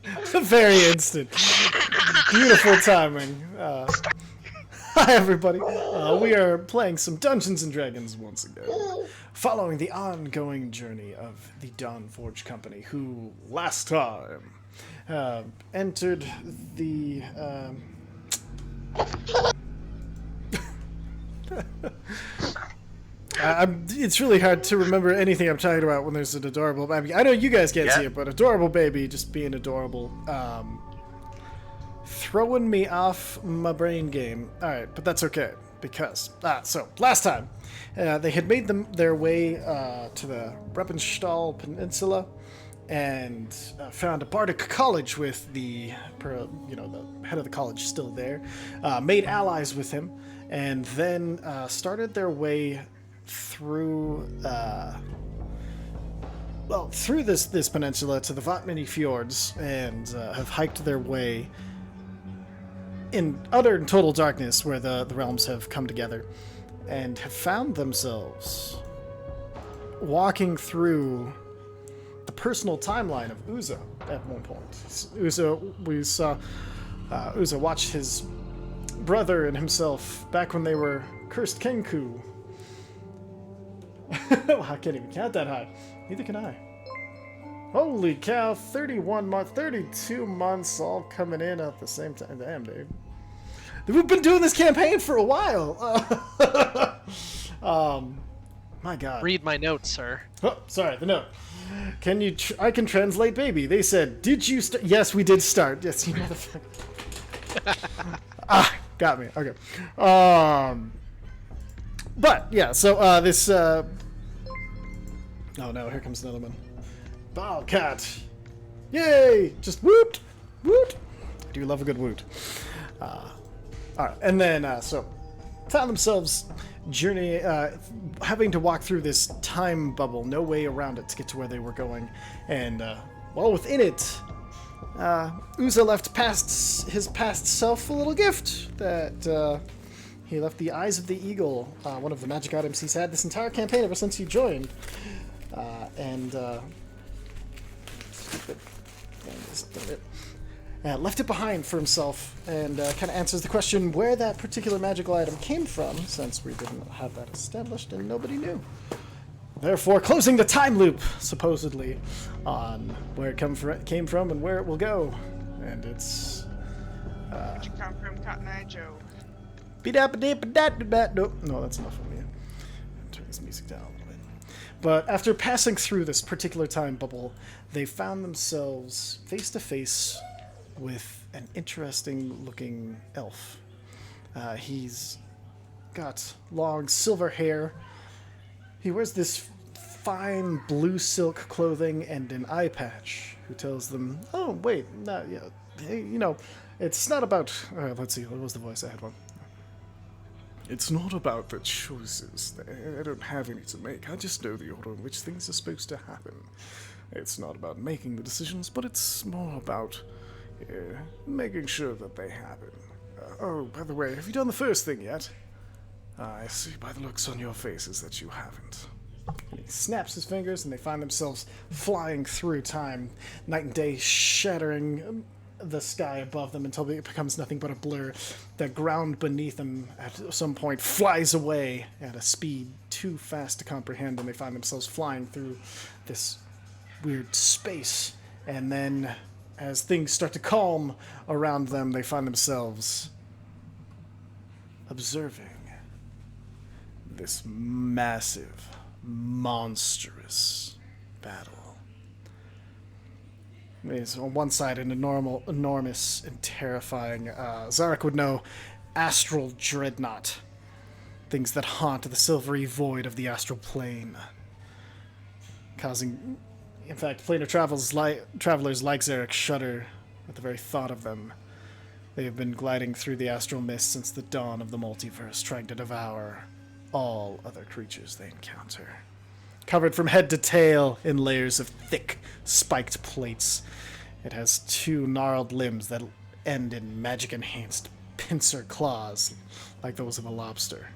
Very instant. Beautiful timing. Hi, everybody. We are playing some Dungeons and Dragons once again, following the ongoing journey of the Dawnforged company, who last time entered the. It's really hard to remember anything I'm talking about when there's an adorable. I mean, I know you guys can't see it, but adorable baby just being adorable. Throwing me off my brain game. All right, but that's okay because so last time they had made their way to the Reppenstall Peninsula and found a bardic college with the head of the college still there. Made allies with him, and then started their way through through this peninsula to the Vatmany Fjords, and have hiked their way in utter and total darkness where the realms have come together, and have found themselves walking through the personal timeline of Uza at one point. We saw Uza watch his brother and himself back when they were cursed Kenku. I can't even count that high. Neither can I. Holy cow, 31 months, 32 months all coming in at the same time. Damn, dude. We've been doing this campaign for a while. My God. Read my notes, sir. Oh, sorry, the note. Can you? I can translate, baby. They said, "Did you start?" Yes, we did start. Yes, you motherfucker. Got me. Okay. But yeah, so this. Oh no! Here comes another one. Bobcat. Yay! Just woot, woot. I do love a good woot. All right, and then so found themselves having to walk through this time bubble, no way around it to get to where they were going, and while within it, Uza left his past self a little gift that he left the Eyes of the Eagle, one of the magic items he's had this entire campaign ever since he joined, left it behind for himself, and kind of answers the question where that particular magical item came from, since we didn't have that established and nobody knew. Therefore, closing the time loop, supposedly, on where it came from and where it will go. And it's... Where'd you come from, Cotton Eye Joe? No, that's enough of me. Turn this music down a little bit. But after passing through this particular time bubble, they found themselves face to face with an interesting looking elf. He's got long silver hair. He wears this fine blue silk clothing and an eye patch, who tells them, "Oh, wait, no, yeah, hey, it's not about..." Let's see, what was the voice? I had one. "It's not about the choices. I don't have any to make. I just know the order in which things are supposed to happen. It's not about making the decisions, but it's more about making sure that they happen. Oh, by the way, have you done the first thing yet? I see by the looks on your faces that you haven't." And he snaps his fingers, and they find themselves flying through time, night and day, shattering the sky above them until it becomes nothing but a blur. The ground beneath them at some point flies away at a speed too fast to comprehend, and they find themselves flying through this weird space. And then, as things start to calm around them, they find themselves observing this massive, monstrous battle. There's on one side an enormous and terrifying, Zarek would know, astral dreadnought. Things that haunt the silvery void of the astral plane. Causing, in fact, planar travelers like Zarek shudder at the very thought of them. They have been gliding through the astral mist since the dawn of the multiverse, trying to devour all other creatures they encounter. Covered from head to tail in layers of thick, spiked plates, it has two gnarled limbs that end in magic-enhanced pincer claws, like those of a lobster.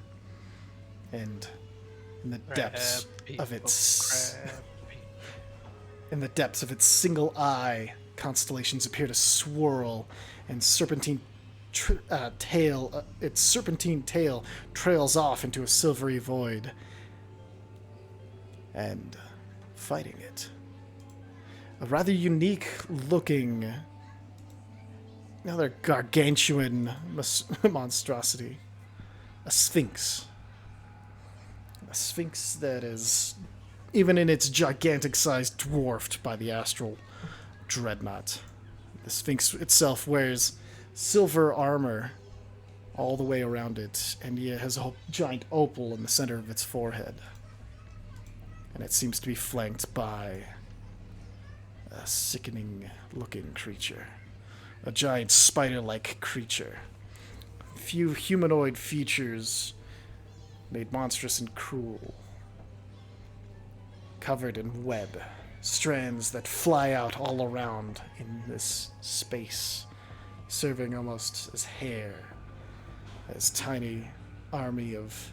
And in the depths of its single eye, constellations appear to swirl, and its serpentine tail trails off into a silvery void. And fighting it, a rather unique looking, another gargantuan monstrosity, a sphinx. A sphinx that is, even in its gigantic size, dwarfed by the astral dreadnought. The sphinx itself wears silver armor all the way around it, and it has a giant opal in the center of its forehead. And it seems to be flanked by a sickening-looking creature. A giant spider-like creature. Few humanoid features made monstrous and cruel. Covered in web. Strands that fly out all around in this space. Serving almost as hair. As tiny army of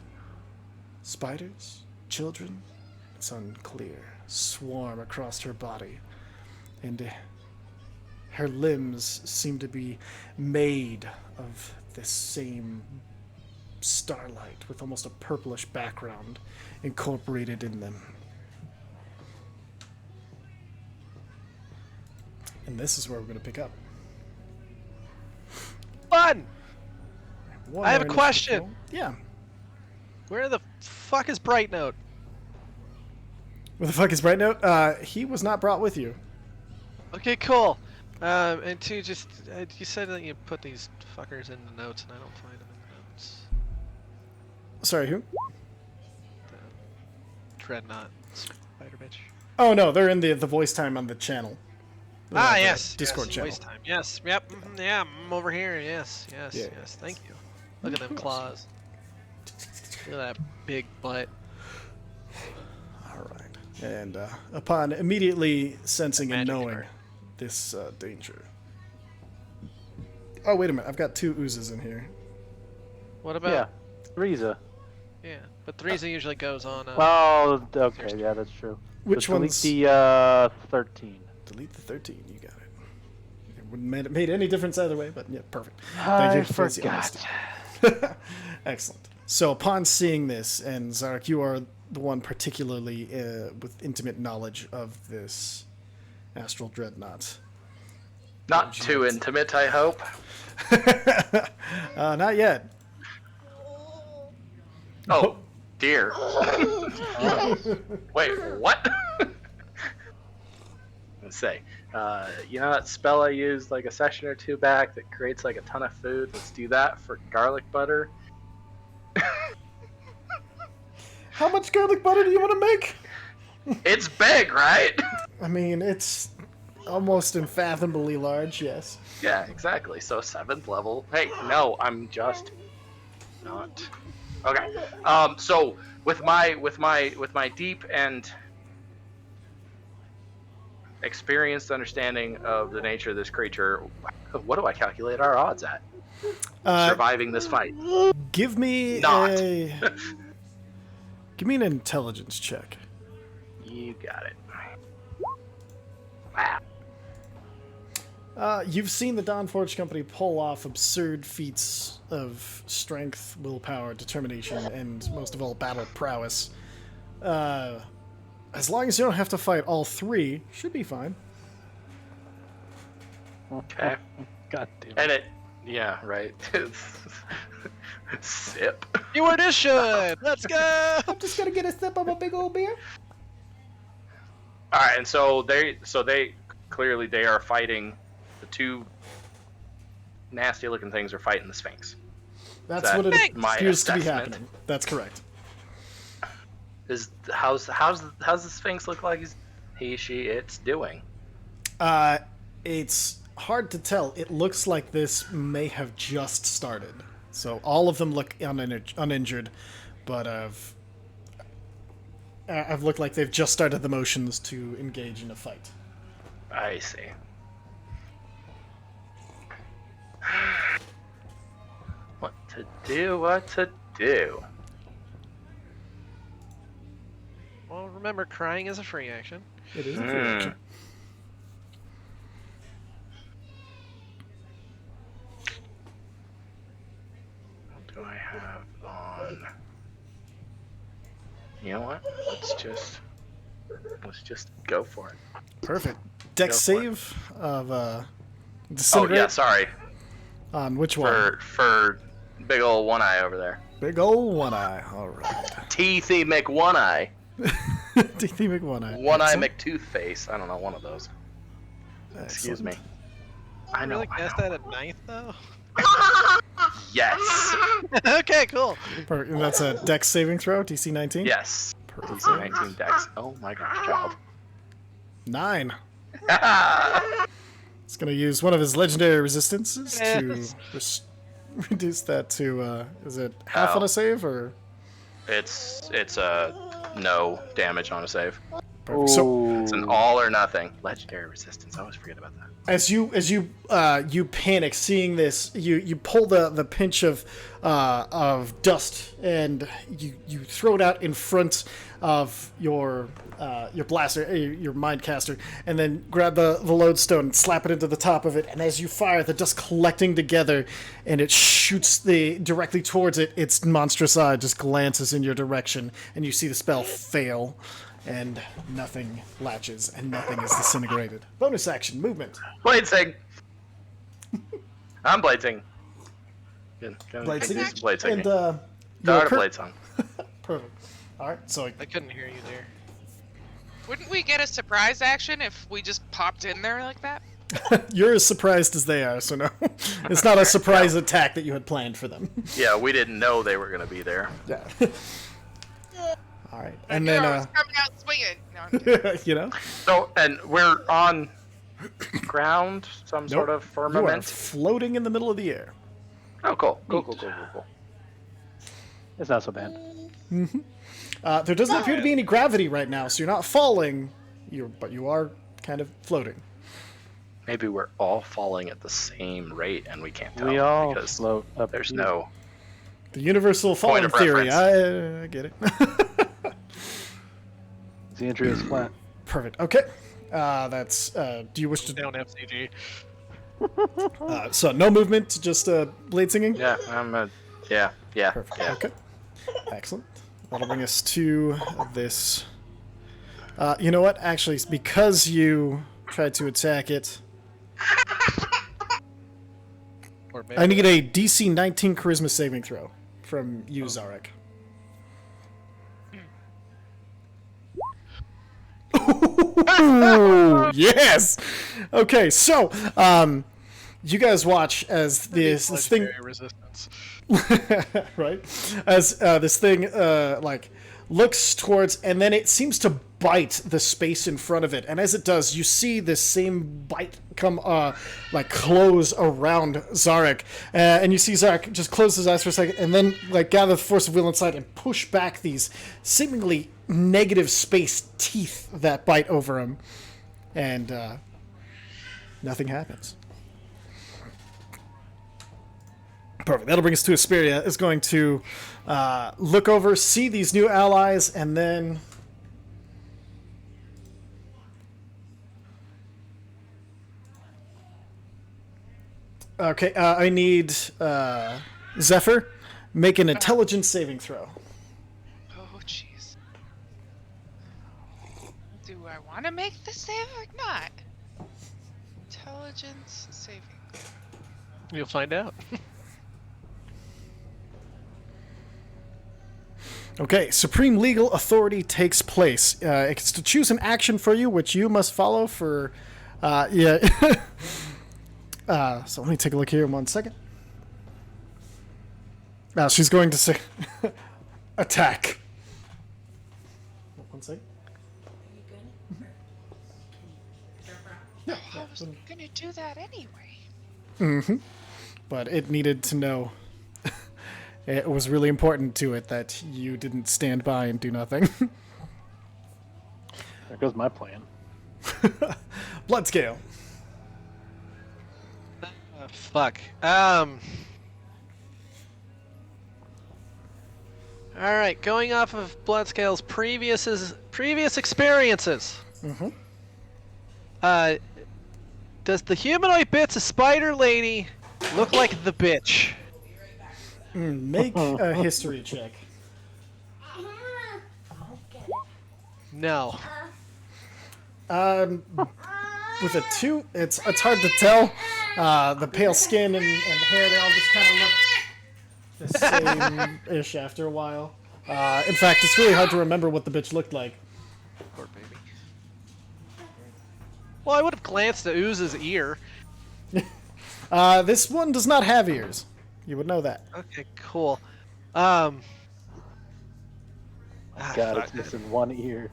spiders? Children? It's unclear. Swarm across her body. And her limbs seem to be made of this same starlight with almost a purplish background incorporated in them. And this is where we're going to pick up. Fun! One I have a more question. initiative roll. Yeah. Where the fuck is Bright Note? Where the fuck is Bright Note? He was not brought with you. Okay, cool. And two, just you said that you put these fuckers in the notes, and I don't find them in the notes. Sorry, who? The Dreadnought spider bitch. Oh no, they're in the voice time on the channel. The Yes. Discord yes, channel. Voice time. Yes. Yep. Yeah, I'm over here. Yes. Yes. Yeah. Yes. Thank you. Look at them claws. Look at that big butt. All right. And upon immediately sensing and Magic knowing card. this danger. Oh wait a minute, I've got 2 oozes in here. What about? Yeah, Riza. Yeah. But Threesa usually goes on. Well, okay, yeah, that's true. Which Delete one's? the 13. Delete the 13. You got it. It wouldn't have made any difference either way, but yeah, perfect. I for the forgot. honesty. Excellent. So upon seeing this, and Zarek, you are the one particularly with intimate knowledge of this astral dreadnought. Not too intimate, I hope. Not yet. Oh, dear. Wait, what? Let's say, you know that spell I used like a session or 2 back that creates like a ton of food? Let's do that for garlic butter. How much garlic butter do you want to make? It's big, right? I mean, it's almost unfathomably large, yes. Yeah, exactly. So 7th level. Hey, no, I'm just not. Okay. So with my deep and experienced understanding of the nature of this creature, what do I calculate our odds at surviving this fight? Give me Not. Give me an intelligence check. You got it. Wow. You've seen the Dawnforged company pull off absurd feats of strength, willpower, determination, and most of all, battle prowess. As long as you don't have to fight all 3, should be fine. Okay. God damn it. And it, yeah, right. Sip. You edition. Let's go. I'm just gonna get a sip of a big old beer. All right, and so they clearly they are fighting. The 2 nasty-looking things are fighting the Sphinx. That's That what it my appears to be assessment? happening. That's correct. How's the Sphinx look like? It's doing. It's hard to tell. It looks like this may have just started. So all of them look uninjured, but I've looked like they've just started the motions to engage in a fight. I see. What to do? What to do? Well, remember, crying is a free action. It is a free action. do I have on? You know what? Let's just go for it. Perfect. Dex Go for it. save of Oh disintegrate. yeah, sorry. On which one? For big ol' one eye over there. Big ol' one eye. All right. Teethy Mc One Eye. Teethy one eye. One Eye Excellent. McToothface. I don't know, one of those. Excuse me. Excellent. I know. really guessed that at 9th though. Yes. Okay, cool. Perfect. And that's a Dex saving throw. DC 19. Yes. Perfect. DC 19 Dex. Oh my gosh, child. 9. It's gonna use one of his legendary resistances to Yes. reduce that to. Is it half on Oh. a save or? It's no damage on a save. Perfect. So Ooh. It's an all or nothing. Legendary resistance. I always forget about that. as you you panic seeing this, you pull the pinch of dust and you throw it out in front of your blaster, your mind caster, and then grab the lodestone and slap it into the top of it. And as you fire, the dust collecting together, and it shoots directly towards it. Its monstrous eye just glances in your direction, and you see the spell fail. And nothing latches, and nothing is disintegrated. Bonus action, movement. Bladesing. I'm bladesing. Good. Bladesing. Bladesing. And Start your a blade song. Perfect. All right, so I couldn't hear you there. Wouldn't we get a surprise action if we just popped in there like that? you're as surprised as they are, so no. It's not a surprise attack that you had planned for them. Yeah, we didn't know they were gonna be there. Yeah. All right, I and knew then I was coming out swinging. No, I'm kidding. you know, So, and we're on ground, some sort of you are firmament. floating in the middle of the air. Oh, cool. Cool. It's not so bad. There doesn't appear to be any gravity right now, so you're not falling. But you are kind of floating. Maybe we're all falling at the same rate, and we can't tell We all because float up. there's here. no. The universal falling of theory. reference. I get it. The entry is flat. Perfect. Okay. That's. Do you wish to? Down FCG. So no movement, just blade singing. Yeah, yeah. Perfect. Yeah. Okay. Excellent. That'll bring us to this. You know what? Actually, because you tried to attack it, Or maybe I need a DC 19 Charisma saving throw from you, Zarek. Ooh, yes. Okay, so you guys watch as this thing. legendary resistance. Right? As this thing like looks towards, and then it seems to bite the space in front of it. And as it does, you see this same bite come like close around Zarek, and you see Zarek just close his eyes for a second, and then like gather the force of will inside and push back these seemingly negative space teeth that bite over him, and nothing happens. Perfect. That'll bring us to Asperia. Is going to look over, see these new allies, and then okay. I need Zephyr make an intelligence saving throw. Oh, jeez. Do I want to make the save or not? Intelligence saving. You'll find out. Okay, supreme legal authority takes place. It's to choose an action for you, which you must follow for. Yeah. So let me take a look here in 1 second. Now she's going to say attack. 1 second. I was gonna do that anyway. But it needed to know. It was really important to it that you didn't stand by and do nothing. There goes my plan. Blood scale. Fuck. All right, going off of Bloodscale's previous experiences. Does the humanoid bits of Spider Lady look like the bitch? Make a history check. No. With a 2, it's hard to tell. The pale skin and hair, they all just kind of look the same-ish after a while. In fact, it's really hard to remember what the bitch looked like. Poor baby. Well, I would have glanced at Ooze's ear. This one does not have ears. You would know that. Okay, cool. God, Fuck. it's missing one ear.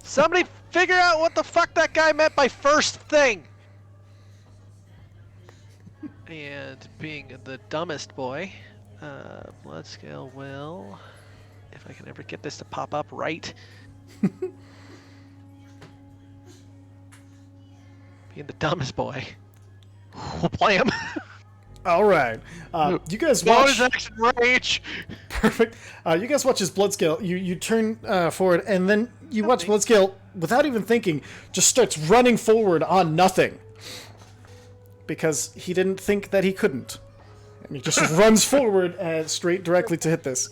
Somebody figure out what the fuck that guy meant by first thing! And being the dumbest boy, blood scale will, if I can ever get this to pop up right. Being the dumbest boy, we'll play him. All right. You guys Bonus watch. action rage! Perfect. You guys watch his blood scale. You turn forward, and then you watch blood scale without even thinking. Just starts running forward on nothing because he didn't think that he couldn't, and he just runs forward straight directly to hit this.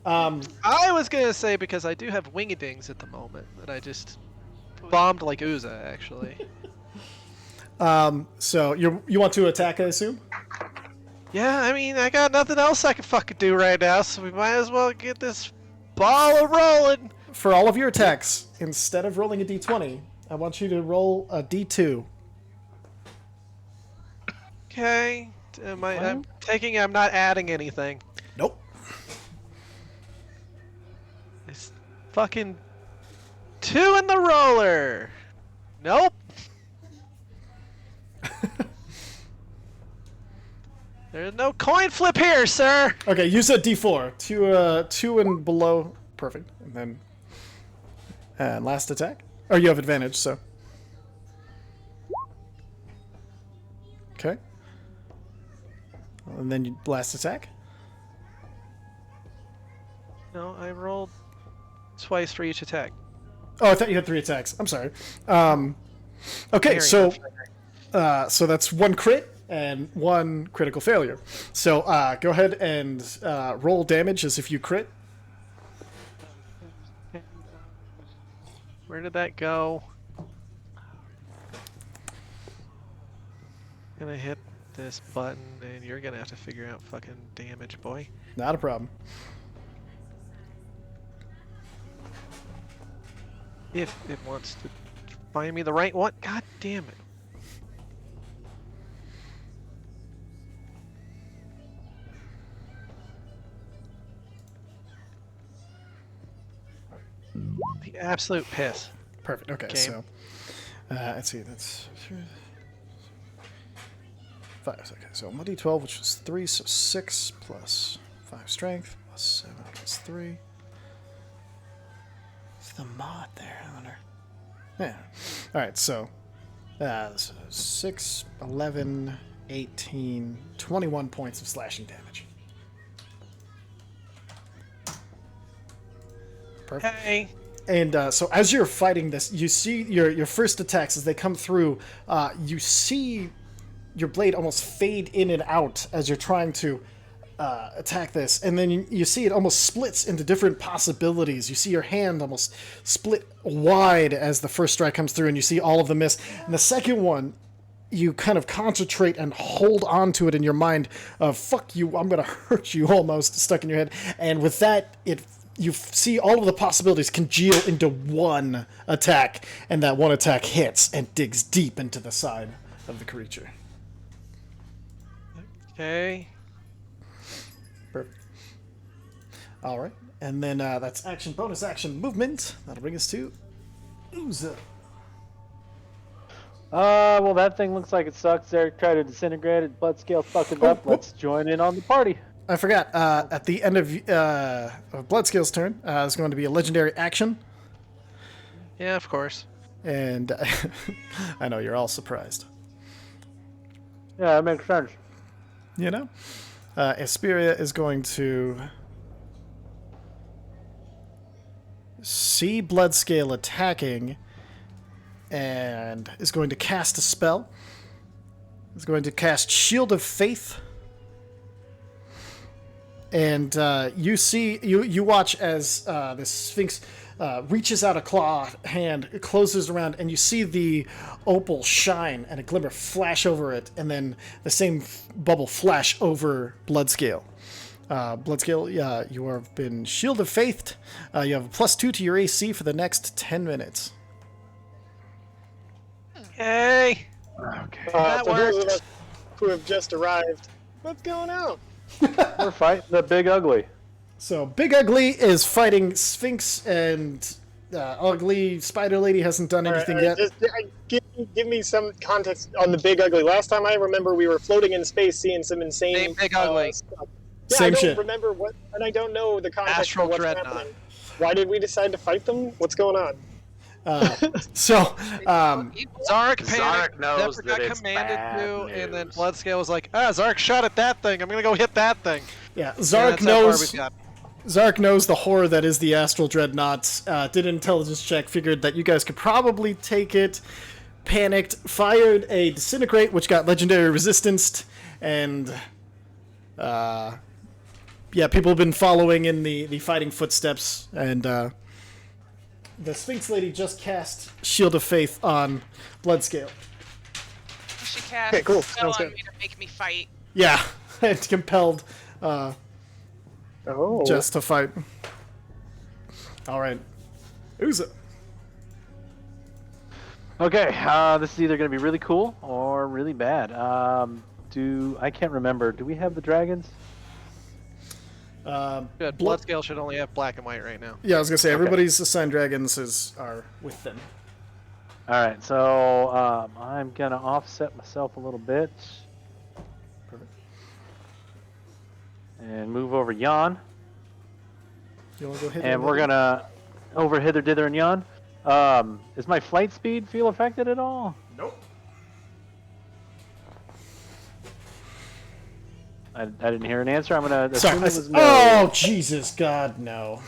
I was gonna say because I do have wingedings at the moment that I just bombed like Uza actually. So you want to attack, I assume? Yeah, I mean, I got nothing else I can fucking do right now, so we might as well get this ball rolling. For all of your attacks, instead of rolling a d20, I want you to roll a d2. Okay. I'm taking. I'm not adding anything. Nope. It's fucking 2 in the roller. Nope. There's no coin flip here, sir. Okay, use a d4. 2 and below. Perfect. And then last attack. Or you have advantage, so. Okay. And then last attack. No, I rolled twice for each attack. Oh, I thought you had 3 attacks. I'm sorry. Okay, so that's 1 crit and 1 critical failure. So go ahead and roll damage as if you crit. Where did that go? Gonna hit this button, and you're gonna have to figure out fucking damage, boy. Not a problem. If it wants to find me the right one. God damn it. The absolute piss. Perfect. Okay, Okay. so let's see. That's 5. Okay, so 1d12, which was 3, so 6 plus 5 strength plus 7 plus 3. What's the mod there? I wonder. Yeah. All right, so 6, 11, 18, 21 points of slashing damage. Perfect. Hey. And so as you're fighting this, you see your first attacks as they come through. You see your blade almost fade in and out as you're trying to attack this, and then you see it almost splits into different possibilities. You see your hand almost split wide as the first strike comes through, and you see all of them miss. And the second one, you kind of concentrate and hold on to it in your mind of "fuck you, I'm gonna hurt you" almost stuck in your head. And with that, you see all of the possibilities congeal into one attack, and that one attack hits and digs deep into the side of the creature. Okay. Perfect. All right, and then that's action, bonus action, movement. That'll bring us to Uza. Well, that thing looks like it sucks. Eric tried to disintegrate it. Blood scale fucked it up. Let's join in on the party. I forgot. At the end of Bloodscale's turn, is going to be a legendary action, Yeah, of course. and I know you're all surprised. Yeah, that makes sense. You know, Asperia is going to see Bloodscale attacking, and is going to cast a spell. Is going to cast Shield of Faith. and you watch as the Sphinx reaches out a claw hand, it closes around, and you see the opal shine and a glimmer flash over it, and then the same bubble flash over Bloodscale. Bloodscale, you have been Shield of Faith. You have a +2 to your AC for the next 10 minutes. Yay! Okay. That for those of worked. us who have just arrived, what's going on? We're fighting the Big Ugly. So Big Ugly is fighting Sphinx, and Ugly Spider Lady hasn't done anything yet. Just give me some context on the Big Ugly. Last time I remember, we were floating in space, seeing some insane Same Big Ugly. stuff. Yeah, Same I don't shit. remember what, and I don't know the context Astral of what's Dreadnought. happening. Why did we decide to fight them? What's going on? So Zark Zark panicked, knows Zephyr that got it's commanded bad to, and then news. Bloodscale was like, Zark shot at that thing, I'm gonna go hit that thing. yeah, And Zark that's how far knows. we've got. Zark knows the horror that is the Astral Dreadnought. Did an intelligence check, figured that you guys could probably take it. Panicked, fired a Disintegrate, which got legendary resistance, and yeah, people have been following in the fighting footsteps, and the Sphinx Lady just cast Shield of Faith on Bloodscale. She cast Okay, cool. a spell Sounds on good. me to make me fight. Yeah, it's compelled Oh, just to fight. All right, Uza. Okay, this is either going to be really cool or really bad. I can't remember. Do we have the dragons? Good. Blood- Bloodscale should only have black and white right now. Yeah, I was gonna say everybody's assigned dragons are with them. All right, so I'm going to offset myself a little bit Perfect. and move over Yon. You wanna go hit? And we're going to over hither, dither, and Yon. Does my flight speed feel affected at all? Nope. I didn't hear an answer. I'm going to Sorry. assume it was no. Oh Jesus, God, no.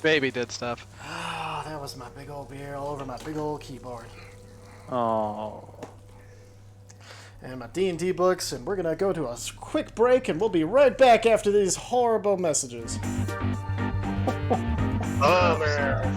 Baby did stuff. Oh, that was my big old beer all over my big old keyboard. Oh. And my D&D books, and we're gonna go to a quick break, and we'll be right back after these horrible messages. bummer.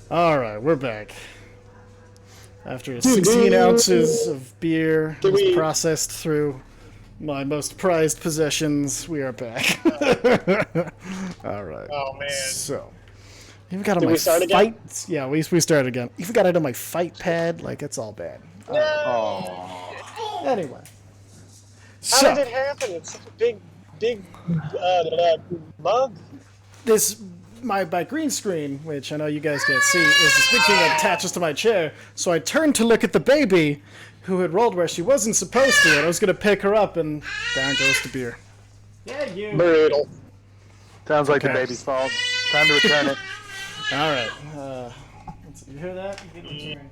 All right, we're back. After 16 ounces of beer Did was we- processed through my most prized possessions, we are back. All right. Oh man. So, even got on Did my we start again? fight. Yeah, we started again. Even got it on my fight pad. Like it's all bad. Oh. Anyway. How So did it happen? It's such a big mug. this my green screen, which I know you guys can't see, is this big thing that attaches to my chair. So I turned to look at the baby, who had rolled where she wasn't supposed to, and I was gonna pick her up, and down goes the beer. Yeah, you. Brutal. Sounds like Okay. the baby's fault. Time to return it. All right. You hear that? You get returned.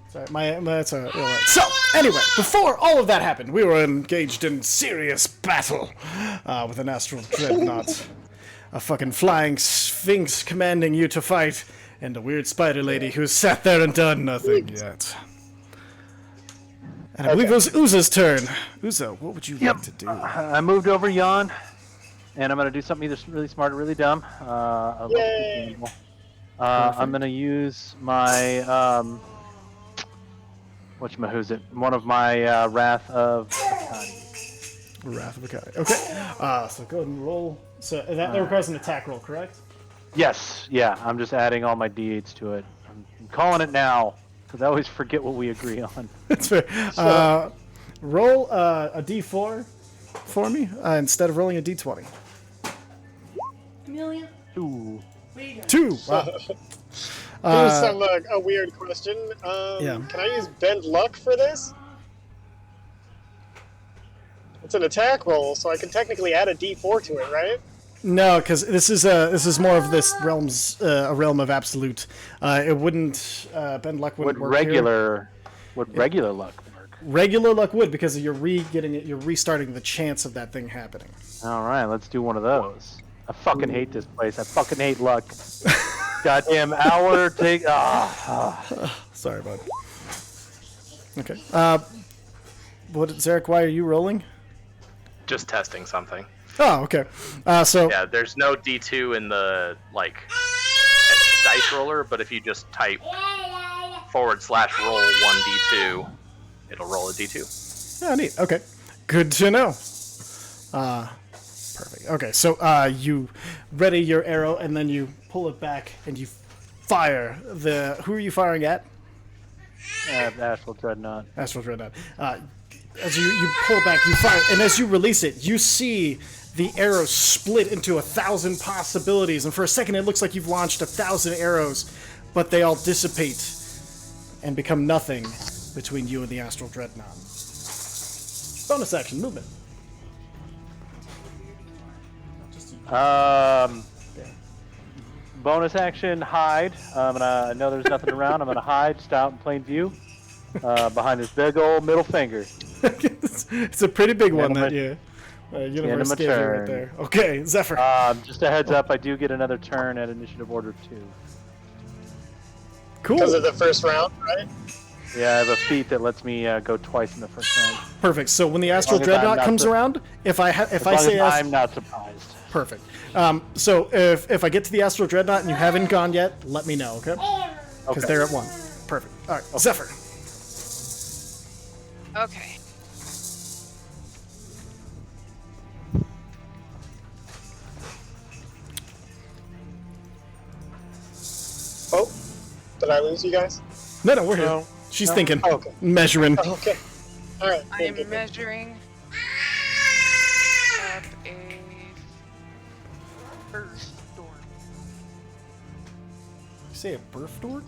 Sorry, that's all right. So, anyway, before all of that happened, we were engaged in serious battle with an astral dreadnought, a fucking flying sphinx commanding you to fight, and a weird spider lady who sat there and done nothing yet. And I believe it was Uza's turn. Uza, what would you like to do? I moved over yon, and I'm gonna do something either really smart or really dumb. A level Yay. 2 gamble. I'm gonna use my who's it? One of my Wrath of Akani. Wrath of Akani. Okay. So go ahead and roll. So that requires an attack roll, correct? Yes, yeah. I'm just adding all my d8s to it. I'm calling it now because I always forget what we agree on. That's fair. Roll a d4 for me instead of rolling a d20. Ooh. 2. Wow. Here's a weird question. Yeah. Can I use bend luck for this? It's an attack roll, so I can technically add a d4 to it, right? No, because this is more of this a realm of absolute. It wouldn't bend luck wouldn't work here. Would regular luck work? Regular luck would, because you're you're restarting the chance of that thing happening. All right, let's do one of those. I fucking hate this place. I fucking hate luck. Goddamn hour take. Sorry, bud. Okay. Zarek? Why are you rolling? Just testing something. Oh, okay. So Yeah, there's no D2 in the dice roller, but if you just type / roll 1d2, it'll roll a d2. yeah, neat. Okay, good to know. Perfect. Okay, so you ready your arrow, and then you pull it back, and you fire the. Who are you firing at? Astral Dreadnought. Astral Dreadnought. As you pull back, you fire, and as you release it, you see the arrow split into 1,000 possibilities, and for a second it looks like you've launched 1,000 arrows, but they all dissipate and become nothing between you and the Astral Dreadnought. Bonus action, movement. Bonus action, hide. I know there's nothing around. I'm gonna hide, just out in plain view, behind this big old middle finger. It's a pretty big one that Gentlemen. universe my gave you right turn. there. Okay, Zephyr. Just a heads up, I do get another turn at initiative order 2. Cool. Because of the first round, right? Yeah, I have a feat that lets me go twice in the first round. Perfect. So when the Astral long as I'm Dreadnought not comes the- around, if I As say long as I'm not surprised. perfect. So if I get to the Astral Dreadnought and you haven't gone yet, let me know, okay? Because Okay. they're at 1. Perfect. All right, Zephyr. Okay. Oh, did I lose you guys? No, we're here. No. She's thinking, Oh, okay. measuring. Oh, okay. All right. I good, am good, good. measuring up a first storm. Say a birth door?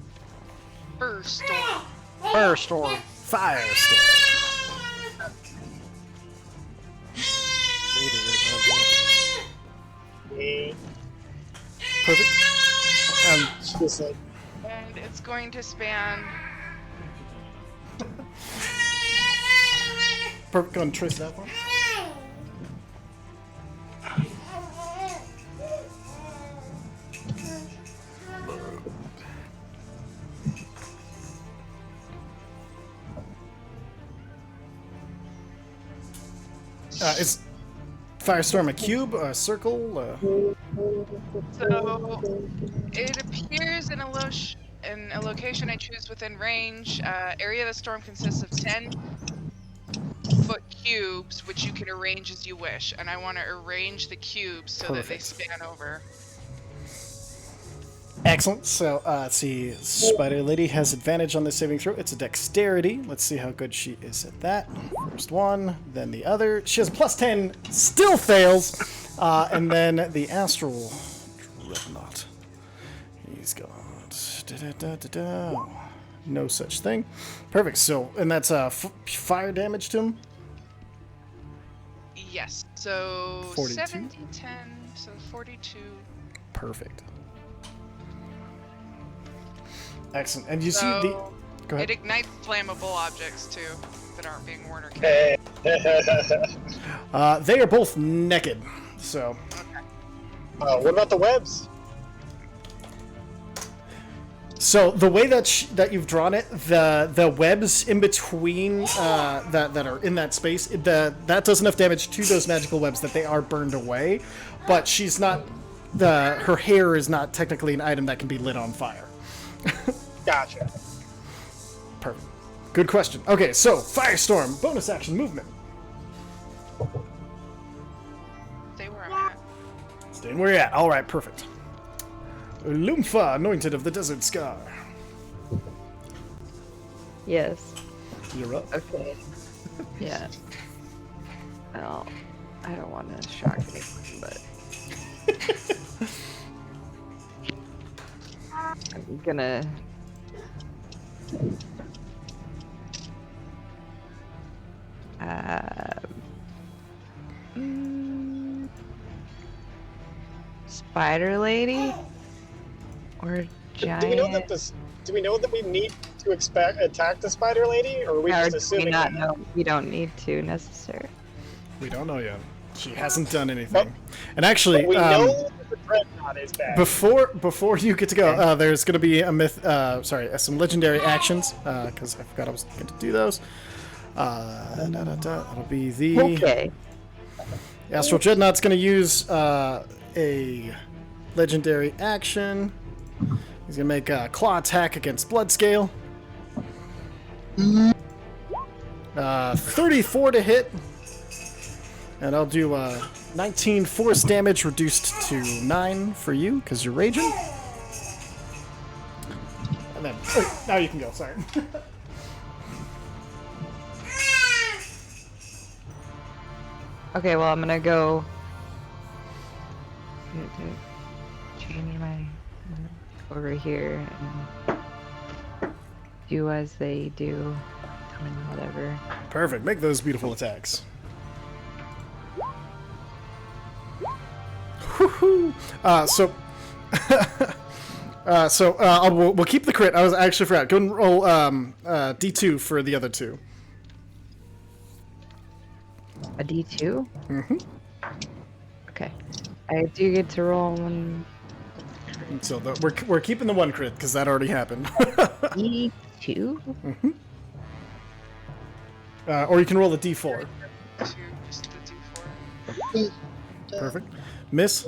First storm. Firestorm. Firestorm. Mm, Perfect. just like, And it's going to span Perfect. Go ahead and trace that one. It's Firestorm, a cube, a circle. So it appears in a location I choose within range. Area of the storm consists of 10-foot cubes, which you can arrange as you wish. And I want to arrange the cubes so that they Perfect. span over. Excellent. So, let's see. Spider Lady has advantage on this saving throw. It's a dexterity. Let's see how good she is at that. First one, then the other. She has a +10, still fails. And then the Astral Dreadnought. He's got... No such thing. Perfect. So, and that's fire damage to him? Yes. So 42? 70, 10, so 42. Perfect. Excellent. And you see So the... Go it ahead. ignites flammable objects too that aren't being worn or carried. They are both naked. So, What about the webs? so the way that you've drawn it, the webs in between that are in that space, that does enough damage to those magical webs that they are burned away. But she's not... her hair is not technically an item that can be lit on fire. Gotcha. Perfect. Good question. Okay, so Firestorm, bonus action movement. Stay where I'm at. Staying where you're at. All right, perfect. Lumfa, anointed of the desert scar. Yes. You're up. Okay. Yeah. Well, I don't want to shock anyone, but I'm gonna. Spider Lady or giant? Do we know that Do we know that we need to attack the spider lady, or are we Or just do we assuming? not that? know? We don't need to necessarily. We don't know yet. She hasn't done anything. And actually, But we know that the dreadnought is bad. before you get to go, there's going to be a some legendary actions, because I forgot I was going to do those. That'll be the Okay. Astral Dreadnought's going to use a legendary action. He's going to make a claw attack against Bloodscale. 34 to hit. And I'll do 19 force damage reduced to 9 for you, because you're raging. And then, now you can go, sorry. Okay, well, I'm gonna go change my over here and do as they do, whatever. Perfect, make those beautiful attacks. Woohoo! We'll keep the crit. I actually forgot. Go and roll D2 for the other two. A D2? Mm-hmm. Okay. I do get to roll one So we're keeping the one crit because that already happened. D2? Mm-hmm. Or you can roll a D4. Just the D4. Perfect. Miss.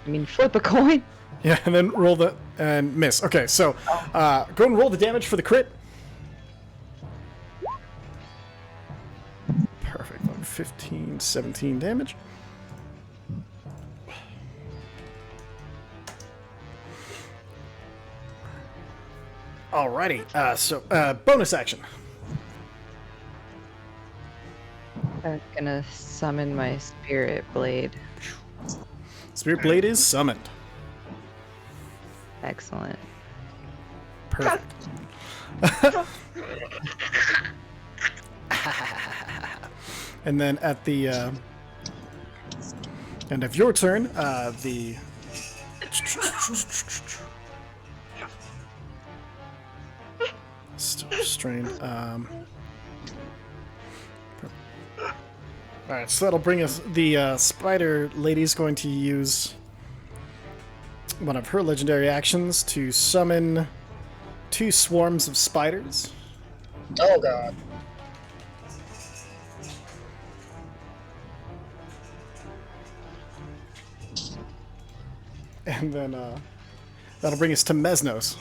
I mean, flip a coin. Yeah, and then roll the and miss. Okay, so go and roll the damage for the crit. Perfect. 15, 17 damage. Alrighty. So bonus action. I'm gonna summon my spirit blade. Spirit Blade is summoned. Excellent. Perfect. And then at the end of your turn, the still restrained. All right, so that'll bring us. The Spider Lady's going to use one of her legendary actions to summon 2 swarms of spiders. Oh god. And then that'll bring us to Mesnos.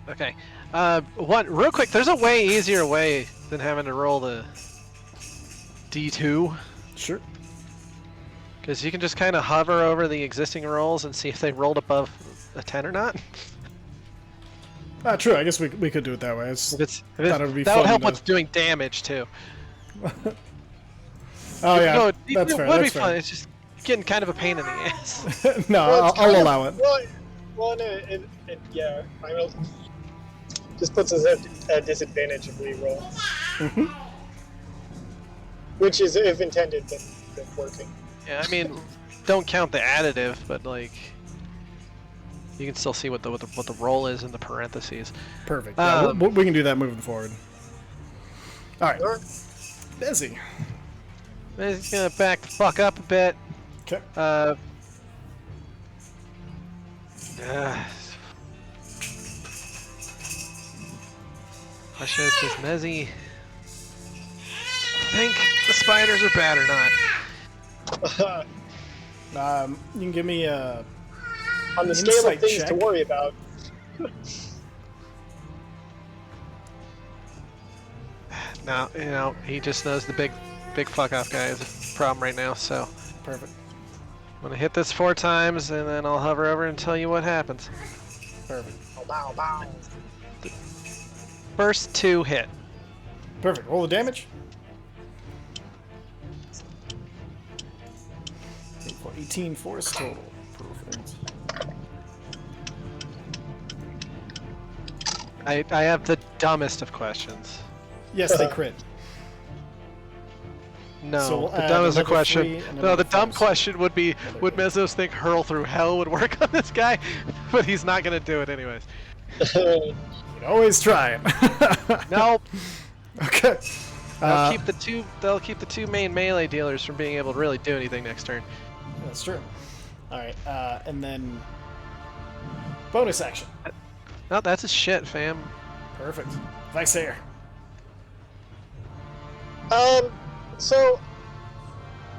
Okay. Real quick, there's a way easier way than having to roll the D2. Sure. Because you can just kind of hover over the existing rolls and see if they rolled above a 10 or not. True. I guess we could do it that way. Thought it would be that would fun help to- with doing damage too. Oh yeah, No, that's it fair. would be That's fun. fair. It's just getting kind of a pain in the ass. No, Well, it's I'll kind of- allow it. Well, yeah. I know. Just puts us at a disadvantage if we roll. Mhm. Which is, if intended, then working. Yeah, I mean, don't count the additive, but like, you can still see what the roll is in the parentheses. Perfect. Yeah, Um, we can do that moving forward. All right, Sure. Desi. I'm just gonna back the fuck up a bit. Okay. Question is, does Mezzy think the spiders are bad or not? You can give me a. On the scale Insight of things check. to worry about, No, you know, he just knows the big fuck off guy is a problem right now, so Perfect. I'm gonna hit this 4 times and then I'll hover over and tell you what happens. Perfect. bow, bow. First 2 hit. Perfect. Roll the damage. 18 force total. Perfect. I have the dumbest of questions. Yes, they crit. No, So we'll the add dumbest of another question. 3 and No, another the dumb force. question would be, Another would good. Mezos think hurl through hell would work on this guy? But he's not gonna do it anyways. You'd always try it. Nope. Okay. They'll keep the two. They'll keep the 2 main melee dealers from being able to really do anything next turn. That's true. All right, and then bonus action. No, that's a shit, fam. Perfect. Visair. So,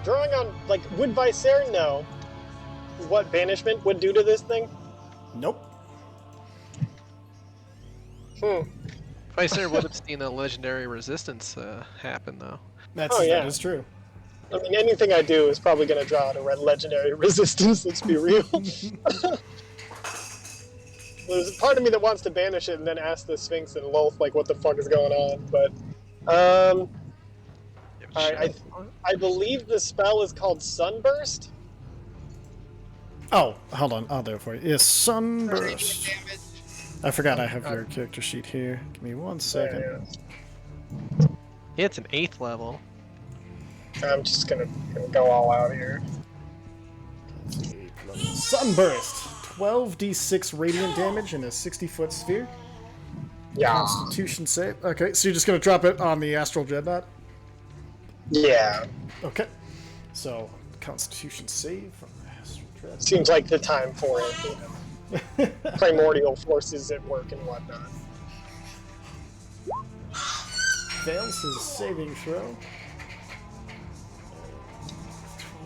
drawing on, like, would Visair know what banishment would do to this thing? Nope. Visair would have seen a legendary resistance happen though. That yeah. is true. I mean, anything I do is probably going to draw out a red legendary resistance, let's be real. There's a part of me that wants to banish it and then ask the Sphinx and Lolth, like, what the fuck is going on, but... Alright, I believe the spell is called Sunburst? Oh, hold on. I'll do it for you. Yes, Sunburst. Damage. I forgot I have your character sheet here. Give me 1 second. Yeah, it's an 8th level. I'm just gonna go all out here. Sunburst. 12d6 radiant damage in a 60-foot sphere. Yeah. Constitution save. Okay, so you're just going to drop it on the Astral Dreadnought? Yeah. Okay. So, Constitution save from the Astral Dreadnought. Seems like the time for it, you know. Primordial forces at work and whatnot. Fails his saving throw.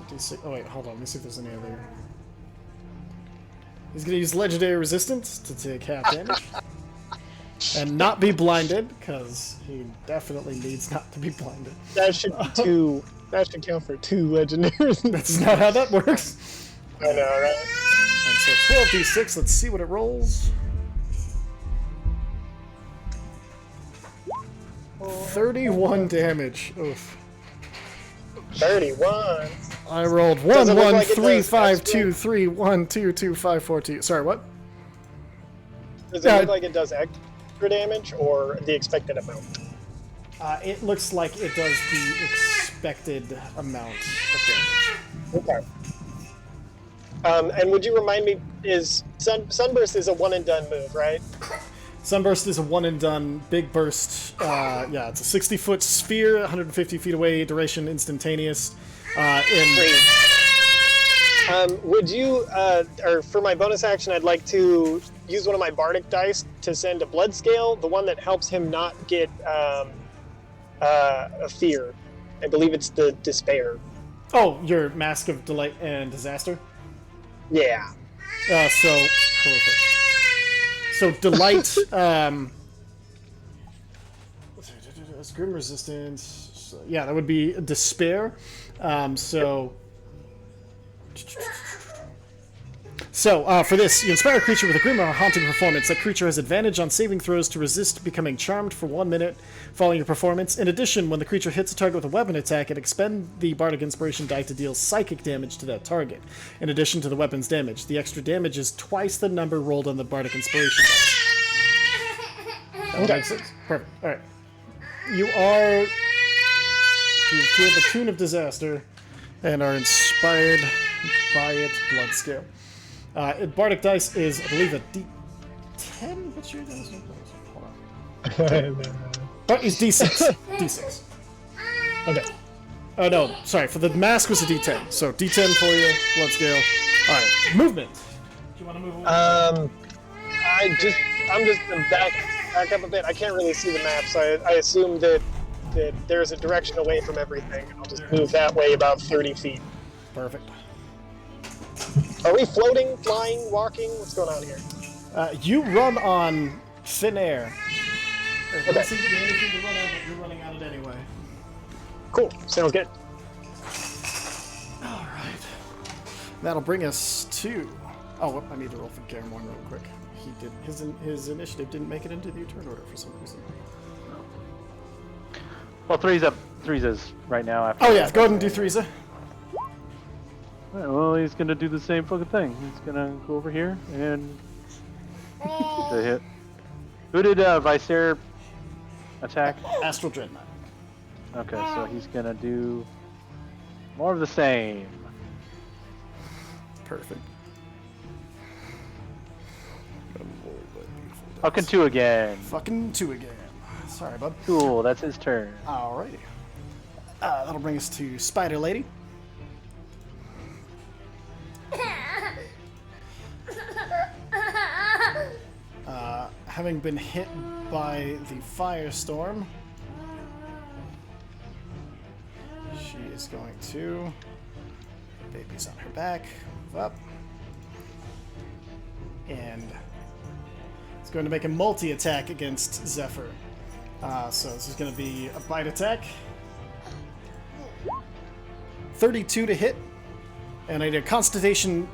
12d6. Oh, wait, hold on. Let me see if there's any other. He's going to use Legendary Resistance to take half damage. And not be blinded, because he definitely needs not to be blinded. That should be 2. That should count for 2 legendaries. That's not how that works. I know, right? And so 12d6, let's see what it rolls. 31 damage. Oof. 31. I rolled 1, Doesn't look 1, like it 3, does, 5, actually. 2, 3, 1, 2, 2, 5, 4, 2. Sorry, what? Does it look like it does extra damage or the expected amount? It looks like it does the expected amount of damage. Okay. And would you remind me, is Sunburst is a one and done move, right? Sunburst is a one and done big burst. Yeah, it's a 60-foot sphere, 150 feet away, duration instantaneous. Great. Would you, or for my bonus action, I'd like to use one of my bardic dice to send a blood scale, the one that helps him not get a fear. I believe it's the despair. Oh, your Mask of Delight and Disaster? Yeah. So perfect. So delight. Grim resistance. So, yeah, that would be despair. So for this, you inspire a creature with a grim or haunting performance. That creature has advantage on saving throws to resist becoming charmed for 1 minute following your performance. In addition, when the creature hits a target with a weapon attack, it expend the Bardic Inspiration die to deal psychic damage to that target, in addition to the weapon's damage. The extra damage is twice the number rolled on the Bardic Inspiration die. That makes sense? Perfect. All right. You hear the tune of disaster and are inspired by its blood scale. Bardic dice is, I believe, a D10? What's your dice? Hold on. But it's D6. D6. Okay. Oh, no. Sorry. For the mask was a D10. So D10 for you. Blood scale. All right. Movement. Do you want to move away? I'm just gonna back up a bit. I can't really see the map, so I assume that there's a direction away from everything. I'll just move that way about 30 feet. Perfect. Are we floating, flying, walking? What's going on here? You run on thin air. There Okay. doesn't seem to be anything to run on, but you're running on it anyway. Cool. Sounds good. All right. That'll bring us to. Oh, I need to roll for Garamorn real quick. He did his initiative didn't make it into the turn order for some reason. Well, three's up. Three's is right now. After Oh yeah, go ahead and do Threesa. Alright, well, he's gonna do the same fucking thing. He's gonna go over here and the hit. Who did Viser attack? Astral Dreadnought. Okay, so he's gonna do more of the same. Perfect. Fucking 2 again. Fucking 2 again. Sorry, bud. Cool, that's his turn. Alrighty. That'll bring us to Spider Lady. Having been hit by the firestorm, she is going to. Baby's on her back. Move up. And it's going to make a multi-attack against Zephyr. So this is going to be a bite attack. 32 to hit. And I did a Constitution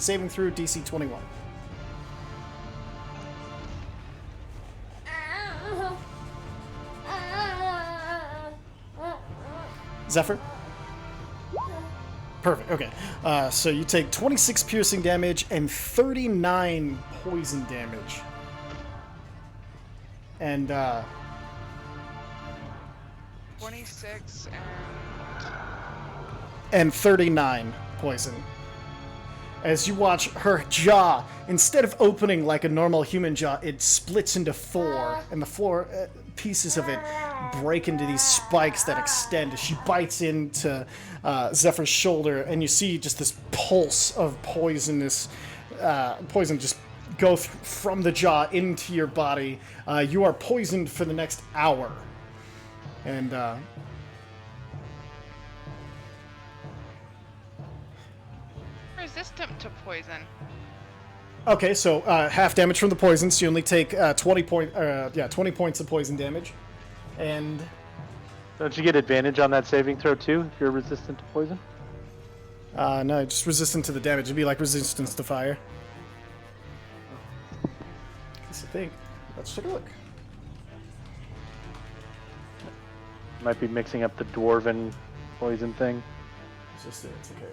saving throw DC 21. Zephyr? Perfect, okay. So you take 26 piercing damage and 39 poison damage. And, 26 and 39 poison. As you watch her jaw, instead of opening like a normal human jaw, it splits into 4, and the 4 pieces of it break into these spikes that extend as she bites into Zephyr's shoulder, and you see just this pulse of poison just go from the jaw into your body. You are poisoned for the next hour. And, resistant to poison. okay, so half damage from the poison, so you only take 20 points of poison damage. And Don't you get advantage on that saving throw too if you're resistant to poison? no, just resistant to the damage. It'd be like resistance to fire. That's the thing. Let's take a look. Might be mixing up the dwarven poison thing. Resistance, okay.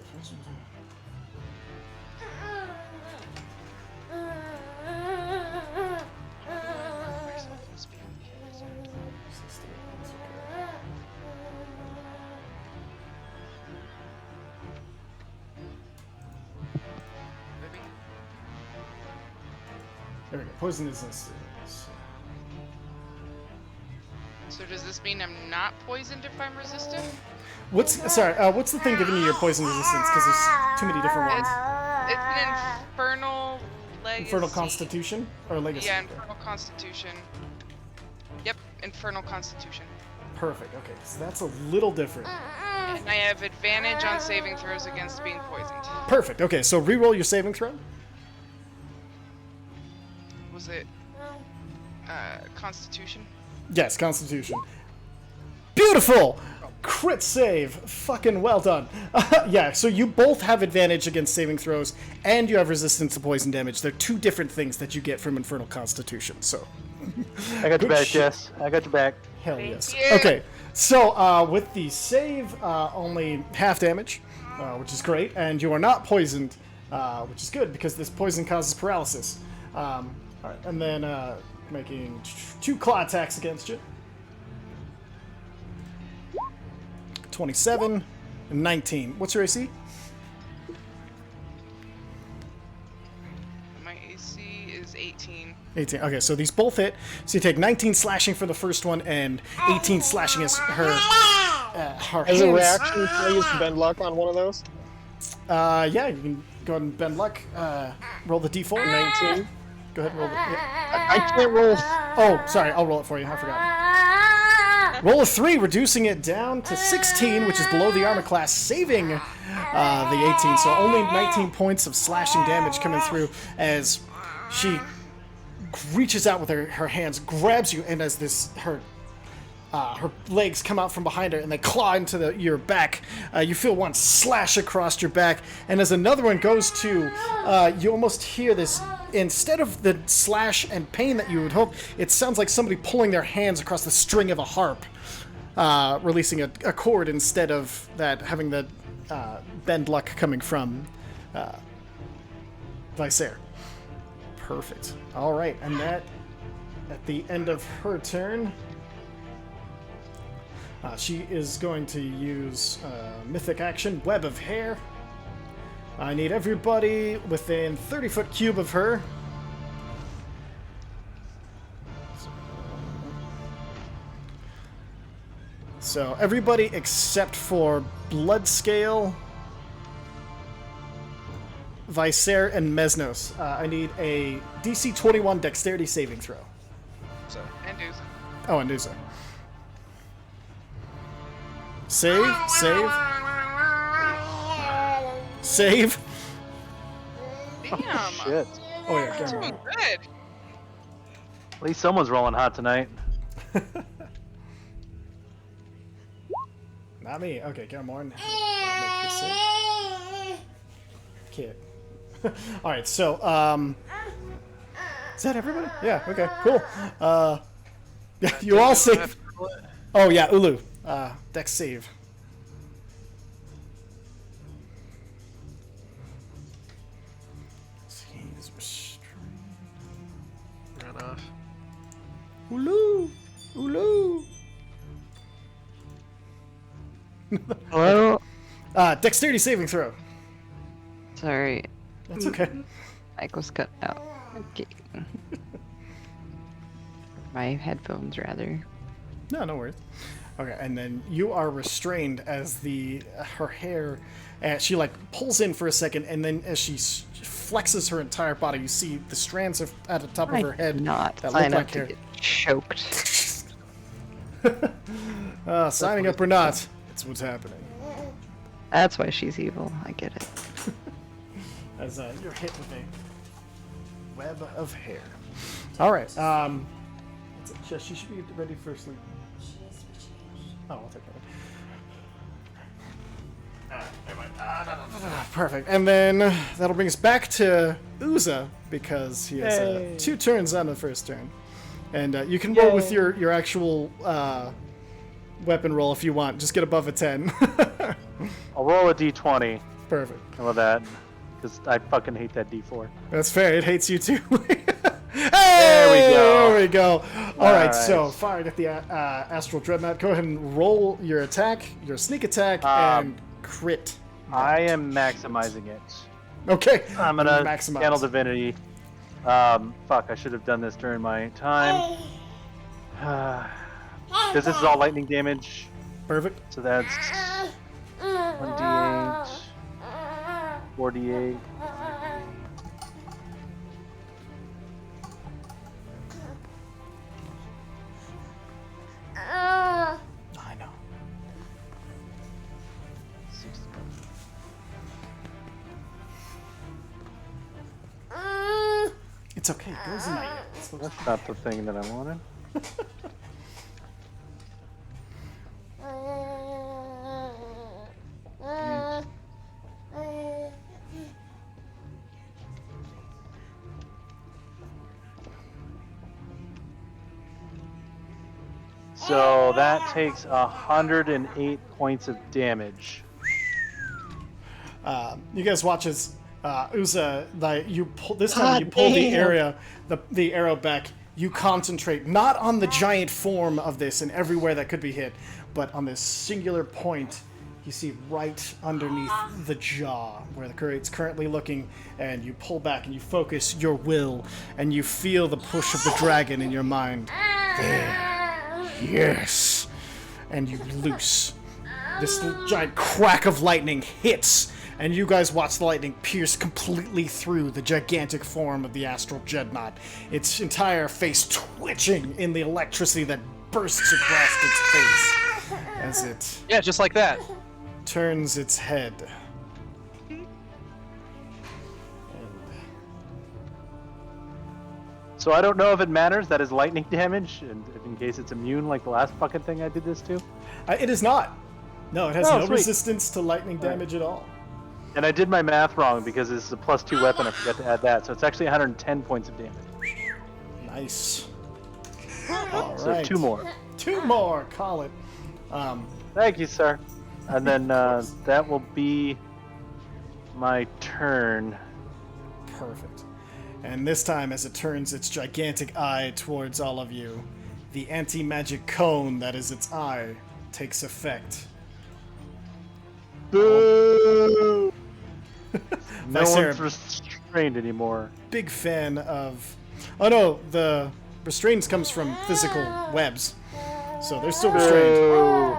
There we go. Poison resistance. So does this mean I'm not poisoned if I'm resistant? What's the thing giving you your poison resistance? Because there's too many different ones. It's an infernal legacy. Infernal Constitution or Legacy? Yeah, infernal constitution. Yep, infernal constitution. Perfect. Okay, so that's a little different. And I have advantage on saving throws against being poisoned. Perfect. Okay, so re-roll your saving throw. Was it Constitution? Yes, Constitution. Beautiful! Crit save. Fucking well done. Yeah, so you both have advantage against saving throws, and you have resistance to poison damage. They're two different things that you get from Infernal Constitution, so... I got your Good back, shit. Jess. I got your back. Hell Thank yes. you. Okay, so with the save, only half damage, which is great, and you are not poisoned, which is good, because this poison causes paralysis. Alright, and then making 2 claw attacks against you. 27 and 19. What's your AC? My AC is 18. 18. Okay, so these both hit. So you take 19 slashing for the first one and 18 slashing as her As hands. a reaction, can I use bend luck on one of those? Yeah, you can go ahead and bend luck. Roll the d4. 19. Go ahead and roll the... Yeah. I can't roll. Oh, sorry, I'll roll it for you. I forgot. Roll a 3, reducing it down to 16, which is below the armor class, saving the 18. So only 19 points of slashing damage coming through as she reaches out with her hands, grabs you, and as her legs come out from behind her and they claw into your back, you feel one slash across your back, and as another one goes to, you almost hear this. Instead of the slash and pain that you would hope, it sounds like somebody pulling their hands across the string of a harp, releasing a chord instead of that having the bend luck coming from Visair. Perfect. All right, and that at the end of her turn, she is going to use mythic action, Web of Hair. I need everybody within 30-foot cube of her. So everybody except for Bloodscale, Visair, and Mesnos. I need a DC 21 Dexterity saving throw. So, and Duza. Oh, and Duza. Save, save, save. Damn. Shit. Oh yeah, Doing camera. good. At least someone's rolling hot tonight. Not me. Okay, Cameron. Kid. All right, so is that everybody? Yeah. Okay. Cool. Yeah, you all save. Oh yeah, Ulu. Dex save. He's restrained. Run off. Ulu. Ulu. Hello? Dexterity saving throw. Sorry, That's okay. mic was cut out. Okay. My headphones, rather. No, no worries. Okay, and then you are restrained as her hair, she like pulls in for a second, and then as she flexes her entire body, you see the strands at the top of her head Not that look sign like up hair. to get choked. Signing up or not, it's what's happening. That's why she's evil. I get it. As you're hit with a web of hair. All right. She should be ready for sleep. Oh, I'll take that. Perfect. And then that'll bring us back to Uza because he has 2 turns on the first turn, and you can roll with your actual weapon roll if you want. Just get above a 10. I'll roll a d20. Perfect. I love that. Because I fucking hate that d4. That's fair. It hates you too. Hey, There we go. There we go. All right. right. So firing at the Astral Dreadnought. Go ahead and roll your attack, your sneak attack, and crit. I am maximizing it. Okay. I'm gonna maximize. channel divinity. Fuck, I should have done this during my time. Because this is all lightning damage, Perfect. so that's 1d8, 4d8. It's okay. It goes in there. That's not the thing that I wanted. So that takes 108 points of damage. You guys watch as Uza, you pull, this time you pull the arrow back. You concentrate not on the giant form of this and everywhere that could be hit, but on this singular point you see right underneath the jaw where it's currently looking, and you pull back and you focus your will and you feel the push of the dragon in your mind. There. Yes. And you loose. This giant crack of lightning hits, and you guys watch the lightning pierce completely through the gigantic form of the astral dreadnought, its entire face twitching in the electricity that bursts across its face as it Yeah, just like that. turns its head. So I don't know if it matters that is lightning damage, and if in case it's immune like the last fucking thing I did this to. It is not. No, it has Oh, no sweet. resistance to lightning damage at all. And I did my math wrong because this is a +2 weapon. I forgot to add that, so it's actually 110 points of damage. Nice. All So right. 2 more. 2 more. Call it. Thank you, sir. And then that will be my turn. Perfect. And this time, as it turns its gigantic eye towards all of you, the anti-magic cone that is its eye takes effect. Boo! No Vice one's restrained anymore. Big fan of... Oh no, the restraints comes from physical webs. So they're still restrained.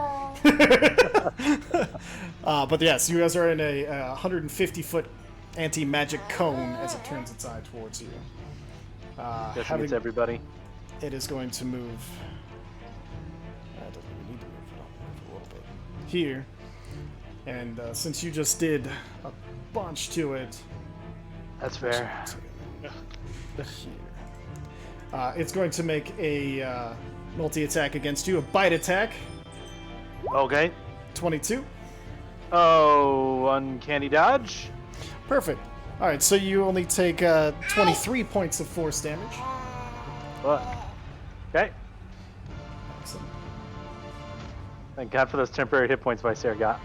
But yes, you guys are in a 150-foot anti-magic cone as it turns its eye towards you. Guessing it's everybody. It is going to move... I don't even need to move it. I'll move a little bit. Here. And since you just did a bunch to it... That's fair. Here. It's going to make a multi-attack against you. A bite attack. Okay. 22. Oh, uncanny dodge. Perfect. Alright, so you only take 23 points of force damage. Fuck. Okay. Excellent. Thank God for those temporary hit points Visair got.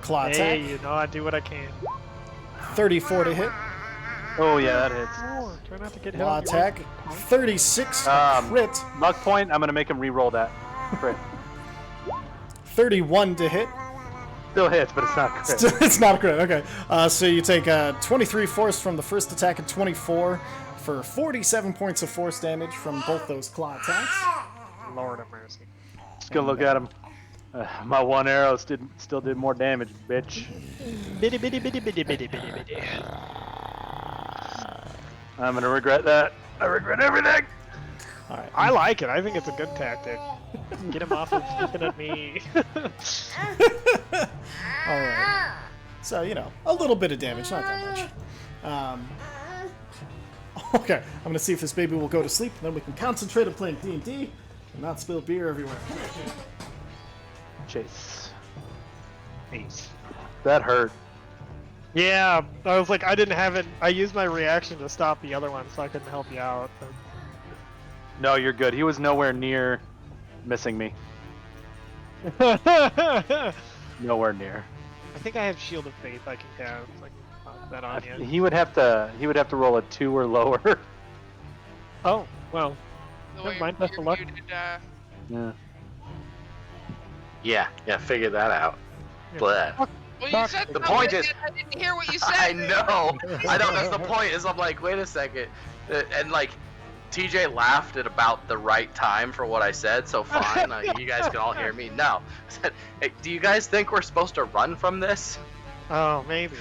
Claw attack. Hey, you know I do what I can. 34 to hit. Oh yeah, that hits. Try not to get hit. Claw on the attack. 36. Crit. Luck point. I'm gonna make him re-roll that. Crit. 31 to hit. Still hits, but it's not crit. It's not a crit. Okay. So you take 23 force from the first attack and 24 for 47 points of force damage from both those claw attacks. Lord have mercy. Just gonna look at him. My one arrow still did more damage, bitch. Bitty bitty bitty bitty bitty bitty bitty. I'm gonna regret that. I regret everything. All right. I like it. I think it's a good tactic. Get him off of keeping at me. All right. So, you know, a little bit of damage, not that much. Okay, I'm going to see if this baby will go to sleep, and then we can concentrate on playing D&D and not spill beer everywhere. Chase. Peace. That hurt. Yeah, I was like, I didn't have it. I used my reaction to stop the other one, so I couldn't help you out. But... No, you're good. He was nowhere near missing me. I Nowhere near. think I have Shield of Faith I can cast. I can pop that on you. He would have to roll a 2 or lower. Oh, well. The Never way mind, you're best of luck. muted, Yeah. Yeah, figure that out. But well, you said The something point is- and I didn't hear what you said. I know. That's the point. Is I'm like, wait a second, and like, TJ laughed at about the right time for what I said. So fine, you guys can all hear me. No, I said, hey, do you guys think we're supposed to run from this? Oh, maybe.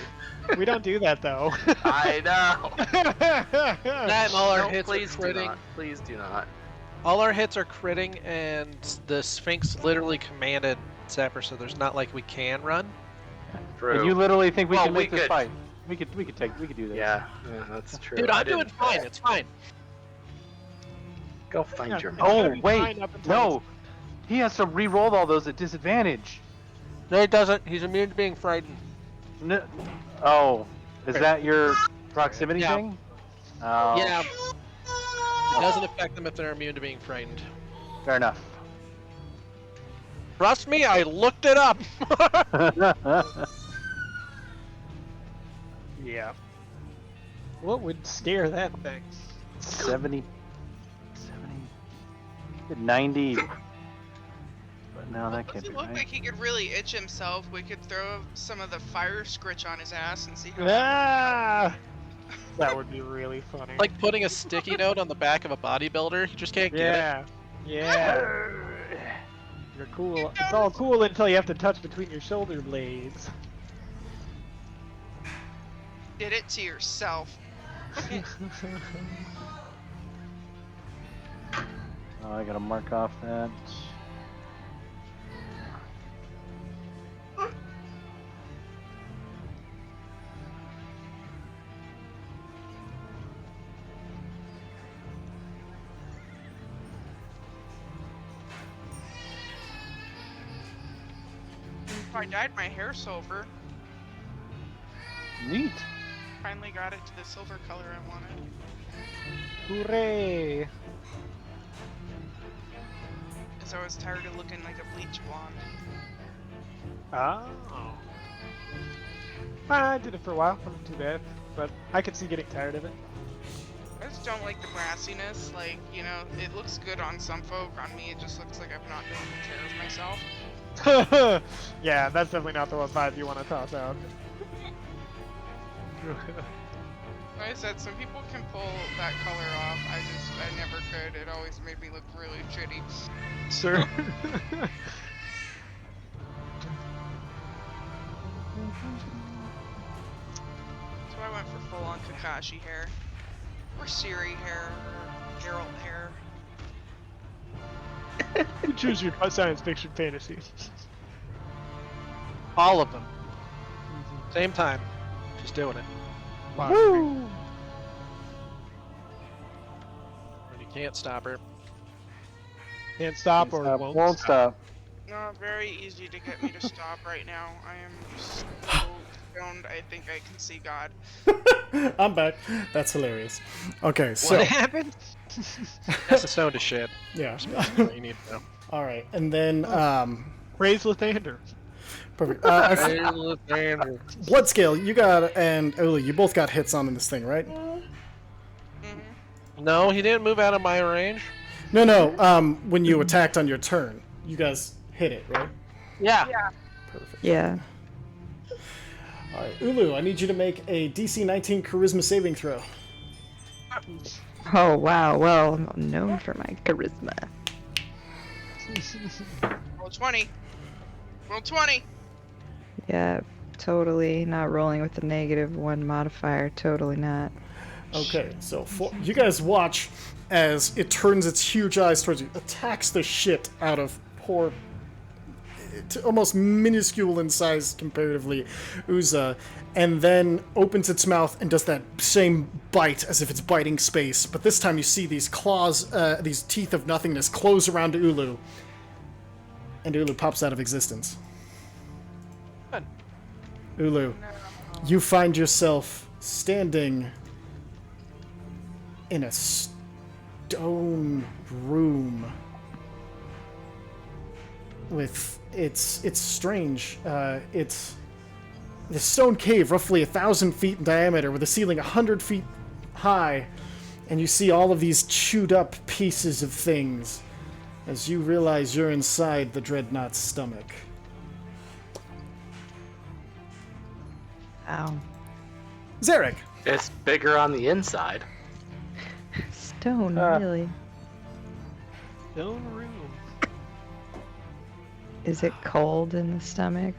We don't do that, though. I know. That and all our No, hits please are do critting. not. Please do not. All our hits are critting, and the Sphinx literally commanded Zapper, so there's not like we can run. True. And you literally think we Well, can we make this could- fight? We could do this. Yeah, that's true. Dude, I I'm doing didn't- fine. It's fine. Go find Yeah, your it's map. gonna Oh be wait, fine up until no. He has to re-roll all those at disadvantage. No, he doesn't. He's immune to being frightened. No. Oh, is that your proximity Yeah. thing? Oh, Yeah. It doesn't affect them if they're immune to being frightened. fair enough. Trust me, I looked it up. Yeah. What would scare that thing? 70, 90. But no, that can't Doesn't be look right. like he could really itch himself. We could throw some of the fire scritch on his ass and see how. Ah! That would be really funny. Like putting a sticky note on the back of a bodybuilder. You just can't get it. yeah. Yeah. You're cool. It's all cool until you have to touch between your shoulder blades. Did it to yourself. Oh, I gotta mark off that. If I dyed my hair silver, Neat. finally got it to the silver color I wanted. Hooray! Because I was tired of looking like a bleach blonde. Oh. I did it for a while. Wasn't too bad. But I could see getting tired of it. I just don't like the brassiness. Like, you know, it looks good on some folk. On me, it just looks like I'm not taking care of myself. Yeah, that's definitely not the vibe you want to toss out. Like I said, some people can pull that color off. I never could. It always made me look really shitty. Sure. So I went for full-on Kakashi hair. Or Siri hair. Or Geralt hair. You choose your science fiction fantasy. All of them. Same time. She's doing it. Woo! And you can't stop her. Can't stop or Stop, won't, stop. No, very easy to get me to stop right now. I am so stoned, I think I can see God. I'm back. That's hilarious. Okay, so What happened? That's the stone to shit. yeah. You need to know. All right, and then Praise Lathander. perfect. Mm-hmm. Blood scale, you got and Uli, you both got hits on this thing, right? No, he didn't move out of my range. No. When you attacked on your turn, you guys hit it, right? Yeah. Perfect. Yeah. All right, Ulu, I need you to make a DC 19 Charisma saving throw. Oh wow. Well, I'm known for my charisma. Roll 20. Roll 20. Yeah, totally not rolling with the -1 modifier. Totally not. Okay, so you guys watch as it turns its huge eyes towards you, attacks the shit out of poor, almost minuscule in size comparatively, Uza, and then opens its mouth and does that same bite as if it's biting space. But this time you see these claws, these teeth of nothingness close around Ulu, and Ulu pops out of existence. Good. Ulu, you find yourself standing in a stone room with it's strange. It's the stone cave, roughly 1,000 feet in diameter, with a ceiling 100 feet high, and you see all of these chewed up pieces of things as you realize you're inside the Dreadnought's stomach. Ow. Zarek. It's bigger on the inside. Stone, Ah. really? Stone room. Is it cold in the stomach?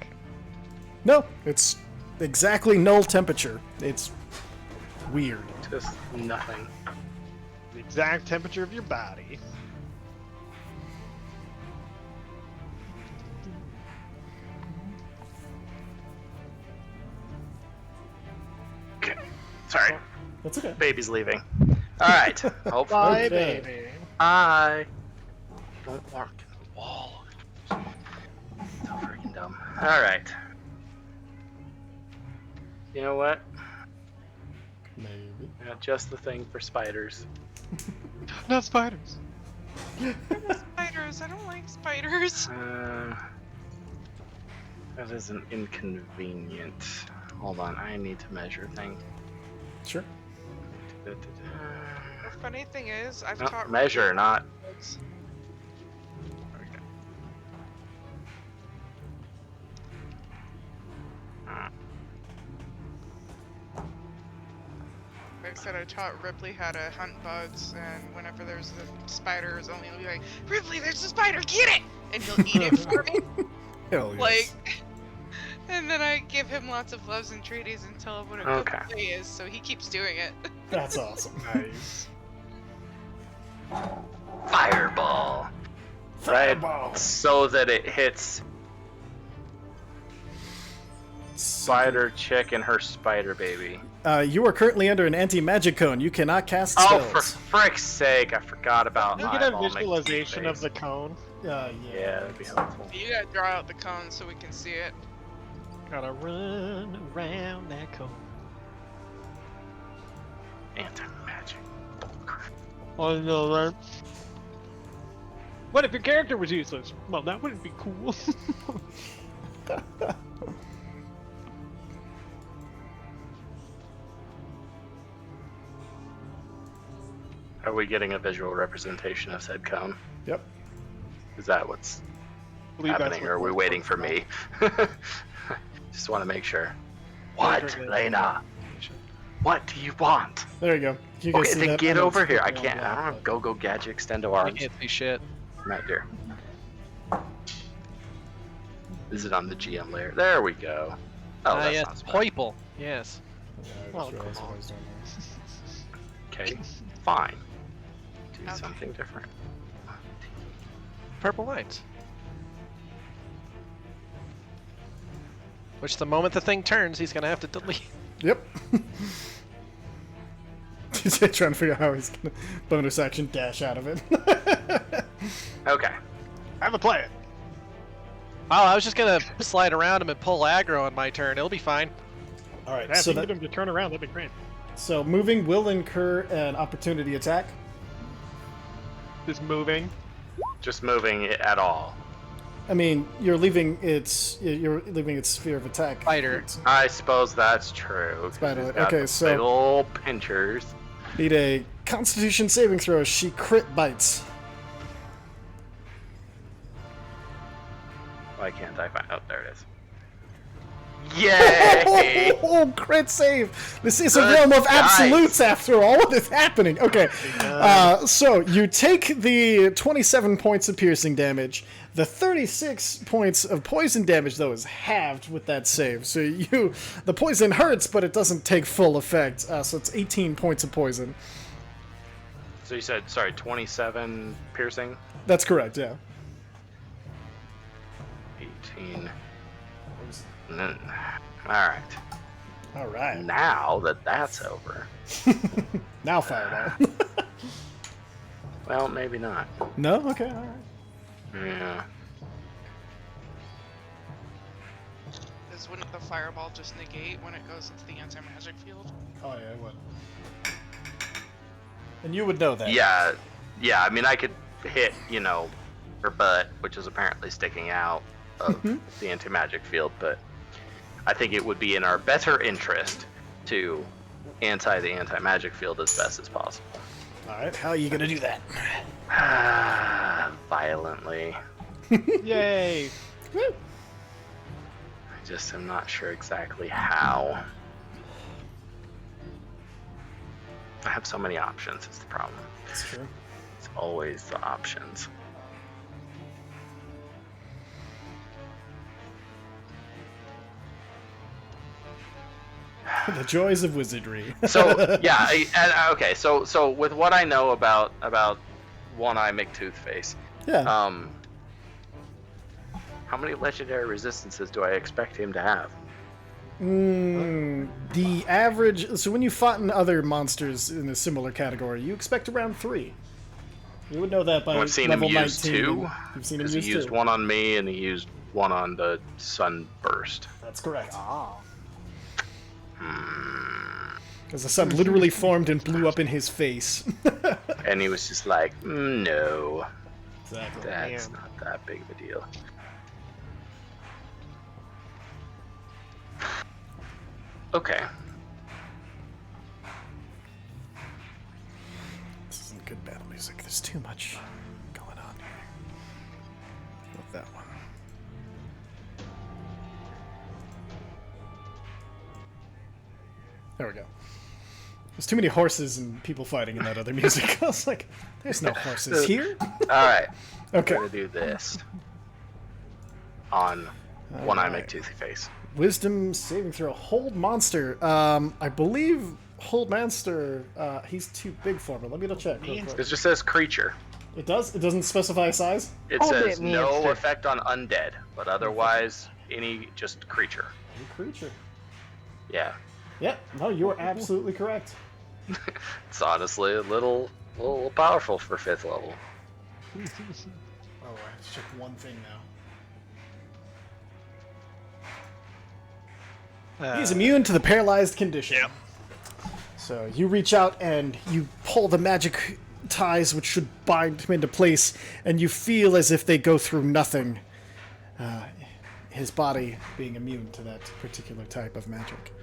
No, it's exactly null temperature. It's weird. Just nothing. The exact temperature of your body. Sorry, That's okay. baby's leaving. All right. Hopefully. Bye, Okay. baby. Hi. Don't walk in the wall. So freaking dumb. All right. You know what? Maybe. Got just the thing for spiders. Not spiders. Spiders. I don't like spiders. That is an inconvenient. Hold on, I need to measure things. Sure. The funny thing is, I've No, taught measure, not. Like I said, I taught Ripley how to hunt bugs, and whenever there's a spider, only he'll be like, "Ripley, there's a spider, get it!" And he'll eat it for me. Hell yes. Like, and then I give him lots of loves and treaties and tell him what a good Okay. play is, so he keeps doing it. That's awesome. Nice. Fireball. Fireball. Right, so that it hits Spider Chick and her spider baby. You are currently under an anti-magic cone. You cannot cast Oh, spells. for frick's sake, I forgot about You my get a eyeball making visualization of face. the cone. Yeah. Yeah, that'd be helpful. You gotta draw out the cone so we can see it. Gotta run around that cone. Anti-magic. Oh no, right? What if your character was useless? Well, that wouldn't be cool. Are we getting a visual representation of said cone? Yep. Is that what's Believe that's happening, what or are we works waiting for for me? Just want to make sure. What, Measure the- Lena? What do you want? There you go. You guys Okay, see then that? get I know over it's here. I quickly can't. on I don't black, have go gadget extendo I arms. can't see shit. Right there. Is it on the GM layer? There we go. Oh, that's yes, not bad. purple. Yes. but- Yeah, I Well, just realized come what I was doing there. Okay, fine. Do Okay. something different. Purple lines. Which the moment the thing turns, he's gonna have to delete. Yep. He's trying to figure out how he's gonna bonus action dash out of it. Okay. Have a play it. Oh, I was just gonna slide around him and pull aggro on my turn. It'll be fine. All right. Yeah, if So you can that, get him to turn around, that'd be great. so moving will incur an opportunity attack. Just moving. Just moving it at all. I mean, you're leaving its sphere of attack. Spider. I suppose that's true. 'cause Spider. he's got Okay, the so- big ol' pinchers. Need a Constitution saving throw. She crit bites. Why can't I find? Oh, there it is. Yay! Oh, crit save! This is a Good realm of dice. absolutes after all. What is happening? Okay, so you take the 27 points of piercing damage. The 36 points of poison damage, though, is halved with that save. So the poison hurts, but it doesn't take full effect. So it's 18 points of poison. So you said, sorry, 27 piercing? That's correct, yeah. 18. Alright. All right. Now that that's over. Now fireball. Well, maybe not. No? Okay, all right. Yeah. Because wouldn't the fireball just negate when it goes into the anti-magic field? Oh, yeah, it would. And you would know that. Yeah. Yeah, I mean, I could hit, her butt, which is apparently sticking out of the anti-magic field, but I think it would be in our better interest to the anti-magic field as best as possible. All right, how are you going to do that? Violently. Yay! Woo. I just am not sure exactly how. I have so many options, is the problem. That's true. It's always the options. The joys of wizardry. So yeah, okay. So with what I know about One-Eye McToothface, Yeah. how many legendary resistances do I expect him to have? The average. So when you fought in other monsters in a similar category, you expect around 3. You would know that by I've seen him level use 19. 2. You've seen him Because use he used 2. one on me and he used one on the sunburst. That's correct. Ah. Because the sun literally formed and blew up in his face. And he was just like, no, Exactly. that's Man. not that big of a deal. Okay. This isn't good battle music. There's too much going on here. With that one. There we go. There's too many horses and people fighting in that other music. I was like, there's no horses here. Alright. Okay. We're gonna do this. On One Eye Alright. McToothy Face. Wisdom saving throw. Hold monster. I believe hold monster. He's too big for me. Let me double check. Real quick. It just says creature. It does. It doesn't specify size. It Hold says it, no monster. effect on undead, but otherwise any just creature. Any creature. Yeah. Yep. No, you are absolutely correct. It's honestly a little powerful for 5th level. Oh, I have to check one thing now. He's immune to the paralyzed condition. Yep. So you reach out and you pull the magic ties which should bind him into place, and you feel as if they go through nothing. His body being immune to that particular type of magic.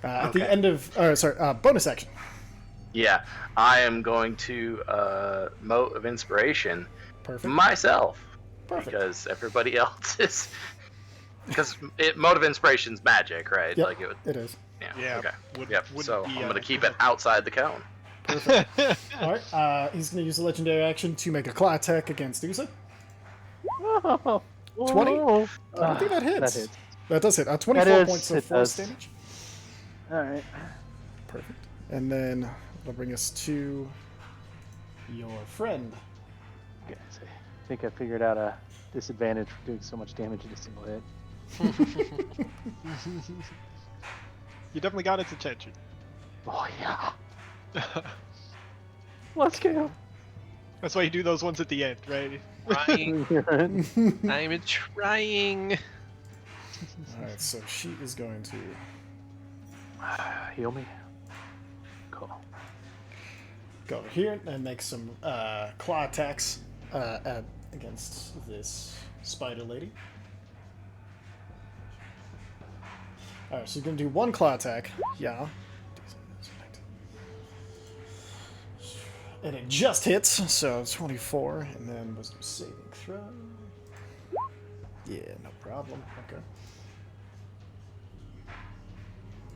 At the Okay. end of, bonus action. Yeah. I am going to Mote of Inspiration Perfect. myself. Perfect. Because everybody else is. Because Mote of Inspiration's magic, right? Yep, Like it would. it is. Yeah. Yeah, Okay. would- Yep. wouldn't So be, I'm gonna uh, keep it outside the cone. All right. He's going to use a legendary action to make a claw attack against Usa. 20? I think that hits. That hits. That does hit. 24 That is- points of it force does. damage. Alright. Perfect. And then that'll bring us to your friend. Guys, I think I figured out a disadvantage for doing so much damage in a single hit. You definitely got its attention. Oh yeah. Let's go. That's why you do those ones at the end, right? Trying. I'm trying. All right, so she is going to Heal me. Cool. go over here and make some claw attacks against this spider lady. All right, so you're going to do one claw attack. Yeah. And it just hits, so 24, and then wisdom saving throw. Yeah, no problem. Okay.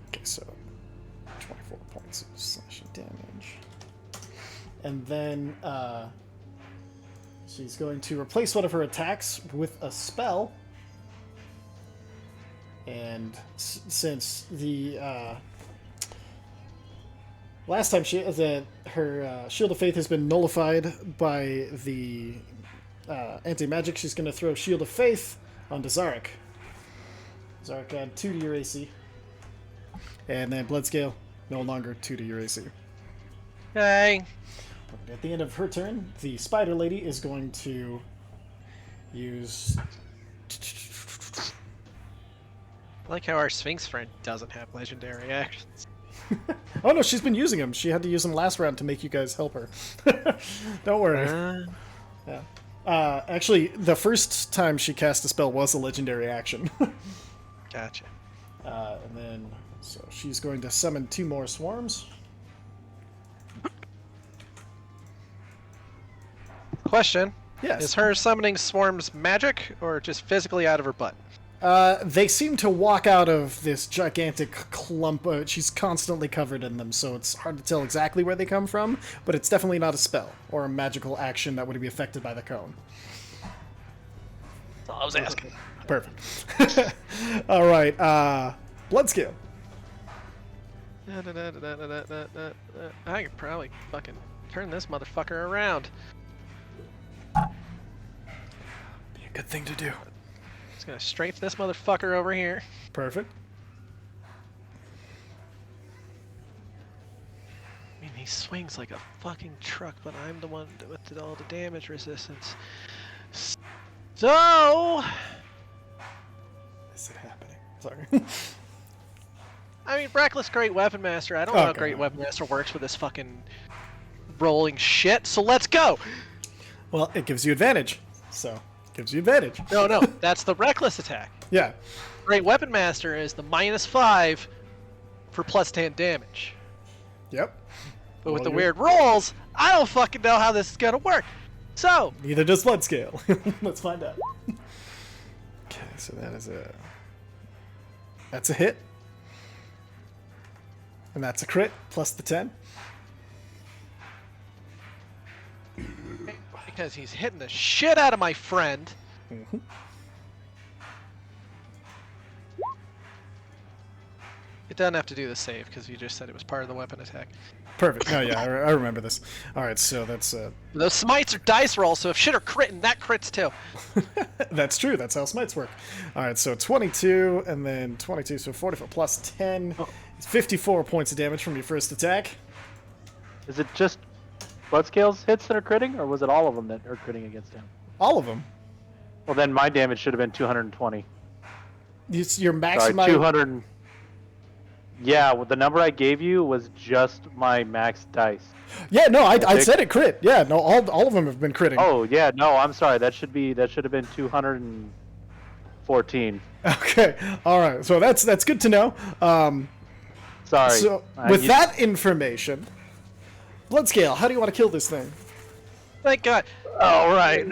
Okay, so 24 points of slashing damage. And then she's going to replace one of her attacks with a spell. And since the last time her Shield of Faith has been nullified by the anti-magic, she's going to throw Shield of Faith onto Zarek. Zarek, add 2 to your AC. And then Bloodscale, no longer 2 to your AC. Hey. At the end of her turn, the Spider Lady is going to use... I like how our Sphinx friend doesn't have legendary actions. Oh no, she's been using them. She had to use them last round to make you guys help her. Don't worry. Yeah. Actually, the first time she cast a spell was a legendary action. Gotcha. And then, so she's going to summon 2 more swarms. Question. Yes. Is her summoning swarms magic or just physically out of her butt? They seem to walk out of this gigantic clump. She's constantly covered in them, so it's hard to tell exactly where they come from, but it's definitely not a spell or a magical action that would be affected by the cone. That's all I was asking. Perfect. All right, Bloodscale. I could probably fucking turn this motherfucker around. Be a good thing to do. Just gonna strafe this motherfucker over here. Perfect. I mean, he swings like a fucking truck, but I'm the one with all the damage resistance. So, Is it happening? Sorry. I mean, Reckless Great Weapon Master. I don't know how Okay. Great Weapon Master works with this fucking rolling shit. So let's go. Well, it gives you advantage. So, it gives you advantage. No, that's the Reckless attack. Yeah. Great Weapon Master is the -5 for +10 damage. Yep. But with Well, the weird rolls, I don't fucking know how this is gonna work. So, Neither does blood scale. Let's find out. Okay, so that's a hit. And that's a crit plus the 10. because he's hitting the shit out of my friend. Mm-hmm. It doesn't have to do the save because you just said it was part of the weapon attack. Perfect. No, yeah, I remember this. All right, so that's Those smites are dice rolls, so if shit are critting, that crits too. that's true. That's how smites work. All right, so 22 and then 22, so 44 plus 10. It's 54 points of damage from your first attack. Is it just Bloodscale's hits that are critting, or was it all of them that are critting against him? All of them. Well, then my damage should have been 220. Your max. Sorry, 200. Yeah, well, the number I gave you was just my max dice. Yeah, no, I said it crit. Yeah, no, all of them have been critting. Oh yeah, no, I'm sorry. That should have been 214. Okay, all right. So that's good to know. Sorry. So with that information, Bloodscale, how do you want to kill this thing? Thank God. All right.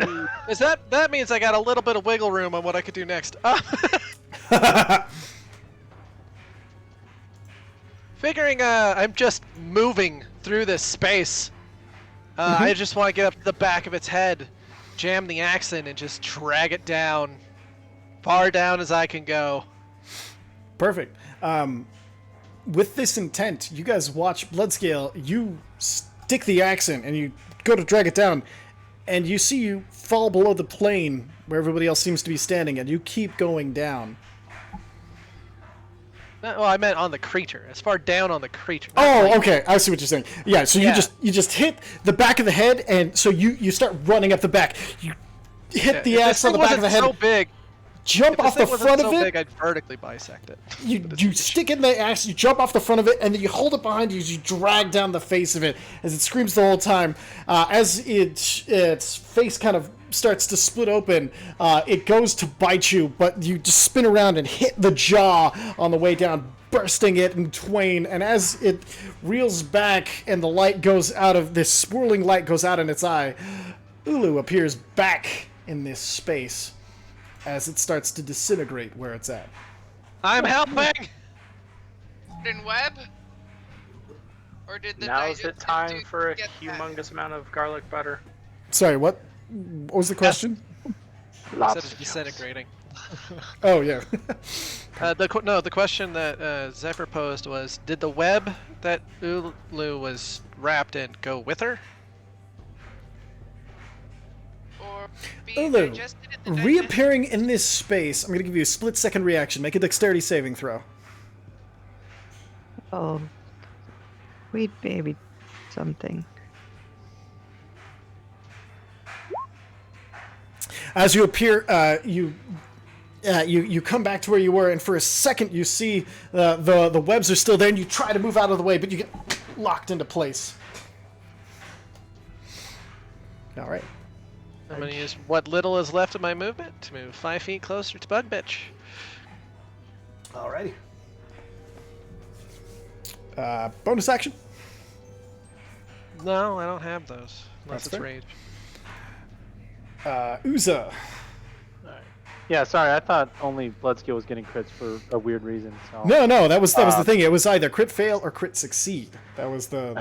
Is that means I got a little bit of wiggle room on what I could do next. Figuring I'm just moving through this space. I just want to get up to the back of its head, jam the axe in, and just drag it down, far down as I can go. Perfect. With this intent, you guys watch Bloodscale. You stick the axe in, and you go to drag it down, and you see you fall below the plane where everybody else seems to be standing, and you keep going down. Well, I meant on the creature, as far down on the creature. not Oh, like- okay. I see what you're saying. Yeah, so Yeah. you just hit the back of the head, and so you start running up the back. You hit Yeah, the if axe this on the thing back of the head, wasn't so big, jump if off this the thing front wasn't of so it. big, I'd vertically bisect it. You stick in the axe, you jump off the front of it, and then you hold it behind you as you drag down the face of it as it screams the whole time. As its face kind of starts to split open, it goes to bite you, but you just spin around and hit the jaw on the way down, bursting it in twain. And as it reels back and the light goes out of this swirling light goes out in its eye, Ulu appears back in this space as it starts to disintegrate where it's at. I'm helping! In web? Or did the Now's the digest time dude for a get that? humongous amount of garlic butter. Sorry, what was the question? Instead of disintegrating. Oh, yeah. The question that Zephyr posed was, did the web that Ulu was wrapped in go with her? Or be Ulu, digested in the digest? reappearing in this space, I'm going to give you a split-second reaction. Make a dexterity saving throw. Oh, sweet baby, something. As you appear, you come back to where you were, and for a second you see the webs are still there, and you try to move out of the way, but you get locked into place. All right. I'm going to use what little is left of my movement to move 5 feet closer to Bug Bitch. Alrighty. Bonus action. No, I don't have those. Unless That's it's fair. rage. Uza. Yeah, sorry. I thought only Bloodscale was getting crits for a weird reason. So. No, that was the thing. It was either crit fail or crit succeed. That was the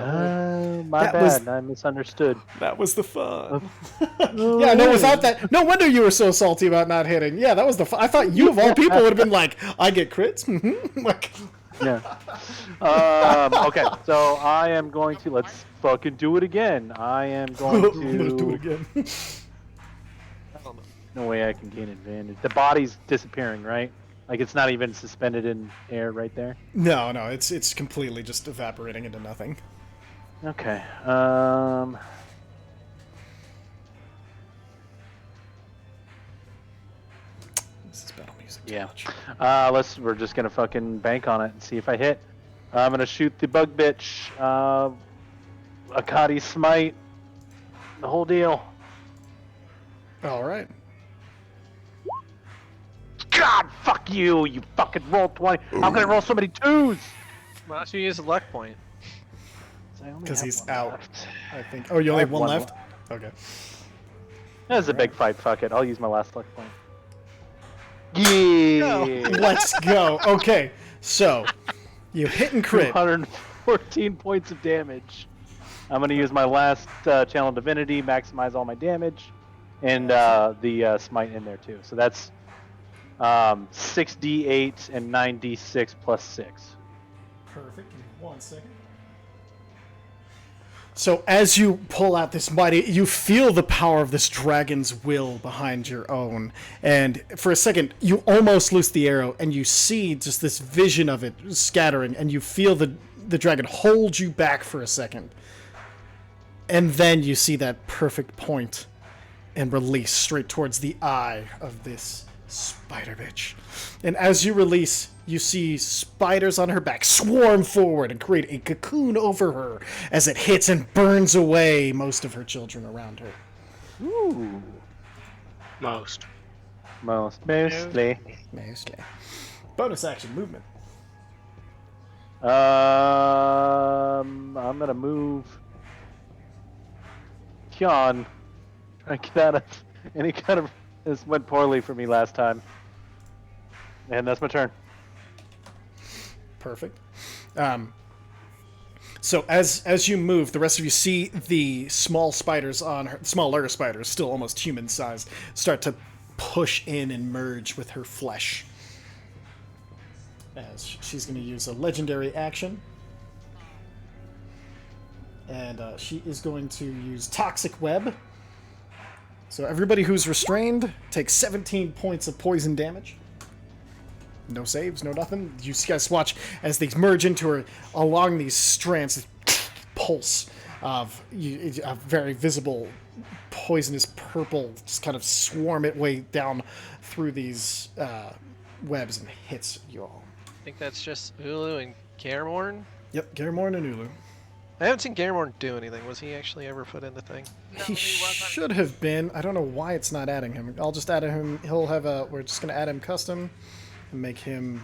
My That bad. was- I misunderstood. that was the fun. Yeah, no, without that, no wonder you were so salty about not hitting. Yeah, that was the fun. I thought you of all people would have been like, I get crits. Like, Yeah. Okay, so I am going to let's fucking do it again. I am going I'm gonna do it to. again. I don't know. No way I can gain advantage. The body's disappearing, right? Like it's not even suspended in air right there. No, it's completely just evaporating into nothing. Okay. This is battle music. Too Yeah. much. We're just gonna fucking bank on it and see if I hit. I'm gonna shoot the bug bitch. Akati smite. The whole deal. All right. God, fuck you! You fucking rolled 20. How can I roll so many twos? Why don't you use a luck point? Because he's out. I think. Oh, you only have one left? Okay. That's a big fight. Fuck it. I'll use my last luck point. Yeah. Let's go. Okay. So, you hit and crit. 214 points of damage. I'm going to use my last Channel Divinity, maximize all my damage, and the smite in there too. So that's 6d8 and 9d6 plus 6. Perfect. Give me 1 second. So as you pull out this mighty, you feel the power of this dragon's will behind your own. And for a second, you almost lose the arrow, and you see just this vision of it scattering, and you feel the dragon hold you back for a second. And then you see that perfect point and release straight towards the eye of this spider bitch. And as you release, you see spiders on her back swarm forward and create a cocoon over her as it hits and burns away most of her children around her. Ooh. Most. Mostly. Mostly. Bonus action movement. I'm gonna move Kyon. Try to get out of any kind of. This went poorly for me last time. And that's my turn. Perfect. So as you move, the rest of you see the small spiders on her, smaller spiders, still almost human sized, start to push in and merge with her flesh. As she's going to use a legendary action. And she is going to use Toxic Web. So everybody who's restrained takes 17 points of poison damage. No saves, no nothing. You guys watch as they merge into her along these strands, pulse of a very visible poisonous purple just kind of swarm it way down through these webs and hits you all. I think that's just Ulu and Garamorn. Yep, Garamorn and Ulu. I haven't seen Garamorn do anything. Was he actually ever put in the thing? No, He wasn't. should have been. I don't know why it's not adding him. I'll just add him. He'll have a. We're just going to add him custom and make him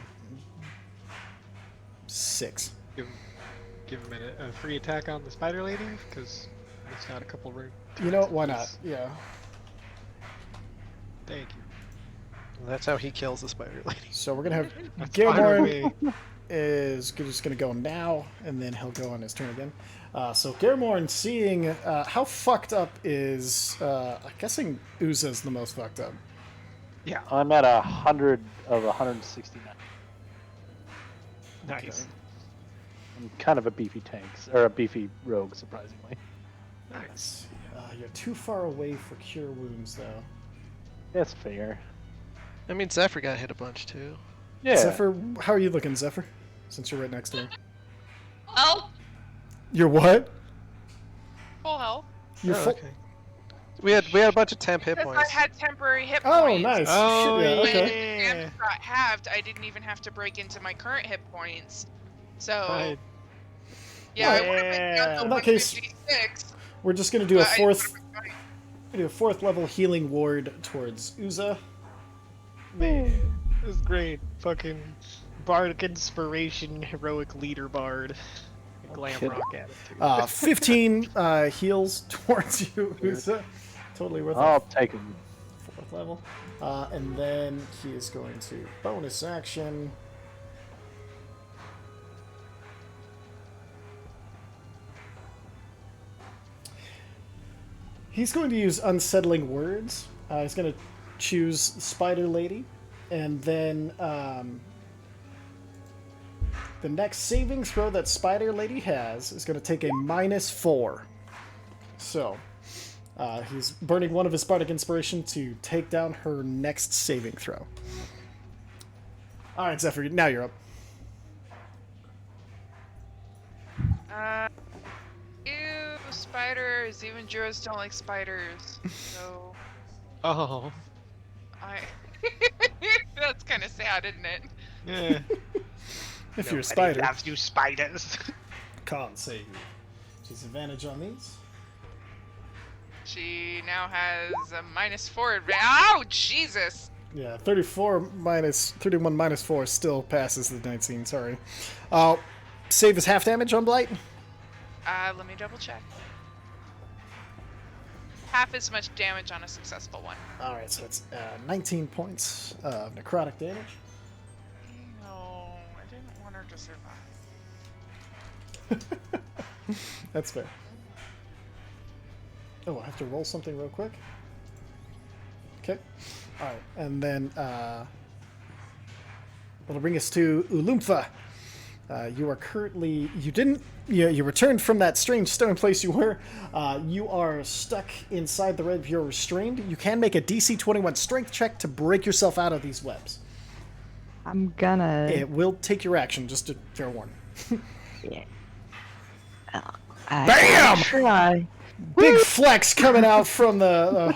6. Give him a free attack on the spider lady because it's got a couple room. You know what? Why not? Yeah. Thank you. That's how he kills the spider lady. So we're going to have That's fine with Garamorn me. is just going to go now, and then he'll go on his turn again. So Garamorn, seeing how fucked up is, I'm guessing Uza's the most fucked up. Yeah. I'm at 100 of 169. Nice. I'm kind of a beefy tank, or a beefy rogue, surprisingly. Nice. You're too far away for cure wounds, though. That's fair. I mean, Zephyr got hit a bunch too. Yeah. Zephyr, how are you looking, Zephyr? Since you're right next to him. Oh, You're what? full health. You're full. Okay. We had a bunch of temp hit Because I points. had temporary hit Oh, points. nice. Oh, Shit, yeah, When okay. yeah. damage got halved, I didn't even have to break into my current hit points. So, Fine. yeah, I would have been down to In that case- 156. We're just gonna do a but I fourth, would've been fine. do a 4th level healing ward towards Uza. Man, this is great. Fucking bardic inspiration, heroic leader bard. Glam Okay. rock attitude. 15 heals towards you, Uza. Totally worth I'll it. take him. 4th level. And then he is going to bonus action. He's going to use Unsettling Words. He's going to choose Spider Lady. And then the next saving throw that Spider Lady has is going to take a -4. So, He's burning one of his bardic inspiration to take down her next saving throw. All right, Zephyr, now you're up. Ew, spiders. Even Druids don't like spiders. So Oh. I. That's kind of sad, isn't it? Yeah. If you're a spider, loves you spiders. con save you. Disadvantage on these. She now has a -4 advantage. Ow, Jesus! Yeah, 31 minus 4 still passes the 19, sorry. Save is half damage on Blight? Let me double check. Half as much damage on a successful one. Alright, so it's 19 points of necrotic damage. No, I didn't want her to survive. That's fair. Oh, I have to roll something real quick. Okay. Alright, and then that'll bring us to Ulumfa. You are currently... You returned from that strange stone place you were. You are stuck inside the web. You're restrained. You can make a DC 21 strength check to break yourself out of these webs. I'm gonna. It will take your action, just to fair warn. Yeah. Bam! Try. Big flex coming out from the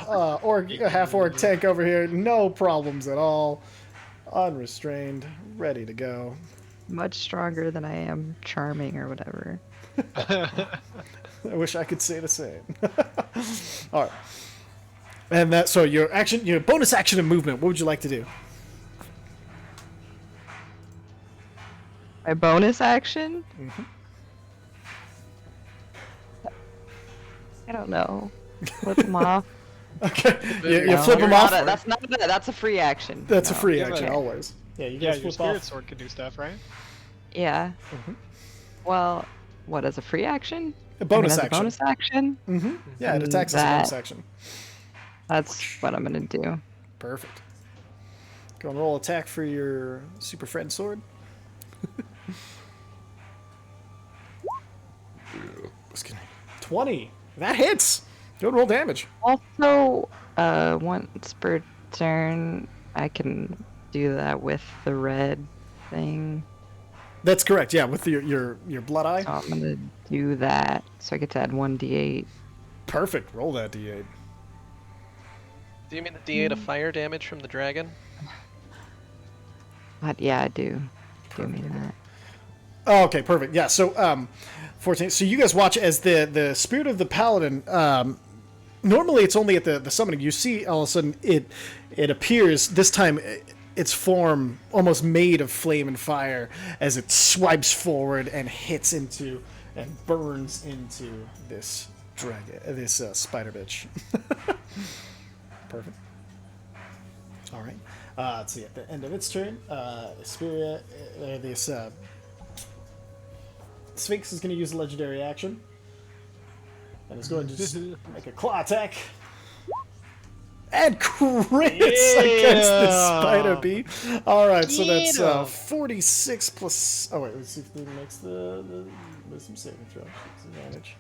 half-orc tank over here. No problems at all. Unrestrained. Ready to go. Much stronger than I am charming or whatever. I wish I could say the same. All right. And that, so your bonus action and movement, what would you like to do? My bonus action? Mm-hmm. I don't know. Flip them off. Okay. You No, flip them off? That's not a, that's a free action. That's a No. free Yeah, action, but- always. Yeah, you Yeah, guys your flip spirit off. sword could do stuff, right? Yeah. Mhm. Well, what is a free action? A bonus I mean, as action. A bonus action? Mm-hmm. Yeah, it And attacks as a bonus that- action. That's what I'm gonna do. Perfect. Go and roll attack for your super friend sword. Just kidding. 20. That hits. Go and roll damage. Also, once per turn, I can do that with the red thing. That's correct. Yeah, with your blood eye. So I'm gonna do that. So I get to add 1d8. Perfect. Roll that d8. Do you mean the D8 of fire damage from the dragon? But yeah, I do. Do mean that. Oh, okay, perfect. Yeah, so 14. So you guys watch as the spirit of the paladin. Normally, it's only at the summoning. You see, all of a sudden, it appears. This time, its form almost made of flame and fire as it swipes forward and hits into and burns into this dragon, this spider bitch. Perfect. All right. Let's see. At the end of its turn, Spirit, this Sphinx is going to use a legendary action, and is going to just make a claw attack. And crits against the spider bee. All right, so that's 46 plus. Oh wait, let's see if it makes the wisdom saving throw. Disadvantage.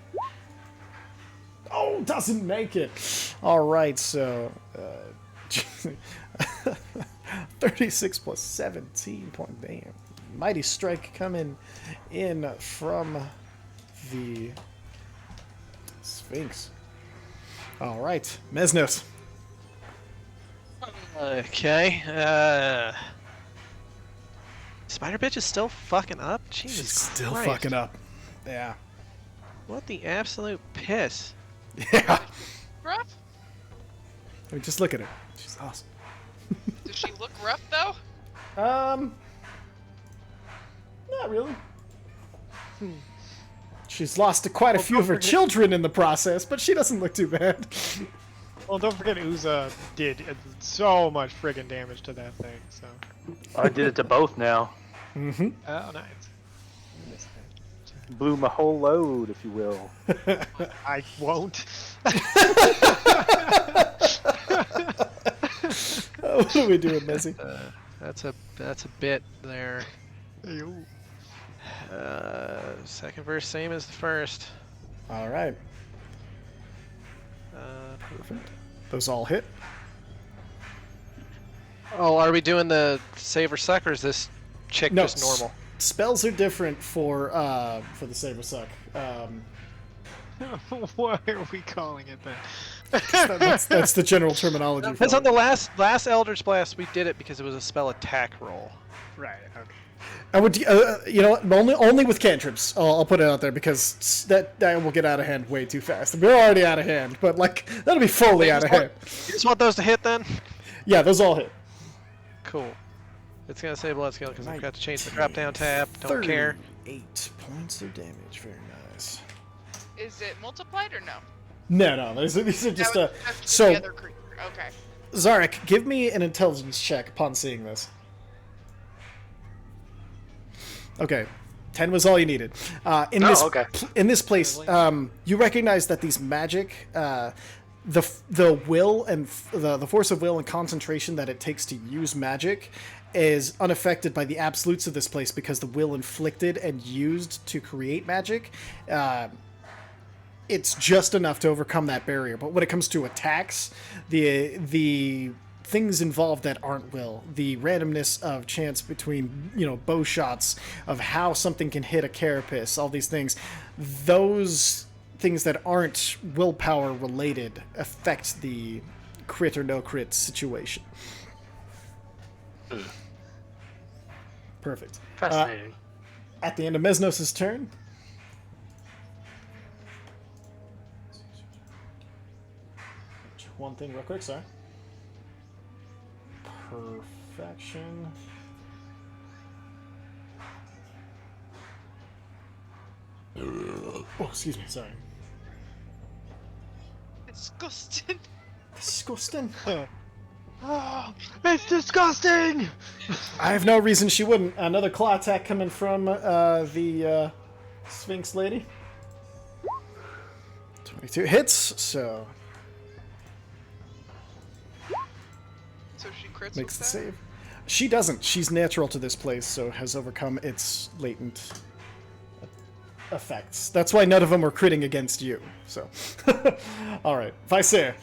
Oh, doesn't make it. All right, so 36 plus 17 point. Bam. Mighty strike coming in from the Sphinx. All right, Mesnos. Okay. Spider bitch is still fucking up? Jesus She's still Christ. fucking up. Yeah. What the absolute piss? Yeah. Rough? I mean, just look at her. She's awesome. Does she look rough though? Not really. She's lost quite a few of her children in the process, but she doesn't look too bad. Well, don't forget Uza did so much friggin' damage to that thing, so. I did it to both now. Mm-hmm. Oh, nice. Blew my whole load, if you will. I won't. What are we doing, Messi? That's a bit there. Ew. Second verse same as the first. All right. Perfect. Those all hit. Oh, are we doing the save or suck, or is this chick No, just normal? Spells are different for the Saber Suck. Why are we calling it that? That's the general terminology. Because for on it. the last Eldritch Blast, we did it because it was a spell attack roll. Right. Okay. I would, you know, what, only with cantrips. I'll put it out there because that will get out of hand way too fast. We're already out of hand, but like that'll be fully out of hand. You just want those to hit then? Yeah, those all hit. Cool. It's gonna say blood skill because I've got to change the drop down tab. Don't care. 8 points of damage. Very nice. Is it multiplied or no? No. These are just That was just so. the other creature. Okay. Zarek, give me an intelligence check upon seeing this. Okay, 10 was all you needed. In this place, you recognize that these magic, the will and the force of will and concentration that it takes to use magic is unaffected by the absolutes of this place because the will inflicted and used to create magic. It's just enough to overcome that barrier. But when it comes to attacks, the things involved that aren't will, the randomness of chance between, bow shots, of how something can hit a carapace, all these things, those things that aren't willpower related affect the crit or no crit situation. Perfect. Fascinating. At the end of Mesnos' turn, one thing real quick, sorry. Perfection. Oh, excuse me, sorry. Disgusting. Disgusting. Oh, it's disgusting! I have no reason she wouldn't. Another claw attack coming from the Sphinx lady. 22 hits, so she crits makes the with that? save. She doesn't. She's natural to this place, so has overcome its latent effects. That's why none of them are critting against you. So, all right, Visair.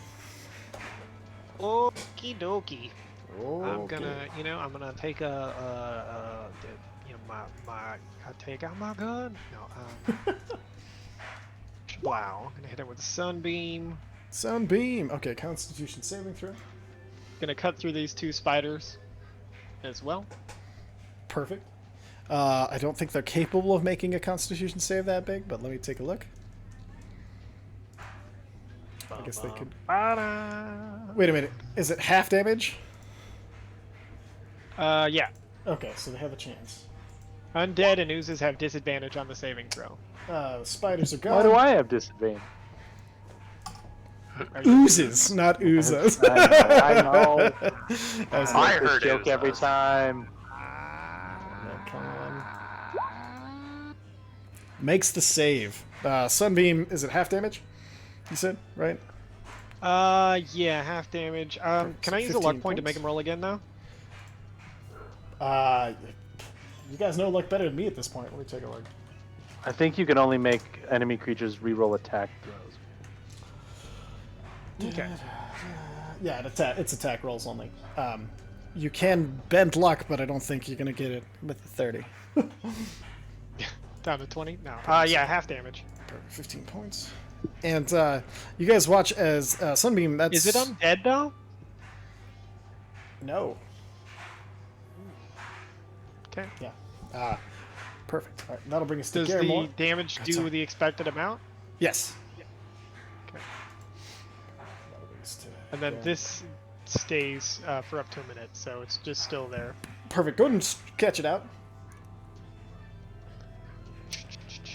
Okie dokie. I'm Okay. gonna take I take out my gun. No, wow. I'm gonna hit it with Sunbeam. Sunbeam. Okay, Constitution saving throw. Gonna cut through these two spiders as well. Perfect. I don't think they're capable of making a Constitution save that big, but let me take a look. I guess they could. Wait a minute. Is it half damage? Yeah. Okay, so they have a chance. Undead and oozes have disadvantage on the saving throw. The spiders are gone. Why do I have disadvantage? Oozes, not oozes. I know. I heard this joke it. every time. Come on. Makes the save. Sunbeam, is it half damage? You said, right? Yeah, half damage. Can I use a 15 luck point to points? make him roll again, though? You guys know luck better than me at this point. Let me take a look. I think you can only make enemy creatures reroll attack throws. Okay. Yeah, it's attack rolls only. You can bend luck, but I don't think you're gonna get it with the 30. Down to 20? No. Yeah, half damage. Perfect, 15 points. And you guys watch as Sunbeam. That's Is it undead, though? No. Okay. Yeah. Perfect. All right, that'll bring us to Does Garamore. the damage do sorry. the expected amount? Yes. Okay. That'll bring us to And then Garamore. this stays for up to a minute, so it's just still there. Perfect. Go ahead and catch it out.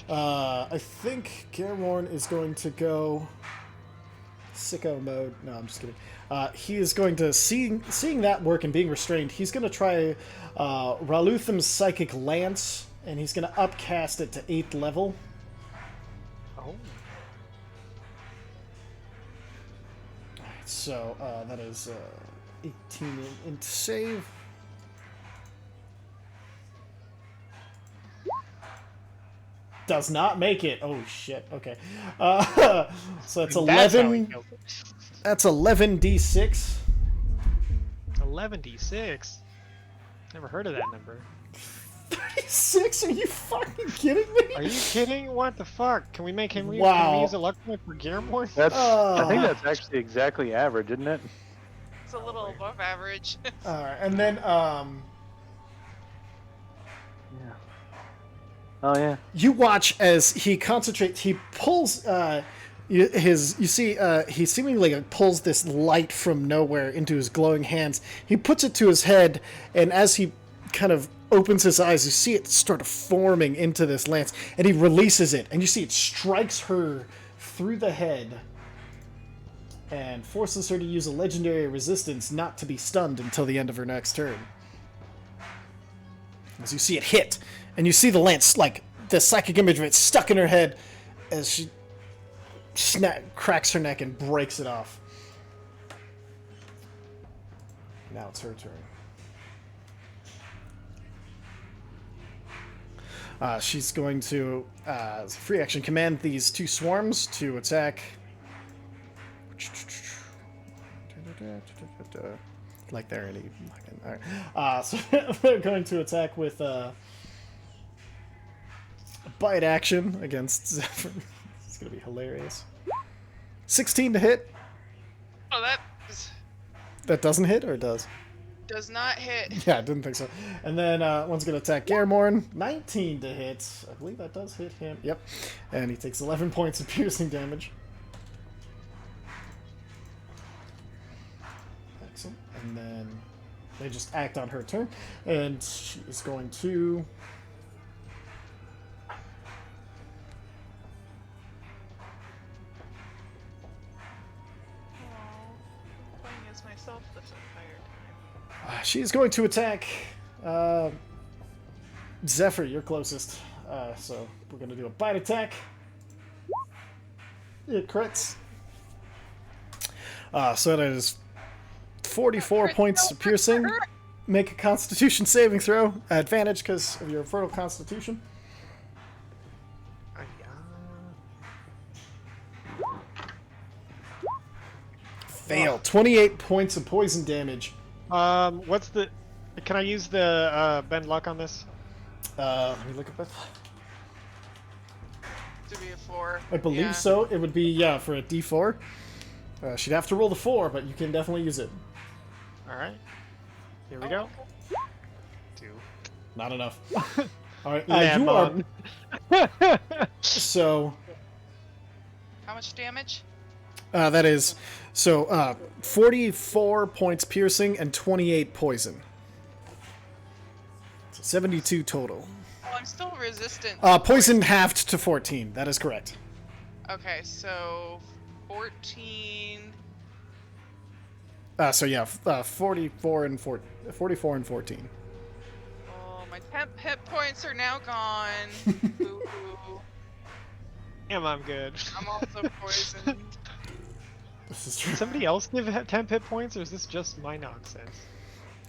I think Garamorn is going to go sicko mode. No, I'm just kidding. He is going to, seeing that work and being restrained, he's going to try Ralutham's Psychic Lance, and he's going to upcast it to 8th level. Oh. Alright, so that is 18 into save. does not make it. Oh shit. Okay. So that's That's how he 11. killed it. That's 11d6. 11d6. Never heard of that number. 36? Are you fucking kidding me? Are you kidding? What the fuck? Can we make him can Wow. we use a luck point for Gearmore? That's. I think Oh. that's actually exactly average, isn't it? It's a little above average. All right, and then Yeah. Oh yeah. you watch as he concentrates. He pulls you see he seemingly like pulls this light from nowhere into his glowing hands. He puts it to his head, and as he kind of opens his eyes, you see it start forming into this lance, and he releases it, and you see it strikes her through the head and forces her to use a legendary resistance not to be stunned until the end of her next turn. As you see it hit, and you see the lance, like, the psychic image of it stuck in her head as she cracks her neck and breaks it off. Now it's her turn. She's going to, as a free action, command these two swarms to attack. Like they're any fucking. Alright. So they're going to attack with bite action against Zephyr. It's going to be hilarious. 16 to hit. Oh, that is, That doesn't hit, or it does? does not hit. Yeah, I didn't think so. And then one's going to attack Garemorn. 19 to hit. I believe that does hit him. Yep. And he takes 11 points of piercing damage. Excellent. And then they just act on her turn. And she is going to... Playing as myself this entire time. She's going to attack Zephyr, you're closest. So we're going to do a bite attack. It crits. So that is 44 points of piercing. Make a Constitution saving throw. Advantage because of your fertile Constitution. Fail. 28 points of poison damage. What's the? Can I use the bend luck on this? Let me look at that. To be a 4. I believe yeah. so. It would be, yeah, for a d4. She'd have to roll the 4, but you can definitely use it. All right. Here we go. 2. Not enough. All right, Yeah, you are. man. So How much damage? that is 44 points piercing and 28 poison. So 72 total. Well, I'm still resistant. Poison halved to 14. That is correct. Okay, so 14. So yeah, 44 and 14. Oh, my temp hit points are now gone. Boo hoo. Damn, I'm good. I'm also poisoned. This is Did true. somebody else give 10 hit points, or is this just my nonsense?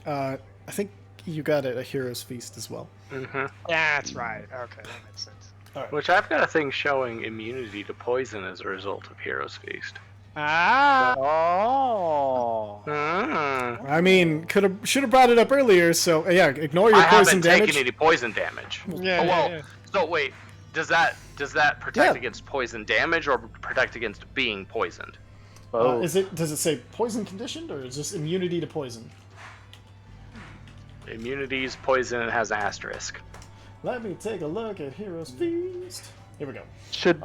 I think you got it a Hero's Feast as well. Mm-hmm. That's right. Okay, that makes sense. Which I've got a thing showing immunity to poison as a result of Hero's Feast. Ah! Oh. Mm. I mean, should have brought it up earlier. So yeah, ignore your I poison haven't damage. taken any poison damage. Yeah, Oh, well, yeah. so wait, does that protect Yeah. against poison damage or protect against being poisoned? Oh. Does it say poison conditioned or is this immunity to poison? Immunity's poison and has an asterisk. Let me take a look at Hero's Feast. Here we go. It should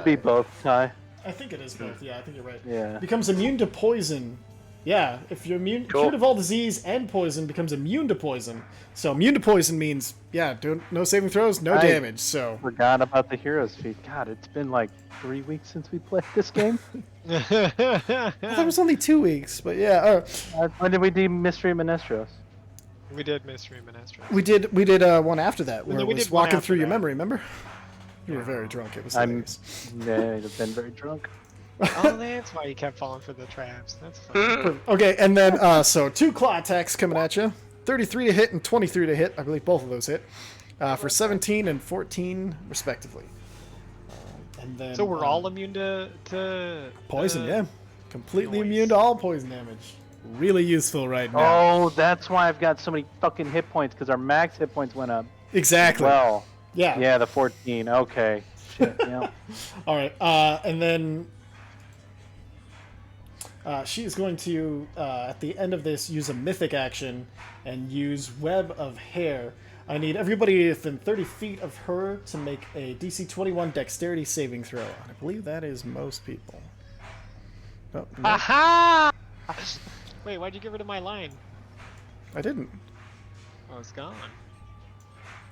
be Alright. both, Ty. I think it is both. Yeah, I think you're right. Yeah. Becomes immune to poison. Yeah, if you're immune, Cool. cured of all disease and poison becomes immune to poison. So immune to poison means no saving throws, no I- damage. So Forgot about the Heroes Feat. God, it's been like 3 weeks since we played this game. I thought it was only 2 weeks, but yeah. When did we do Mystery Menestros? We did Mystery Menestro. We did one after that where then it we was did one walking after through your that. memory. Remember? You were very drunk. It was I'm hilarious. yeah, I've been very drunk. Oh, that's why you kept falling for the traps. That's fun. Okay, and then so 2 claw attacks coming at you. 33 to hit and 23 to hit. I believe both of those hit. For 17 and 14 respectively. And then So we're all immune to poison, yeah. Completely noise. immune to all poison damage. Really useful right now. Oh, that's why I've got so many fucking hit points, because our max hit points went up. Exactly. Well, Yeah. yeah, the 14. Okay. Shit, yeah. All right. And then she is going to, at the end of this, use a mythic action and use Web of Hair. I need everybody within 30 feet of her to make a DC 21 Dexterity saving throw. I believe that is most people. Oh, no, Aha! Wait, why'd you get rid of my line? I didn't. Oh, it's gone.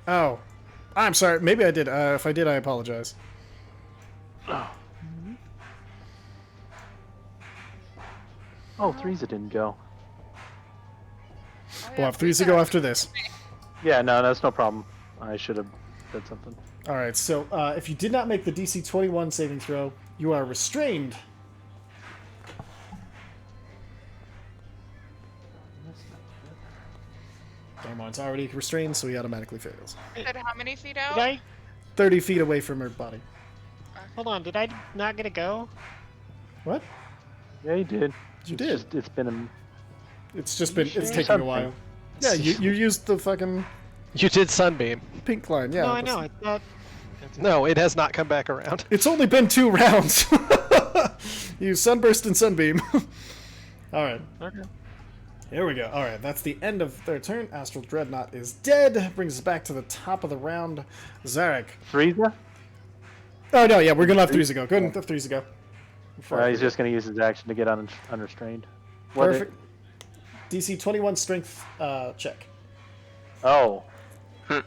Oh, I'm sorry. Maybe I did. If I did, I apologize. Oh, Threesa didn't go. We'll have threes to go after this. Yeah, no, that's no problem. I should have said something. All right. So if you did not make the DC 21 saving throw, you are restrained. Dormon's already restrained, so he automatically fails. Said how many feet out? Did I? 30 feet away from her body. Hold on, did I not get a go? What? Yeah, you did. You It's did. Just, it's been a... It's just been. It's Sure. taking a Something. while. Yeah, you used the fucking You did Sunbeam. pink line. Yeah. No, I but know. I thought. No, it has not come back around. It's only been 2 rounds. You sunburst and sunbeam. All right. Okay. Here we go. All right, that's the end of their turn. Astral Dreadnought is dead. Brings us back to the top of the round. Zarek. Threesa? Oh no, yeah, we're gonna have threes to go. Go ahead and have threes to go. He's just going to use his action to get unrestrained. What it- Perfect. DC 21 Strength check. Oh. Being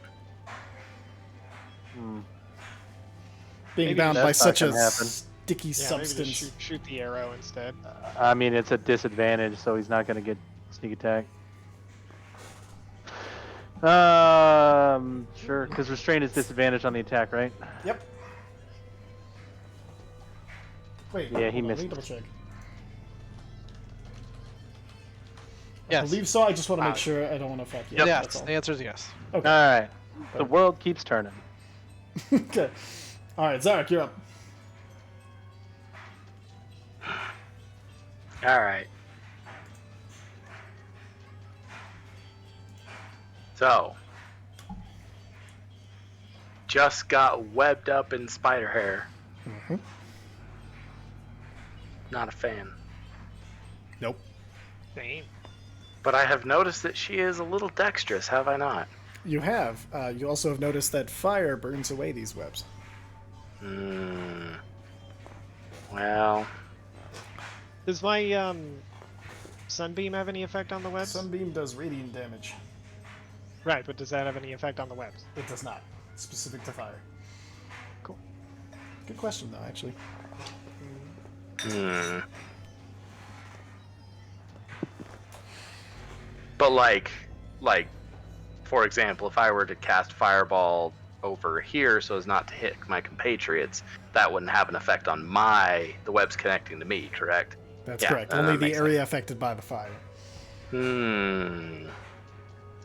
Maybe bound that's by not such a gonna happen. sticky Yeah, maybe substance. just shoot the arrow instead. I mean, it's a disadvantage, so he's not going to get sneak attack. Sure, because restraint is disadvantage on the attack, right? Yep. Wait. Yeah, he hold on, missed. Let me double check. I Yes. believe so. I just want to make sure I don't want to fuck you. Yes, That's all. the answer is yes. Okay. All right. The world keeps turning. Okay. All right, Zarek, you're up. All right. So, just got webbed up in spider hair. Mhm. Not a fan. Nope. Same. But I have noticed that she is a little dexterous, have I not? You have. You also have noticed that fire burns away these webs. Well, Does my sunbeam have any effect on the webs? Sunbeam does radiant damage. Right, but does that have any effect on the webs? It does not. Specific to fire. Cool. Good question, though, actually. But like, for example, if I were to cast Fireball over here so as not to hit my compatriots, that wouldn't have an effect on the webs connecting to me, correct? That's Yeah, correct. that Only the makes area affected by the fire. I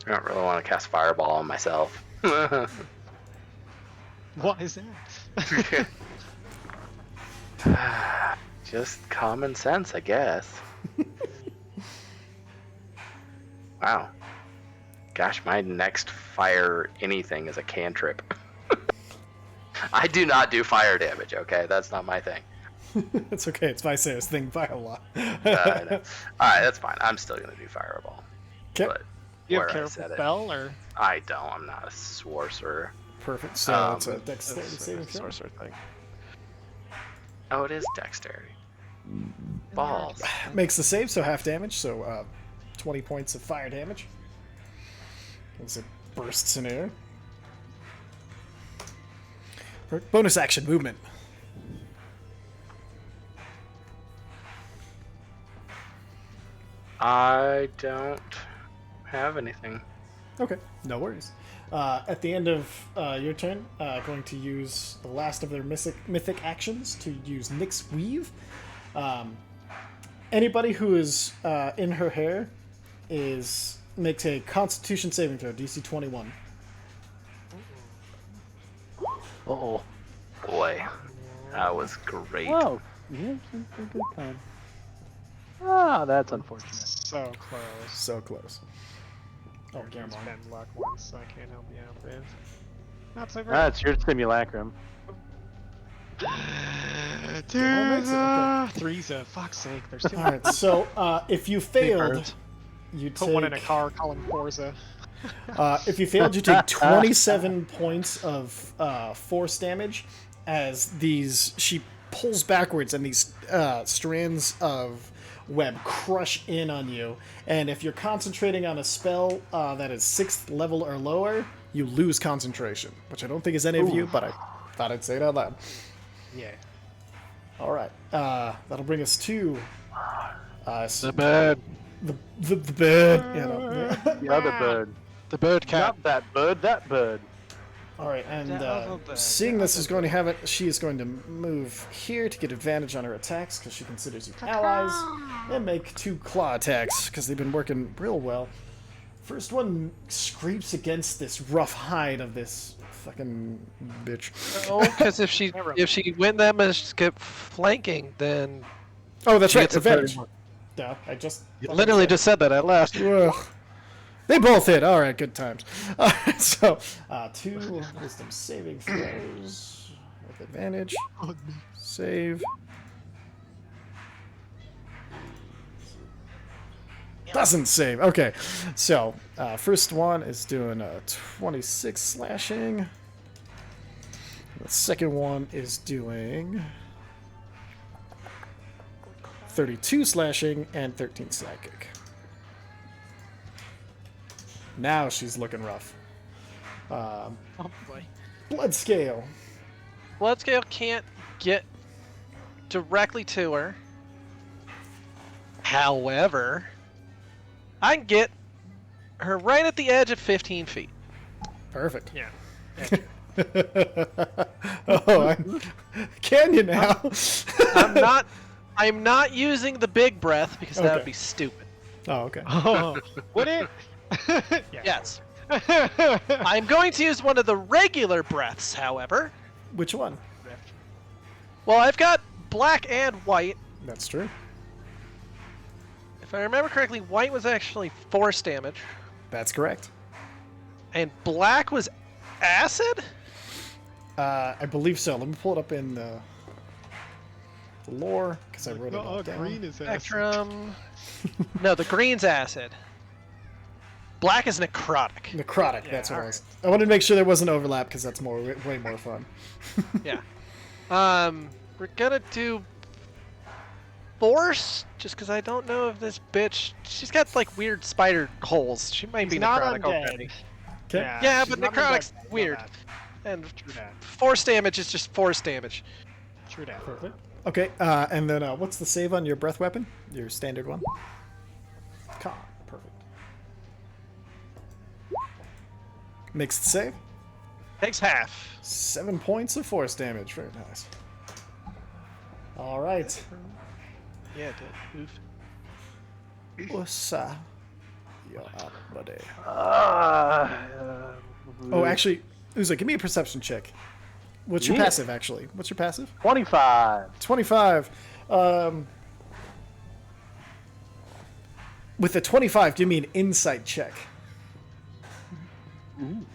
don't really want to cast Fireball on myself. What is that? Just common sense, I guess. Wow. Gosh, my next fire anything is a cantrip. I do not do fire damage, okay? That's not my thing. It's okay. It's Viserys thing by a lot. I know. Alright, that's fine. I'm still going to do Fireball. Okay. But You where have I careful said it, spell or? I don't. I'm not a sorcerer. Perfect. So it's a Um, dexterity saving throw. Sorcerer thing. Oh, it is dexterity. Balls. Makes the save, so half damage. So 20 points of fire damage. As it bursts in air. Bonus action movement. I don't have anything. Okay, no worries. At the end of your turn, going to use the last of their mythic actions to use Nyx's Weave. Anybody who is in her hair makes a Constitution saving throw, DC 21. Uh-oh. Boy. That was great. Oh, yeah, it's a good time. Ah, that's unfortunate. So close. So close. Oh, You're gonna Garamon. spend luck once, so I can't help you out, Viv. Not so great. That's your simulacrum. Threesa, fuck's sake, there's too All many. right. So if you failed, birds. you Put take. one in a car, call him Forza. If you failed, you take 27 points of force damage as she pulls backwards and these strands of web crush in on you. And if you're concentrating on a spell that is 6th level or lower, you lose concentration, which I don't think is any of you, but I thought I'd say it out loud. Yeah. All right. That'll bring us to The bird. the bird. You know. The other bird. The bird cat. Not that bird, that bird. All right, and The other bird, seeing the this is going to have it, she is going to move here to get advantage on her attacks because she considers you allies, and make 2 claw attacks because they've been working real well. First one scrapes against this rough hide of this fucking bitch. Oh, because if she went that much skip flanking, then Oh, that's she right, gets a third advantage. one. Duh, I just Literally just said that at last. Ugh. They both hit. All right, good times. All right, so 2 wisdom saving throws with advantage. Save. Doesn't save. Okay, so first one is doing 26 slashing. The second one is doing 32 slashing and 13 psychic. Now she's looking rough. Oh boy. Blood scale. Bloodscale can't get directly to her. However, I can get her right at the edge of 15 feet. Perfect. Yeah. Can you now? I'm not using the big breath because that Okay. would be stupid. Oh, okay. Oh, would it? Yes. I'm going to use one of the regular breaths, however. Which one? Well, I've got black and white. That's true. If I remember correctly, white was actually force damage, That's correct. and black was acid? I believe so. Let me pull it up in the lore because I wrote it all Oh, down. green is acid. Spectrum. No, the green's acid. Black is necrotic. Necrotic. Yeah, That's what it alright. was. I wanted to make sure there wasn't overlap because that's way more fun. Yeah. We're gonna do force, just because I don't know if this bitch. She's got like weird spider holes. She might be He's not necrotic undead. already. Okay. Yeah, she's but not necrotic's undead. Know weird. that. And True that. force damage is just force damage. True that. Perfect. Okay. And then what's the save on your breath weapon? Your standard one. Con. Perfect. Mixed save. Takes half. 7 points of force damage. Very nice. All right. Yeah, it did. Oof. Usa. You're up, buddy. Uh, Oh, actually, Uza, give me a perception check. What's your Yeah. passive, actually? What's your passive? 25. 25. With the 25, give me an insight check. Ooh.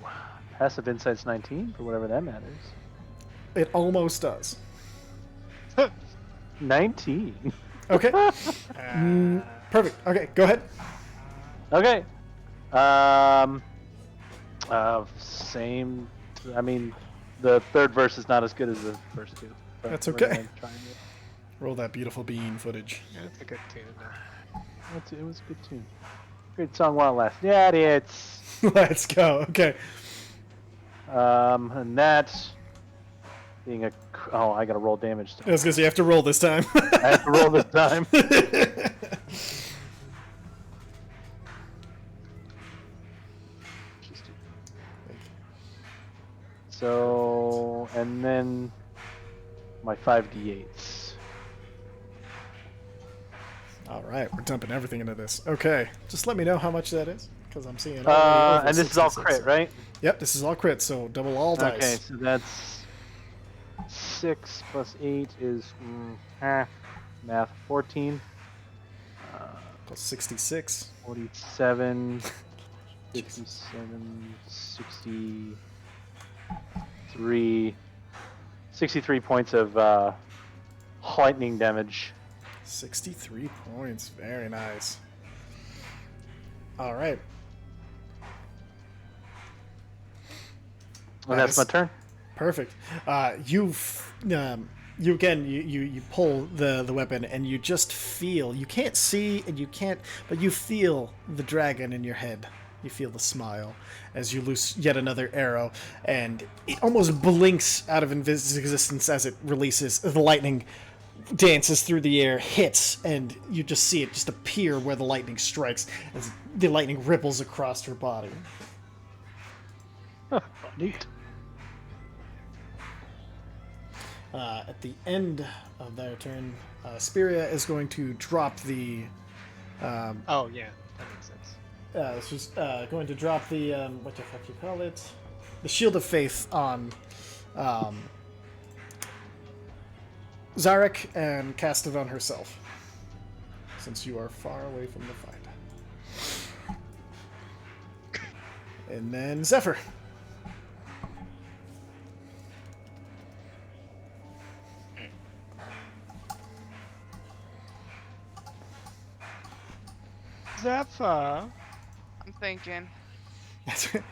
Passive insight's 19, for whatever that matters. It almost does. 19. Okay. Perfect. Okay, go ahead. Okay. Same. I mean, the third verse is not as good as the first two. but That's we're okay. gonna try and get- Roll that beautiful bean footage. That's a good tune. It was a good tune. Great song while it lasted. Yeah, it's. Let's go. Okay. And that being a. Oh, I gotta roll damage. I was going to say, you have to roll this time. I have to roll this time. So, and then my 5d8s. All right, we're dumping everything into this. Okay, just let me know how much that is, because I'm seeing. And this is all 66. crit, right? Yep, this is all crit, so double all dice. Okay, so that's 6 plus 8 is math 14. Plus 66. 47, 57, 63 points of lightning damage. 63 points. Very nice. All right. And that's my turn. Perfect. You pull the weapon and you just feel, you can't see and you can't, but you feel the dragon in your head. You feel the smile as you loose yet another arrow, and it almost blinks out of existence as it releases. The lightning dances through the air, hits, and you just see it just appear where the lightning strikes as the lightning ripples across her body. Neat. At the end of their turn, Spiria is going to drop the. Oh yeah, that makes sense. She's going to drop the what the fuck you call it, the Shield of Faith on Zarek and cast it on herself, since you are far away from the fight. And then Zephyr. Zephyr. I'm thinking.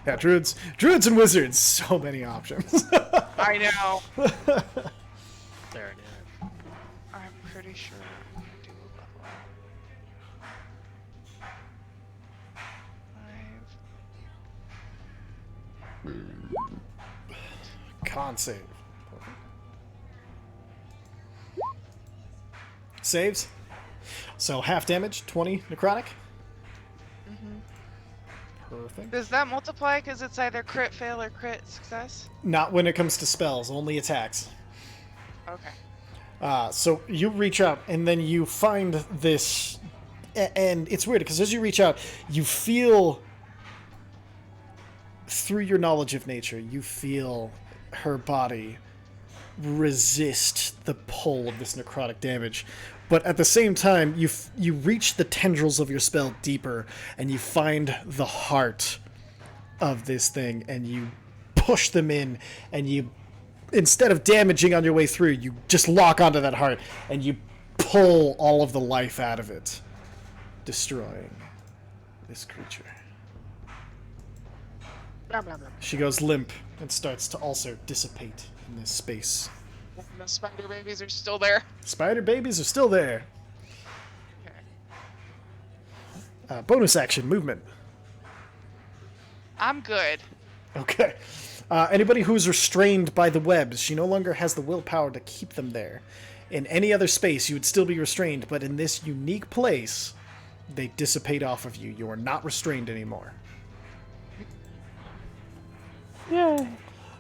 Yeah, druids and wizards, so many options. I know. There it is. I'm pretty sure I'm gonna do a level up. 5. Con save. Saves. So half damage, 20 necrotic. Perfect. Does that multiply because it's either crit fail or crit success? Not when it comes to spells, only attacks. Okay. So you reach out and then you find this, and it's weird because as you reach out, you feel, through your knowledge of nature, you feel her body resist the pull of this necrotic damage. But at the same time, you reach the tendrils of your spell deeper, and you find the heart of this thing, and you push them in, and you, instead of damaging on your way through, you just lock onto that heart, and you pull all of the life out of it, destroying this creature. Blah, blah, blah. She goes limp and starts to also dissipate in this space. The spider babies are still there. Spider babies are still there. Okay. Bonus action, movement. I'm good. Okay. Anybody who's restrained by the webs, she no longer has the willpower to keep them there. In any other space, you would still be restrained, but in this unique place, they dissipate off of you. You are not restrained anymore. Yay.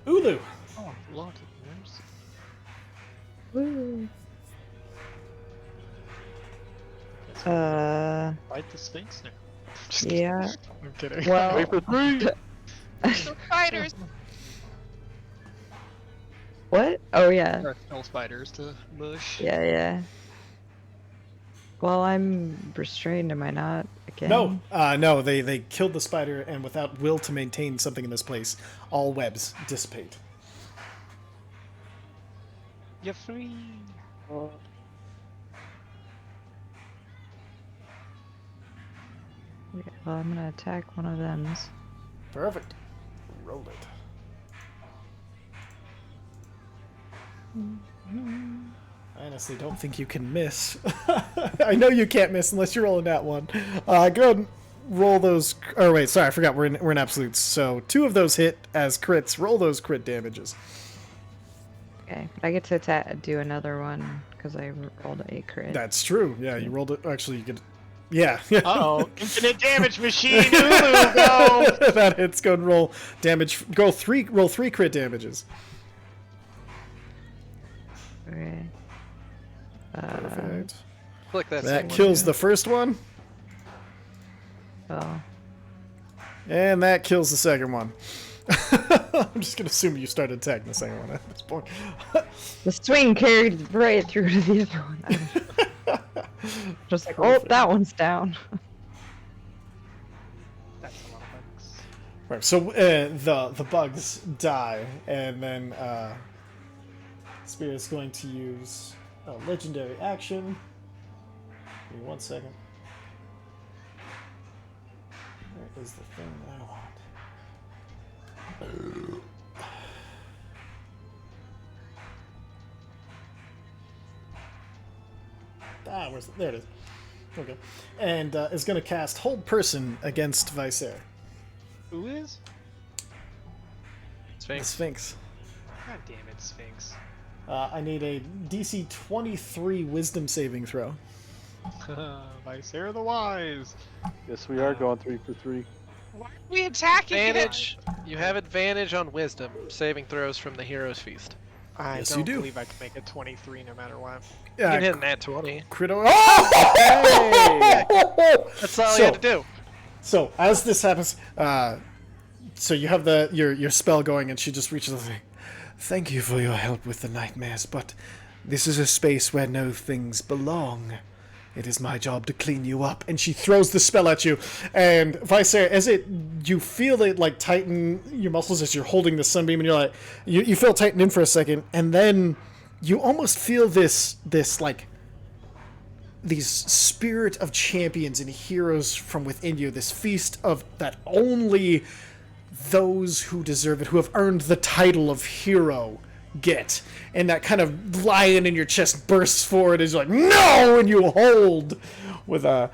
Ulu. Oh, lot of names. Woo. Fight the Sphinx now. Yeah. I'm kidding. Well, Wait for 3. So spiders. what? Oh yeah. There are no spiders to bush. Yeah. Well, I'm restrained, am I not? Again? No, they killed the spider, and without will to maintain something in this place, all webs dissipate. You're free. Okay, well, I'm gonna attack one of them. Perfect. Roll it. I honestly don't think you can miss. I know you can't miss unless you're rolling that one. Go ahead and roll those. Oh wait, sorry, I forgot we're in absolutes. So 2 of those hit as crits. Roll those crit damages. Okay, but I get to do another one because I rolled a crit. That's true. Yeah, you rolled it. Actually, you get. Yeah. Uh-oh. Infinite damage machine. Ulu, go. That hits. Go and roll damage. Roll 3 crit damages. Okay. Perfect. Click that. That second kills one. the first one, Oh. and that kills the second one. I'm just gonna assume you started attacking the second one at this point. The swing carried right through to the other one. Just like, oh, that one's down. That's a lot of bugs. Right, so the bugs die, and then Spirit's going to use a legendary action. Give me 1 second. Where is the thing that I want? There it is. Okay. And is going to cast Hold Person against Visair. Who is? The Sphinx. Sphinx. God damn it, Sphinx. I need a DC 23 Wisdom saving throw. Visair the Wise. Yes, we are going 3 for 3. Why are we attacking him? Advantage. You have advantage on wisdom saving throws from the Hero's Feast. I Yes, don't you do. believe I can make a 23 no matter what. You can hit an at 20. Critical. Oh! That's all So- you had to do. So as this happens, so you have your spell going, and she just reaches out and says, "Thank you for your help with the nightmares, but this is a space where no things belong. It is my job to clean you up." And she throws the spell at you, and Visair, you feel it like tighten your muscles as you're holding the sunbeam, and you're like, you feel it tighten in for a second, and then you almost feel this like these spirit of champions and heroes from within you, this feast of that only those who deserve it, who have earned the title of hero, get. And that kind of lion in your chest bursts forward as you're like, no! And you hold with a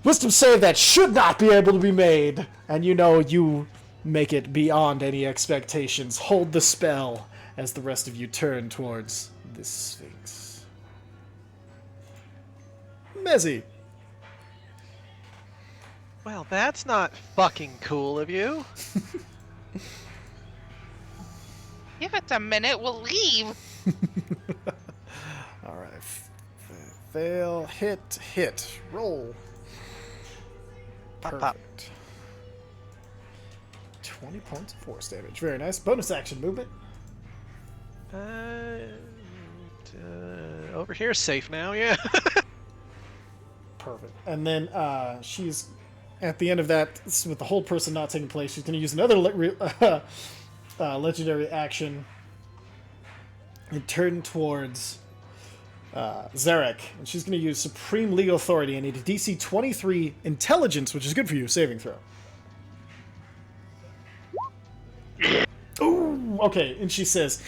wisdom save that should not be able to be made. And you know you make it beyond any expectations. Hold the spell as the rest of you turn towards this Sphinx. Mezzy. Well, that's not fucking cool of you. Give us a minute, we'll leave. Alright. Fail, hit. Roll. Pop, pop. Perfect. 20 points of force damage. Very nice. Bonus action movement. Over here, safe now. Yeah. Perfect. And then she's at the end of that, with the whole person not taking place, she's going to use another legendary action and turn towards Zarek. And she's going to use Supreme Legal Authority. I need a DC 23 Intelligence, which is good for you, saving throw. Ooh, okay. And she says,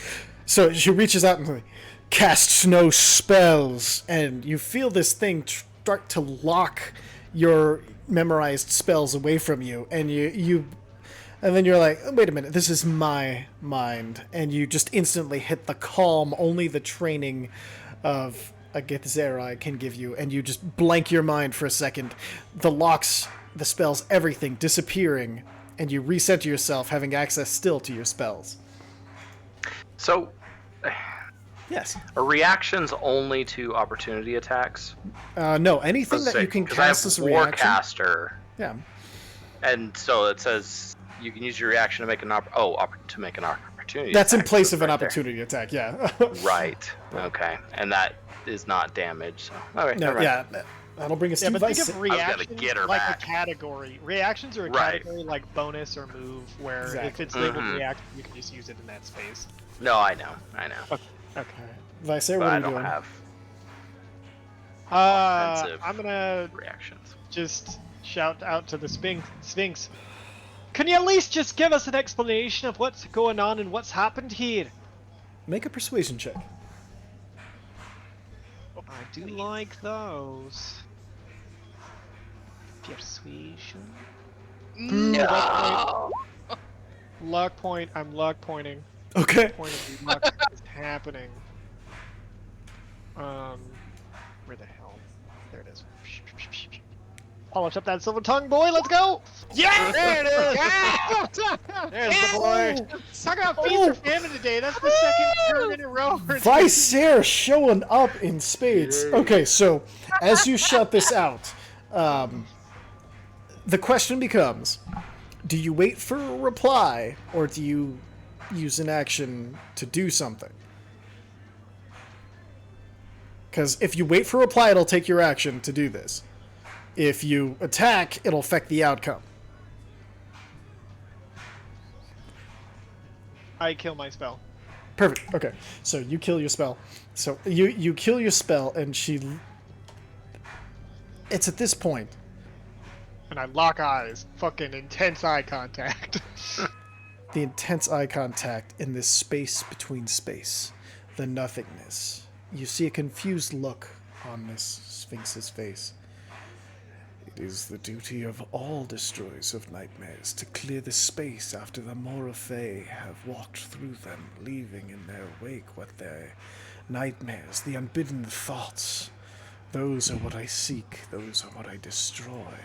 so she reaches out and like, casts no spells, and you feel this thing start to lock your memorized spells away from you, and and then you're like, oh, wait a minute, this is my mind, and you just instantly hit the calm only the training of a Githzerai can give you, and you just blank your mind for a second. The locks, the spells, everything disappearing, and you reset yourself, having access still to your spells. So, Yes. are reactions only to opportunity attacks? No, anything that you can cast as a Because I have reaction. Warcaster, Yeah. and so it says you can use your reaction to make an opportunity. That's in attack, place so of an right there. opportunity attack, yeah. Right. Okay. And that is not damage. So. Okay. No, never mind. yeah, that'll bring us Yeah, to but think Vice. of gotta reactions get her like back. a category. Reactions are a Right. category like bonus or move, where if Exactly. it's labeled Mhm. reaction, you can just use it in that space. No, I know. Okay. Vice, But what are I you don't doing? have offensive I'm gonna reactions. just shout out to the Sphinx. Can you at least just give us an explanation of what's going on and what's happened here? Make a persuasion check. I do like those. Persuasion. No. Luck point. I'm luck pointing. Okay. Point of luck is happening. Where the hell? There it is. Polish up that silver tongue, boy. Let's go. Yeah! There it is. Yeah! There's the boy. Talk about feast or famine today. That's the second turn in a row. Vice showing up in spades. Okay, so as you shout this out, the question becomes, do you wait for a reply, or do you use an action to do something? Because if you wait for a reply, it'll take your action to do this. If you attack, it'll affect the outcome. I kill my spell. Perfect. Okay. So you kill your spell. So you kill your spell, and she... It's at this point. And I lock eyes. Fucking intense eye contact. The intense eye contact in this space between space. The nothingness. You see a confused look on this Sphinx's face. It is the duty of all destroyers of nightmares to clear the space after the Moraphe have walked through them, leaving in their wake what their nightmares, the unbidden thoughts. Those are what I seek, those are what I destroy.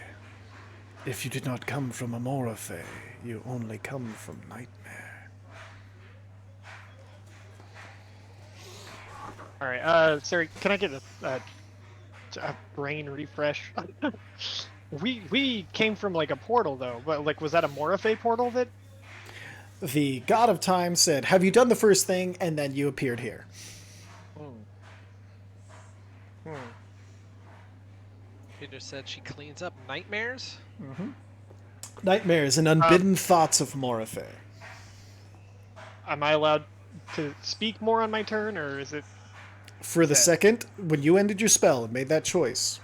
If you did not come from a Moraphe, you only come from nightmare. Alright, Siri, can I get a brain refresh? we came from like a portal though, but like was that a Moraphe portal that? The god of time said, "Have you done the first thing?" And then you appeared here. Peter said she cleans up nightmares. Nightmares and unbidden thoughts of Moraphe. Am I allowed to speak more on my turn, or is it? For the second, when you ended your spell and made that choice,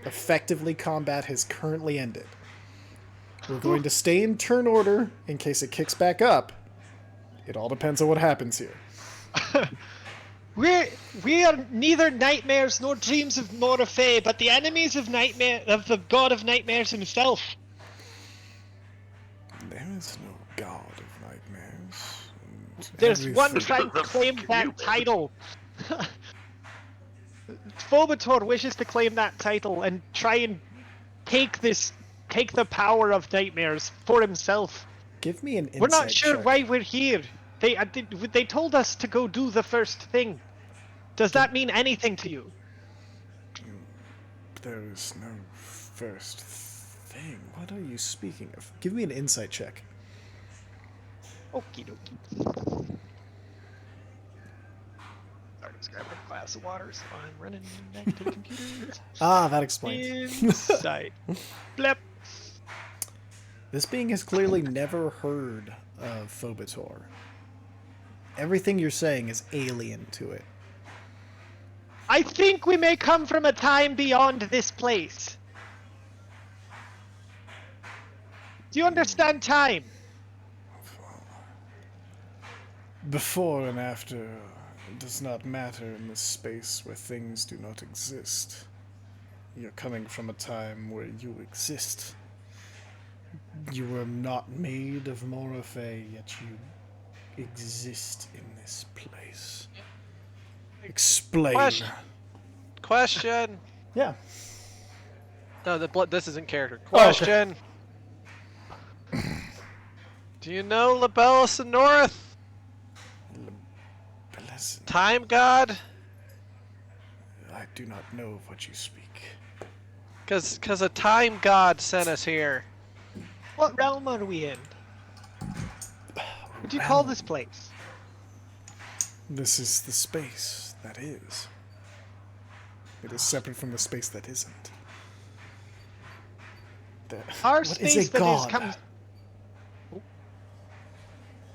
effectively combat has currently ended. We're going to stay in turn order in case it kicks back up. It all depends on what happens here. We are neither nightmares nor dreams of Moraphe, but the enemies of the god of nightmares himself. There is no god of nightmares. There's one trying to claim that title. Phobator wishes to claim that title and try and take the power of nightmares for himself. Give me an insight We're not sure check. why we're here. They told us to go do the first thing. Does that mean anything to you? There is no first thing. What are you speaking of? Give me an insight check. Okie dokie. Sorry, just grab a glass of water so I'm running back to the computer. Ah, that explains. Insight. Blep. This being has clearly never heard of Phobator. Everything you're saying is alien to it. I think we may come from a time beyond this place. Do you understand time? Before and after does not matter in this space where things do not exist. You're coming from a time where you exist. You were not made of Moraphe, yet you exist in this place. Explain. Question. Yeah. No, this isn't character. Oh, okay. Question. Do you know Labellus and North? Time God? I do not know of what you speak. Cause a time god sent us here. What realm are we in? What do you call this place? This is the space that is. It is separate from the space that isn't. Our what space is a that god? is comes.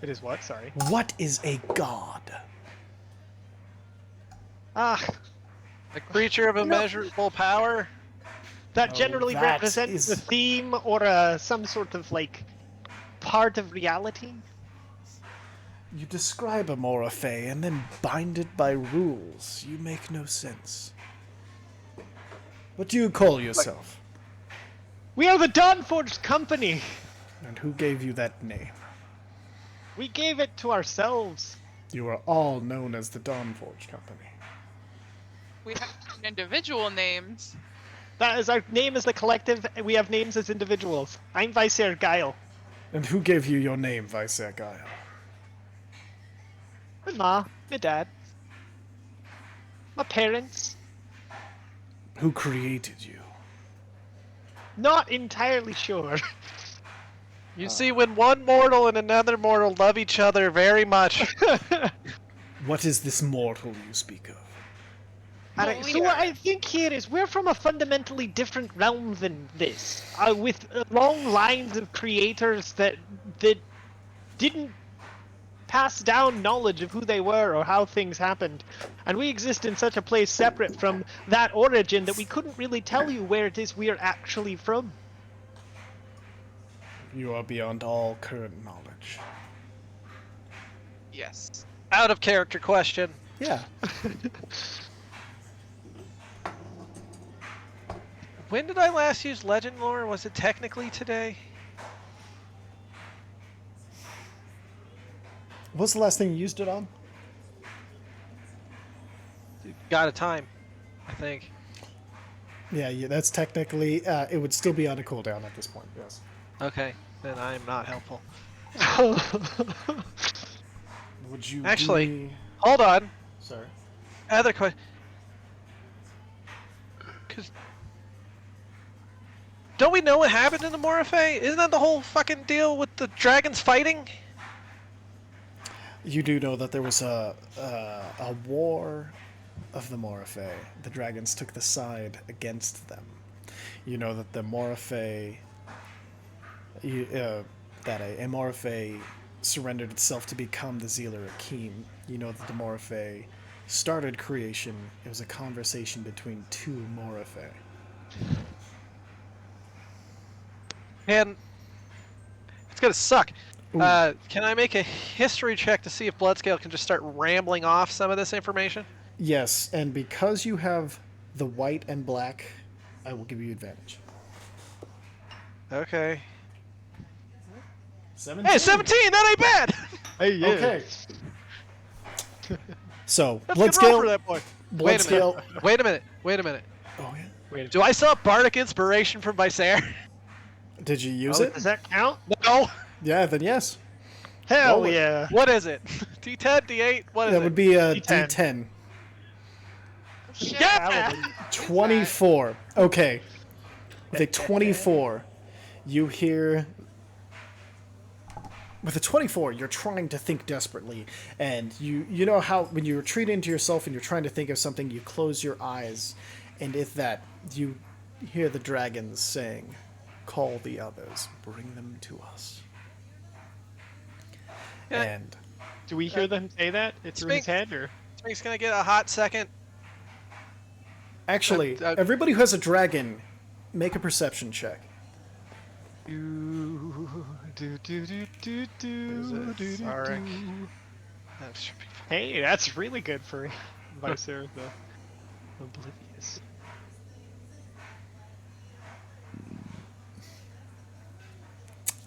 It is what? Sorry. What is a god? Ah, A creature of immeasurable power? that generally that represents is- a theme or some sort of like part of reality. You describe a Moraphe and then bind it by rules. You make no sense. What do you call yourself? We are the Dawnforged company. And who gave you that name? We gave it to ourselves. You are all known as the Dawnforged Company. We have individual names. That is our name as the collective. And we have names as individuals. I'm Vicer Guile. And who gave you your name, Vicer Gaia? My ma, my dad, my parents. Who created you? Not entirely sure. You see, when one mortal and another mortal love each other very much. What is this mortal you speak of? Alright, so what I think here is we're from a fundamentally different realm than this, with long lines of creators that didn't pass down knowledge of who they were or how things happened, and we exist in such a place separate from that origin that we couldn't really tell you where it is we are actually from. You are beyond all current knowledge. Yes. Out of character question. Yeah. When did I last use legend lore? Was it technically today? What's the last thing you used it on? Got a time, I think. Yeah, that's technically, it would still be on a cooldown at this point, yes. Okay, then I am not helpful. Would you Actually, do me... hold on. Sorry. Other question. Because don't we know what happened in the Morphe? Isn't that the whole fucking deal with the dragons fighting? You do know that there was a war of the Morphe. The dragons took the side against them. You know that the Morphe... that a Morphe surrendered itself to become the Zealer Akeem. You know that the Morphe started creation. It was a conversation between two Morphe. And it's gonna suck. Can I make a history check to see if Bloodscale can just start rambling off some of this information? Yes, and because you have the white and black, I will give you advantage. Okay. 17. Hey, 17! That ain't bad! Hey, yeah. Okay. So, That's a good roll for Bloodscale. that boy. Bloodscale. Wait a minute. Wait a minute. Oh yeah. Do I still have Bardic Inspiration from Visair? Did you use Oh, it? does that count? No. Yeah. Then yes. Hell Roll it. yeah. What is it? D10, D8? What is That it? would be a D10. D10. Shit. Yeah! 24. Okay. With a 24, you hear. With a 24, you're trying to think desperately, and you know how when you retreat into yourself and you're trying to think of something, you close your eyes, and if that, you hear the dragons saying, "Call the others, bring them to us." Yeah. And Do we hear them say that? It's through his head, or? Spink's gonna get a hot second. actually, everybody who has a dragon, make a perception check. Sorry. That should be fine. Hey, that's really good for Visair the Oblivious.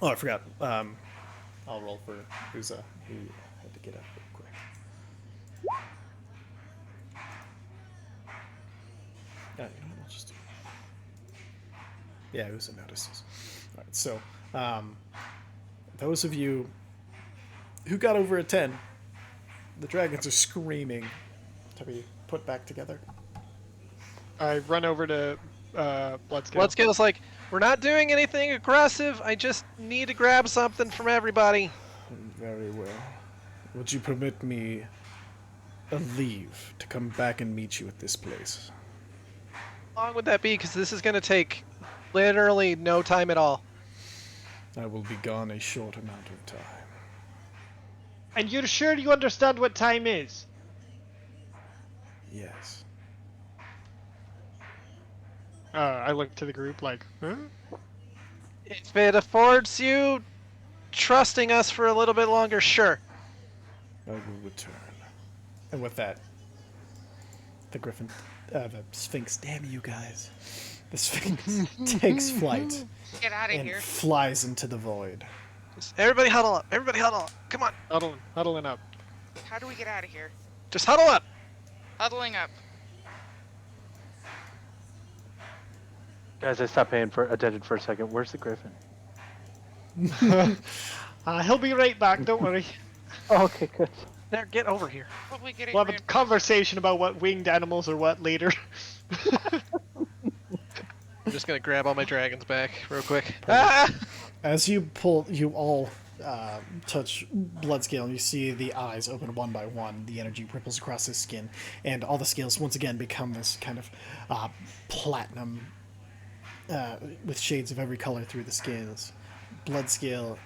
Oh, I forgot. I'll roll for Uza, who had to get up real quick. You know what, I'll just do it. Yeah, Uza notices. All right, so those of you who got over a 10, the dragons are screaming to be put back together. I run over to Bloodscale. Bloodscale's like, we're not doing anything aggressive. I just need to grab something from everybody. Very well. Would you permit me a leave to come back and meet you at this place? How long would that be? Because this is going to take literally no time at all. I will be gone a short amount of time. And you're sure you understand what time is? Yes. I look to the group like, huh? If it affords you trusting us for a little bit longer, sure. I will return. And with that, the griffin, the Sphinx, damn you guys. The Sphinx takes flight Get out of and here. flies into the void. Just everybody huddle up. Everybody huddle up. Come on. Huddling up. How do we get out of here? Just huddle up. Huddling up. Guys, I stopped paying attention for a second. Where's the griffin? He'll be right back, don't worry. Oh, okay, good. There, get over here. Probably getting We'll have a conversation about what winged animals are what later. I'm just going to grab all my dragons back real quick. Ah! As you all touch Bloodscale, and you see the eyes open one by one. The energy ripples across his skin, and all the scales once again become this kind of platinum with shades of every color through the scales. Bloodscale,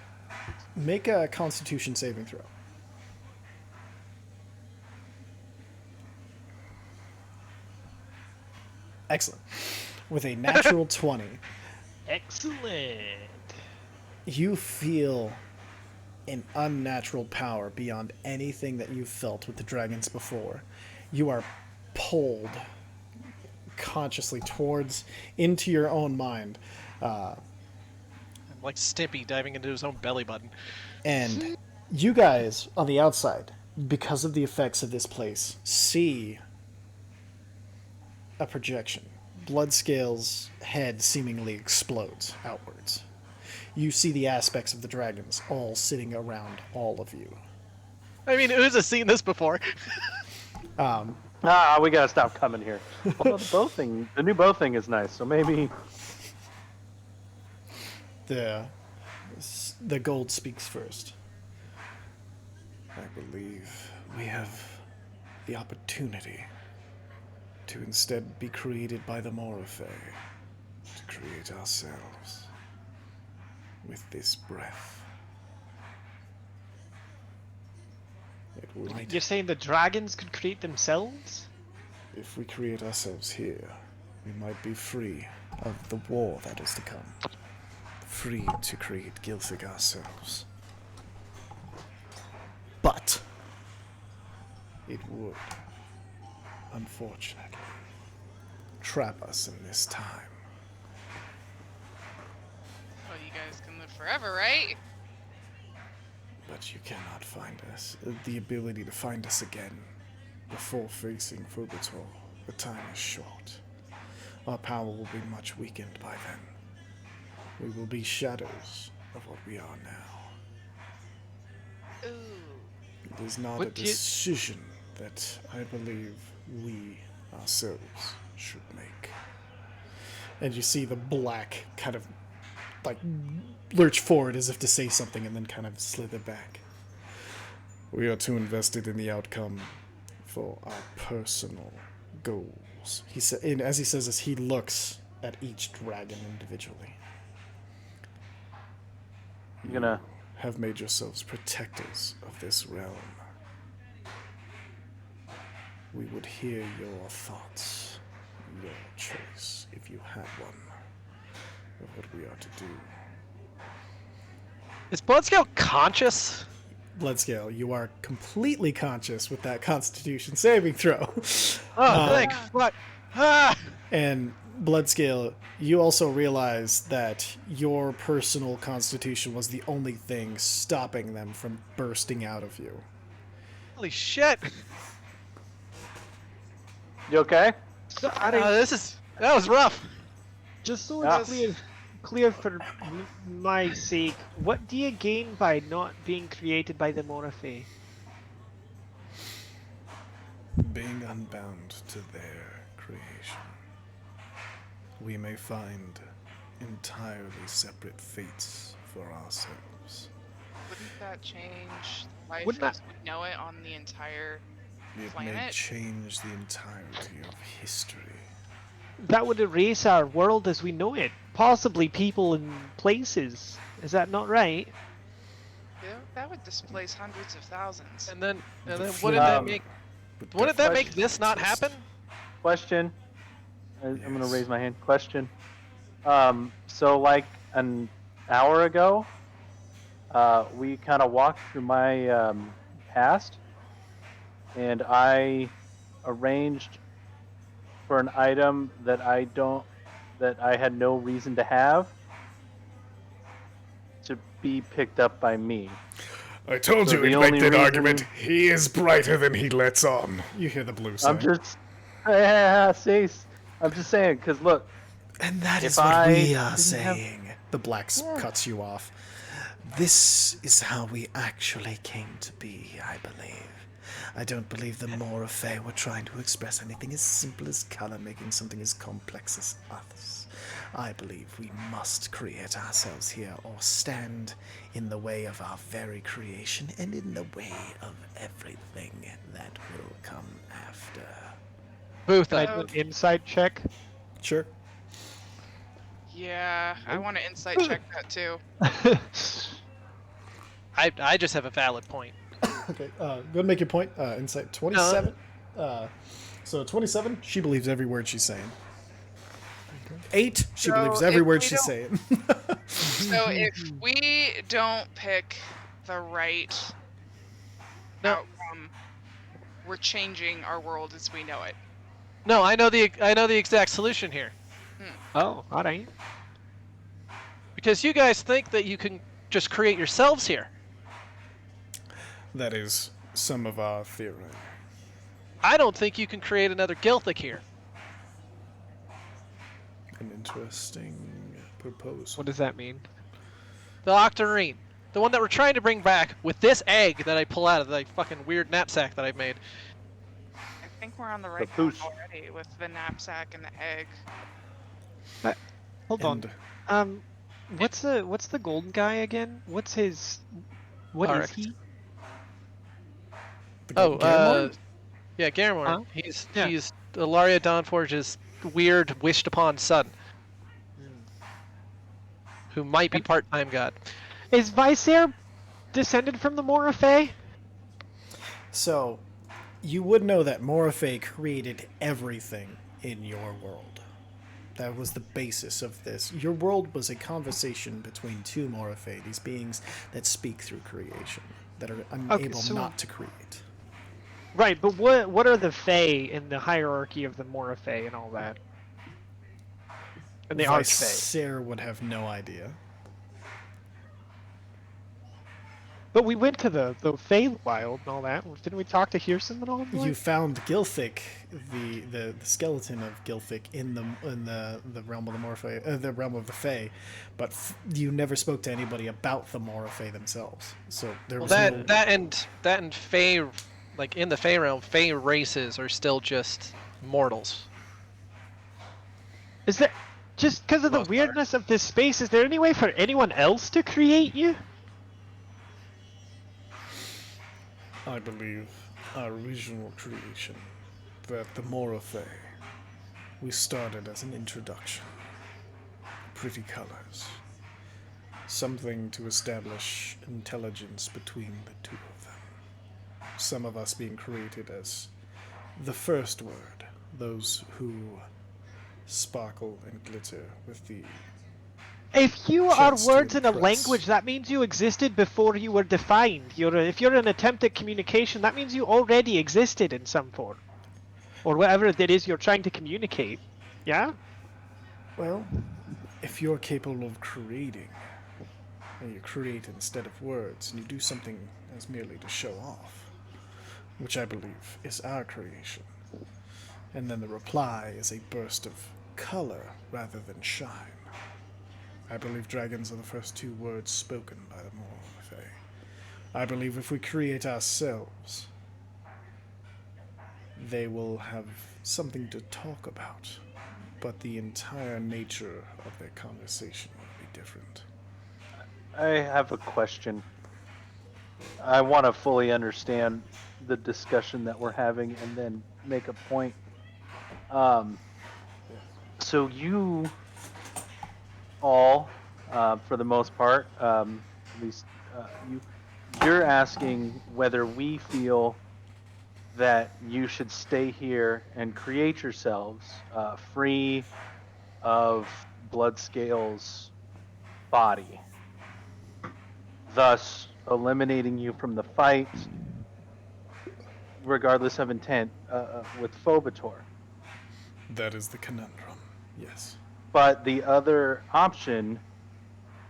make a Constitution saving throw. Excellent. With a natural 20. Excellent. You feel an unnatural power beyond anything that you've felt with the dragons before. You are pulled consciously into your own mind. Like Stimpy diving into his own belly button. And you guys on the outside, because of the effects of this place, see a projection. Bloodscale's head seemingly explodes outwards. You see the aspects of the dragons all sitting around all of you. I mean, Uza's seen this before. We gotta stop coming here. Well, the new bow thing is nice, so maybe... The gold speaks first. I believe we have the opportunity to instead be created by the Moraphe, to create ourselves with this breath. You're saying the dragons could create themselves? If we create ourselves here, we might be free of the war that is to come. Free to create Gilthig ourselves. But it would, unfortunately, trap us in this time. Well, you guys can live forever, right? But you cannot find us. The ability to find us again before facing Fugator. The time is short. Our power will be much weakened by then. We will be shadows of what we are now. Ooh. It is not a decision that I believe we ourselves should make. And you see the black kind of like lurch forward as if to say something and then kind of slither back. We are too invested in the outcome for our personal goals. He said, and as he says this, he looks at each dragon individually. You have made yourselves protectors of this realm. We would hear your thoughts, your choice, if you had one, of what we are to do. Is Bloodscale conscious? Bloodscale, you are completely conscious with that Constitution saving throw. Oh, thank fuck. Ah! And Bloodscale, you also realize that your personal Constitution was the only thing stopping them from bursting out of you. Holy shit! You okay? So, that was rough. just so it's clear for my sake, what do you gain by not being created by the Moraphe? Being unbound to their creation, we may find entirely separate fates for ourselves. Wouldn't that change life Wouldn't as that- we know it on the entire It may planet? change the entirety of history. That would erase our world as we know it. Possibly people and places. Is that not right? Yeah, that would displace hundreds of thousands. And then The wouldn't that make But wouldn't that make question this not exists. happen? Question. I'm gonna Yes. raise my hand. Question. So like an hour ago, we kind of walked through my past, and I arranged for an item that I had no reason to have to be picked up by me. I told So you the he'd only make that reason- argument. He is brighter than he lets on. You hear the blue say. I'm just, yeah, see, I'm just saying, because look, And that If is what I we are didn't have- saying. The black cuts you off. This is how we actually came to be, I believe. I don't believe the Moraphe were trying to express anything as simple as color, making something as complex as us. I believe we must create ourselves here or stand in the way of our very creation and in the way of everything that will come after. Booth, Can I do an insight check? Sure. Yeah, I want to insight check that too. I just have a valid point. Okay, go ahead and make your point. Insight 27. So 27, she believes every word she's saying. 8, she So believes every if word we she's don't- saying. So if we don't pick the right No. outcome, we're changing our world as we know it. No, I know the exact solution here. Oh, alright. Because you guys think that you can just create yourselves here. That is some of our theory. I don't think you can create another Gilthic here. An interesting proposal. What does that mean? The Octarine. The one that we're trying to bring back with this egg that I pull out of the fucking weird knapsack that I've made. I think we're on the right poosh. path already with the knapsack and the egg. Hold on. What's the golden guy again? What is Alric. he? Yeah, Garamor. Huh? He's Yeah. he's Ilaria Dawnforge's weird wished upon son. Who might be part-time god. Is Visair descended from the Moraphe? So, you would know that Moraphe created everything in your world. That was the basis of this. Your world was a conversation between two Moraphe, these beings that speak through creation, that are unable so- not to create. Right, but what are the Fae in the hierarchy of the Moraphe and all that? And the Archfae. Sarah would have no idea. But we went to the Feywild and all that. Didn't we talk to Hirson and all that? You found Gilthic, the skeleton of Gilthic in the realm of the Morphe, the realm of the Fae, but you never spoke to anybody about the Morphe themselves. So there was no... that and Fae, like in the Fae realm, Fae races are still just mortals. Is there just because of the Most weirdness of this space? Is there any way for anyone else to create you? I believe our original creation, that the Moraphe, we started as an introduction. Pretty colors. Something to establish intelligence between the two of them. Some of us being created as the first word, those who sparkle and glitter with the... If you are Chance to words in a impress. language, that means you existed before you were defined. If you're an attempt at communication, that means you already existed in some form. Or whatever it is you're trying to communicate. Yeah? Well, if you're capable of creating, and you create instead of words, and you do something as merely to show off, which I believe is our creation, and then the reply is a burst of color rather than shine. I believe dragons are the first two words spoken by the Morphe. I believe if we create ourselves, they will have something to talk about, but the entire nature of their conversation will be different. I have a question. I want to fully understand the discussion that we're having and then make a point. So you all, for the most part, at least you're asking whether we feel that you should stay here and create yourselves free of Bloodscale's body, thus eliminating you from the fight, regardless of intent, with Phobator. That is the conundrum, yes. But the other option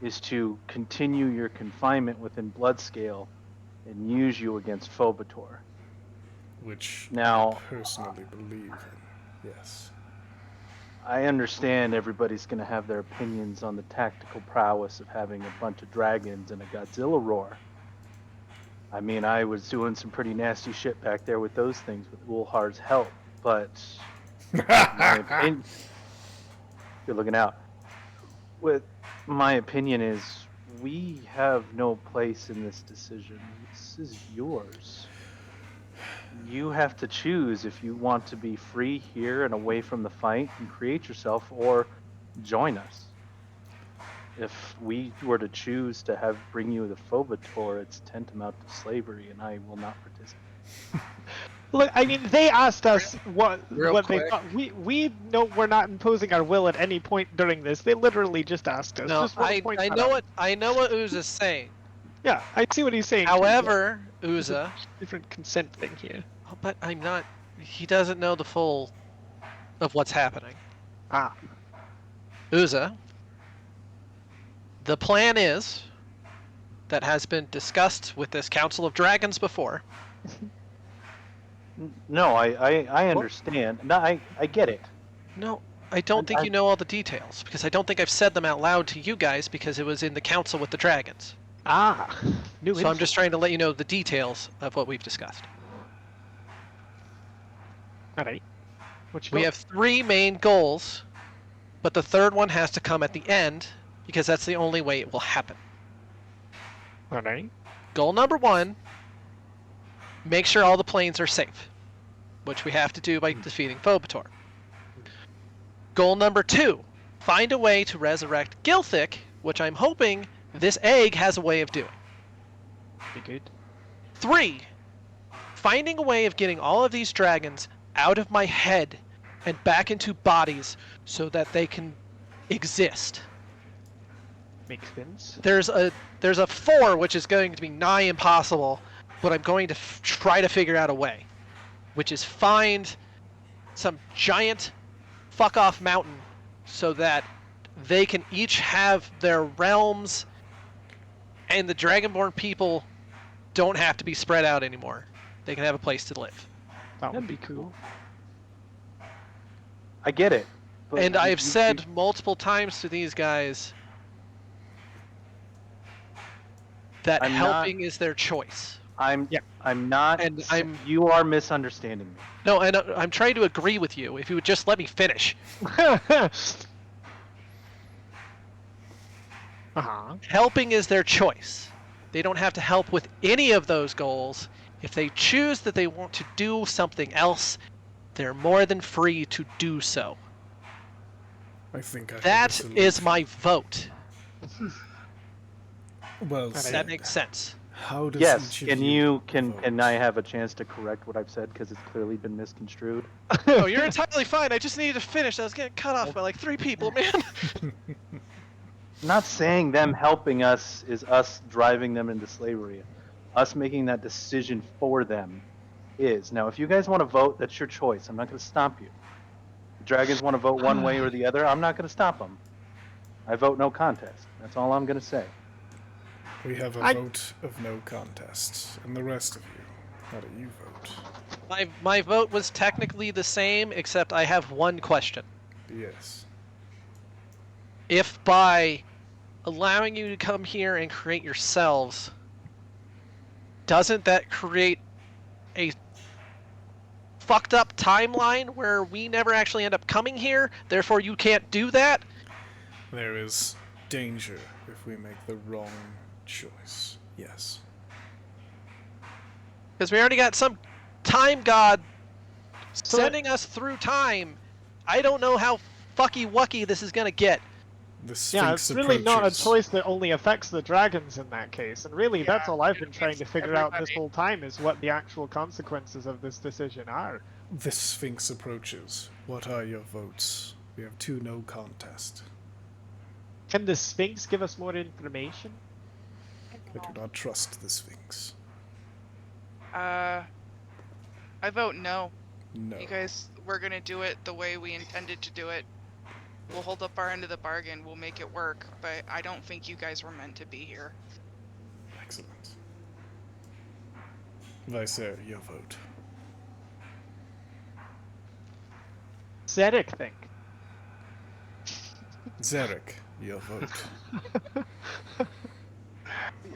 is to continue your confinement within Bloodscale and use you against Phobator. Which Now- I personally believe in, yes. I understand everybody's going to have their opinions on the tactical prowess of having a bunch of dragons and a Godzilla roar. I mean, I was doing some pretty nasty shit back there with those things with Ulhar's help, but... my opinion, you're looking out. What my opinion is, we have no place in this decision. This is yours. You have to choose if you want to be free here and away from the fight and create yourself, or join us. If we were to choose to bring you the Phobator, it's tantamount to slavery, and I will not participate. Look, I mean, they asked us what Real they quick. thought. We know we're not imposing our will at any point during this. They literally just asked us. No, Just wanna I point I that know out. what Uza's saying. Yeah, I see what he's saying. too, However, but there's a Uza, different consent thing here. oh, but I'm not. He doesn't know the full of what's happening. Ah, Uza, the plan is that has been discussed with this Council of Dragons before. No, I understand. No, I get it. No, I don't think you know all the details because I don't think I've said them out loud to you guys because it was in the council with the dragons. new. So I'm just trying to let you know the details of what we've discussed. Alright. What you We got? have 3 main goals, but the third one has to come at the end because that's the only way it will happen. Alright. Goal number 1, make sure all the planes are safe, which we have to do by defeating Phobator. Goal number 2, find a way to resurrect Gilthic, which I'm hoping this egg has a way of doing. Be good. 3, finding a way of getting all of these dragons out of my head and back into bodies so that they can exist. Makes sense. There's a 4, which is going to be nigh impossible, but I'm going to try to figure out a way, which is find some giant fuck off mountain so that they can each have their realms and the Dragonborn people don't have to be spread out anymore. They can have a place to live. That would be cool. I get it. But And you- I've you- said multiple times to these guys that I'm not- helping is their choice. I'm Yeah. I'm not. And I'm- You are misunderstanding me. No, and I'm trying to agree with you. If you would just let me finish. Helping is their choice. They don't have to help with any of those goals. If they choose that they want to do something else, they're more than free to do so. I think I have a That is solution. my vote. Well Does said. that make sense? How does Yes. each of Can you can vote? I have a chance to correct what I've said because it's clearly been misconstrued? Oh, you're entirely fine. I just needed to finish. I was getting cut off by like 3 people, man. I'm not saying them helping us is us driving them into slavery. Us making that decision for them is. Now, if you guys want to vote, that's your choice. I'm not going to stop you. If dragons want to vote one way or the other, I'm not going to stop them. I vote no contest. That's all I'm going to say. We have a vote of no contest, and the rest of you, how do you vote? My vote was technically the same, except I have one question. Yes. If by allowing you to come here and create yourselves, doesn't that create a fucked up timeline where we never actually end up coming here, therefore you can't do that? There is danger if we make the wrong choice. Yes. Because we already got some time god sending us through time. I don't know how fucky-wucky this is gonna get. The Yeah, Sphinx it's really not a approaches. choice that only affects the dragons in that case. And really, that's Yeah, all I've it been trying to affects figure out this everybody. whole time is what the actual consequences of this decision are. The Sphinx approaches. What are your votes? We have 2 no contest. Can the Sphinx give us more information? I do not trust the Sphinx. I vote no. No. You guys, we're gonna do it the way we intended to do it. We'll hold up our end of the bargain. We'll make it work. But I don't think you guys were meant to be here. Excellent. Vicer, your vote. Zedek think. Zarek, your vote.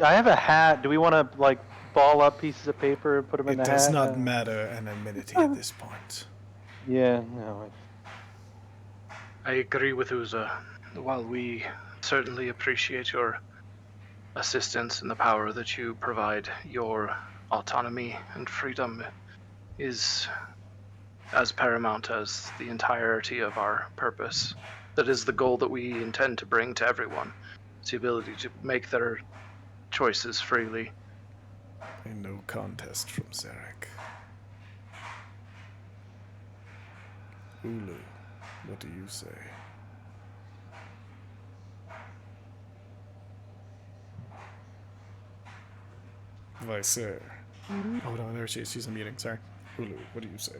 I have a hat. Do we want to like ball up pieces of paper and put them in It the does hat? not matter an amenity at this point. Yeah, no. I agree with Uza. While we certainly appreciate your assistance and the power that you provide. Your autonomy and freedom is as paramount as the entirety of our purpose. That is the goal that we intend to bring to everyone. It's the ability to make their choices freely. A no contest from Zarek. Ulu, what do you say? Vicer. Oh no, there she is. She's in a meeting. Sorry. Ulu, what do you say?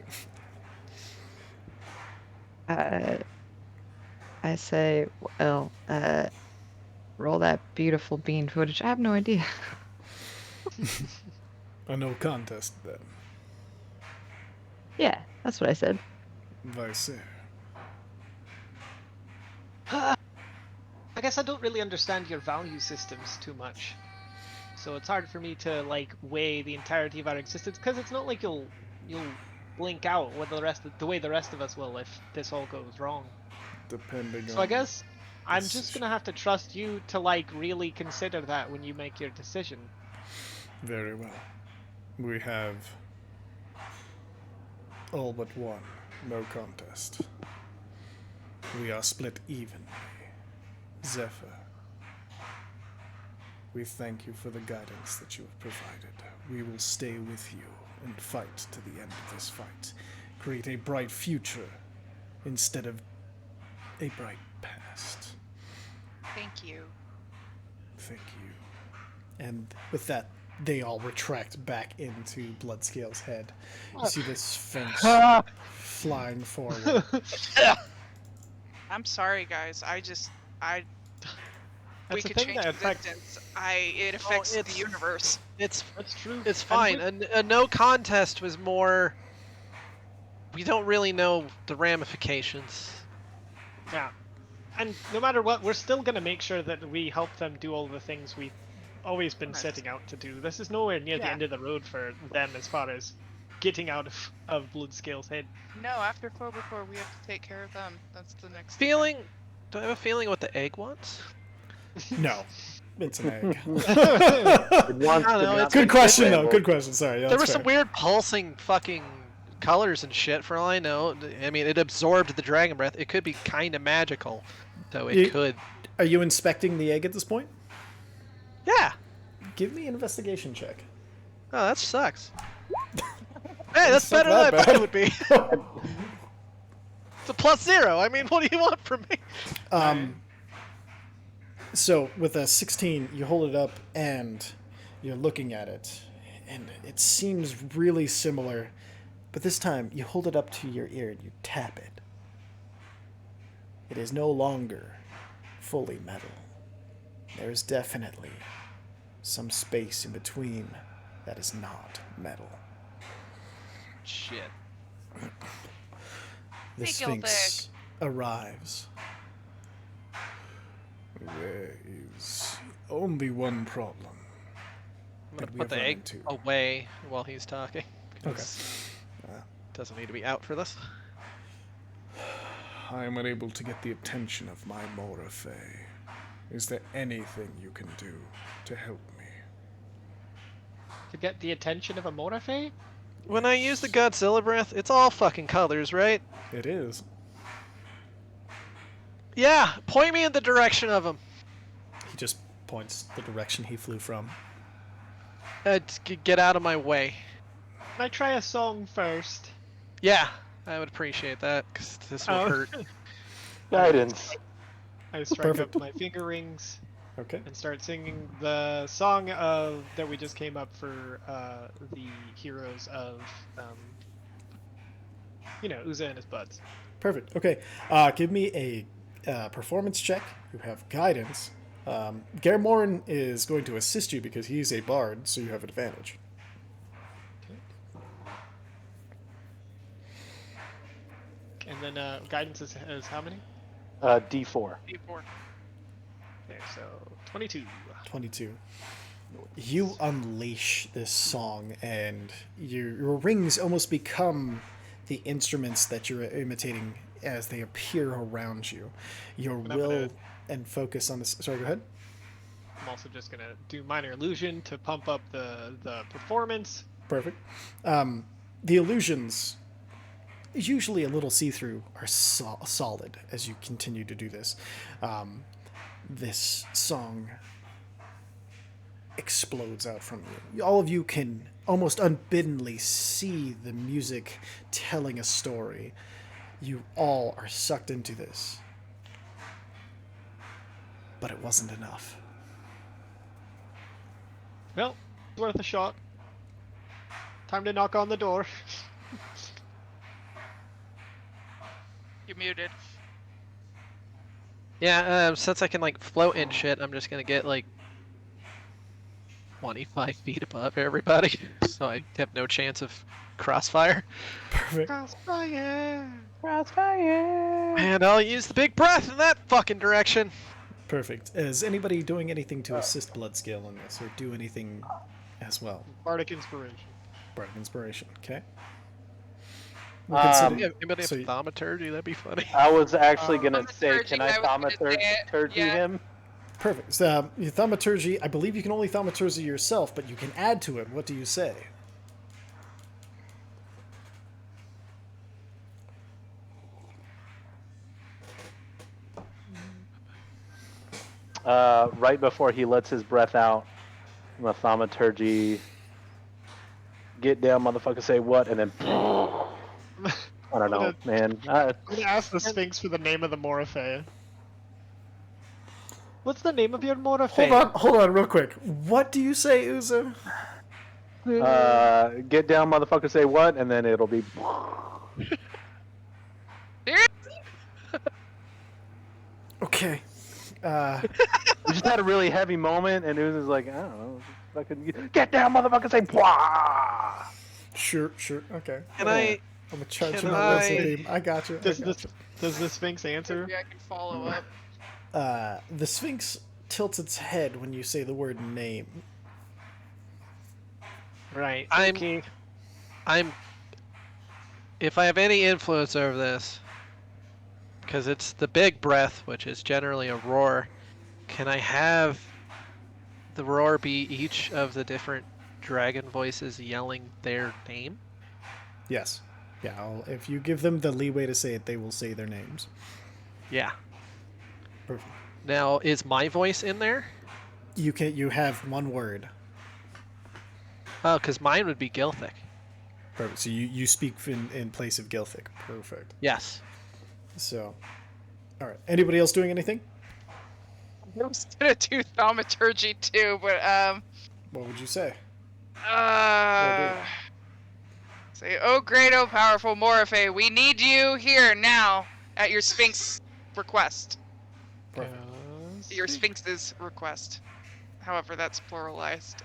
I say, well, roll that beautiful bean footage. I have no idea. A no contest then. Yeah, that's what I said. Vicer. I guess I don't really understand your value systems too much. So it's hard for me to like weigh the entirety of our existence, because it's not like you'll blink out with the way the rest of us will if this all goes wrong. Depending So on I guess I'm just decision. gonna have to trust you to like really consider that when you make your decision. Very well. We have all but one. No contest. We are split evenly. Zephyr, we thank you for the guidance that you have provided. We will stay with you and fight to the end of this fight. Create a bright future instead of a bright past. Thank you. Thank you. And with that, they all retract back into Bloodscale's head. You see this Sphinx flying forward. I'm sorry, guys. I we That's the could thing change that affects. existence. It affects it's- the universe. It's That's true. it's And fine. with- A no contest was more. We don't really know the ramifications. Yeah. And no matter what, we're still gonna make sure that we help them do all the things we've always been setting out to do. This is nowhere near the Yeah. end of the road for them as far as getting out of Bloodscale's head. No, after Phobicor, we have to take care of them. That's the next Feeling. Do I have a feeling what the egg wants? No, it's an egg. It wants I don't to know, not it's- be Good question, though. labeled. Good question. Sorry. Yeah, There that's were some fair. weird pulsing fucking colors and shit for all I know. I mean, it absorbed the dragon breath. It could be kind of magical. So it You- could. Are you inspecting the egg at this point? Yeah. Give me an investigation check. Oh, that sucks. Hey, that's It's not better than I that thought it bad. would be. It's a +0. I mean, what do you want from me? So with a 16, you hold it up and you're looking at it, and it seems really similar, but this time you hold it up to your ear and you tap it. It is no longer fully metal. There is definitely some space in between that is not metal. Shit. The Big ol' Sphinx arrives. There is only one problem. I'm that gonna we put have the run egg into. away while he's talking. Okay. 'cause Doesn't need to be out for this. I am unable to get the attention of my Moraphe. Is there anything you can do to help me? To get the attention of a Moraphe? When I use the Godzilla breath, it's all fucking colors, right? It is. Yeah, point me in the direction of him. He just points the direction he flew from. Get out of my way. Can I try a song first? Yeah, I would appreciate that, because this would Oh. hurt. Guidance. I strike Perfect. up my finger rings Okay. and start singing the song of that we just came up for the heroes of, Uza and his buds. Perfect. Okay. Give me a performance check. You have guidance. Garmorin is going to assist you because he's a bard, so you have advantage. And then guidance is how many? D4. Before. Okay, so 22. 22. You unleash this song, and your rings almost become the instruments that you're imitating as they appear around you. Your I'm will. gonna and focus on this. Sorry, go ahead. I'm also just gonna do minor illusion to pump up the performance. Perfect. The illusions, usually a little see-through, are solid as you continue to do this. This song explodes out from you. All of you can almost unbiddenly see the music telling a story. You all are sucked into this. But it wasn't enough. Well, worth a shot. Time to knock on the door. You're muted. Yeah, since I can like float and shit, I'm just gonna get like 25 feet above everybody, so I have no chance of crossfire. Perfect. Crossfire! Crossfire. And I'll use the big breath in that fucking direction. Perfect. Is anybody doing anything to assist Bloodscale in this, or do anything as well? Bardic Inspiration. Bardic Inspiration, okay. Yeah, anybody have so- thaumaturgy? That'd be funny. I was actually gonna say, Thaumaturgy, can I I was gonna say it, thaumaturgy yeah. him? Perfect. So, your thaumaturgy, I believe you can only thaumaturgy yourself, but you can add to it. What do you say? Right before he lets his breath out, the thaumaturgy. Get down, motherfucker. Say what, and then. I don't know, man. I'm gonna ask the Sphinx for the name of the Morphe. What's the name of your Morphe? Hold on, real quick. What do you say, Uzo? Get down, motherfucker. Say what, and then it'll be. Okay. We just had a really heavy moment, and Uzo's like, I don't know, fucking get down, motherfucker. Say blah. Sure, okay. Can I? I'm gonna charge Can him I- on beam. I got you. Does the Sphinx answer? Maybe I can follow up. The Sphinx tilts its head when you say the word name. Right. I'm- Okay. If I have any influence over this, because it's the big breath, which is generally a roar, can I have the roar be each of the different dragon voices yelling their name? Yes. Yeah, if you give them the leeway to say it, they will say their names. Yeah. Perfect. Now, is my voice in there? You have one word. Oh, because mine would be Gilthic. Perfect. So you speak in place of Gilthic. Perfect. Yes. So, all right. Anybody else doing anything? I was gonna do thaumaturgy too, but What would you say? say, oh great, oh powerful Morphe, we need you here now at your Sphinx request. Perfect. Your Sphinx's request. However, that's pluralized.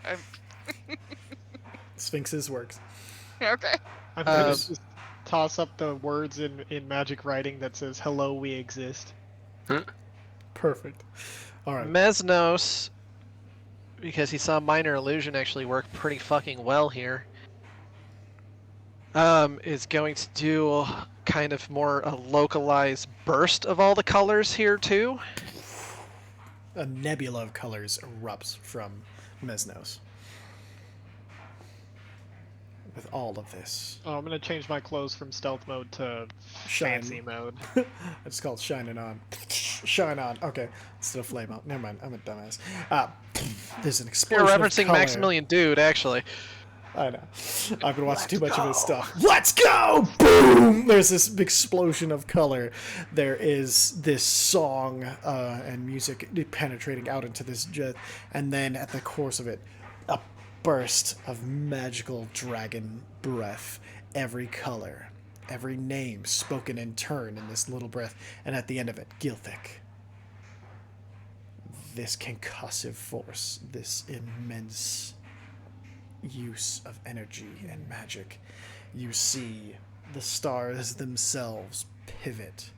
Sphinxes works. Okay. I'm gonna just toss up the words in magic writing that says "Hello, we exist." Perfect. All right. Mesnos, because he saw minor illusion actually work pretty fucking well here, is going to do kind of more a localized burst of all the colors here too. A nebula of colors erupts from Mesnos. With all of this. Oh, I'm gonna change my clothes from stealth mode to Shine. fancy mode. It's called shining on. Shine on. Okay. Instead of flame out. Never mind. I'm a dumbass. There's an You're explosion of referencing color. Maximilian Dude, actually. I know. I've been watching too much of his stuff. Let's go! Boom! There's this explosion of color. There is this song and music penetrating out into this jet, and then at the course of it, a burst of magical dragon breath. Every color, every name spoken in turn in this little breath, and at the end of it, Gilthic. This concussive force, this immense use of energy and magic. You see the stars themselves pivot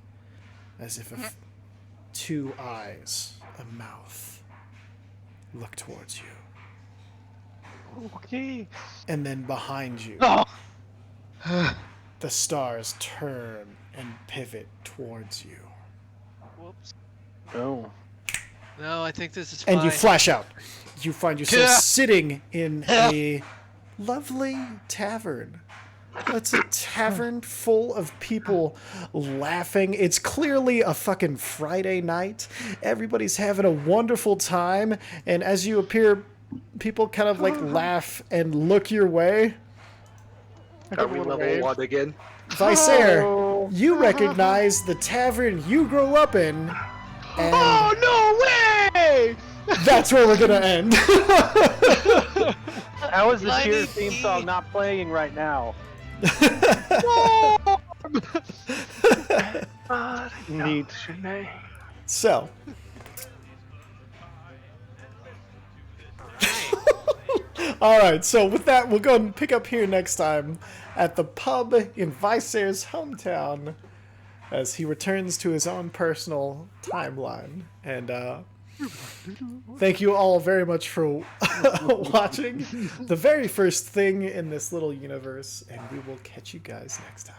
as if two eyes, a mouth, look towards you. Okay. And then behind you, the stars turn and pivot towards you. Whoops. Oh. No, I think this is fine. And you flash out. You find yourself Yeah. sitting in a lovely tavern. It's a tavern full of people laughing. It's clearly a fucking Friday night. Everybody's having a wonderful time. And as you appear, people kind of like laugh and look your way. Are we level 1 again? Visair, you recognize the tavern you grew up in. And Oh no way! that's where we're gonna end. How is the Bloody Cheers theme song not playing right now? Neat. So. Alright, so with that, we'll go and pick up here next time at the pub in Visair's hometown as he returns to his own personal timeline. And thank you all very much for watching the very first thing in this little universe, and we will catch you guys next time.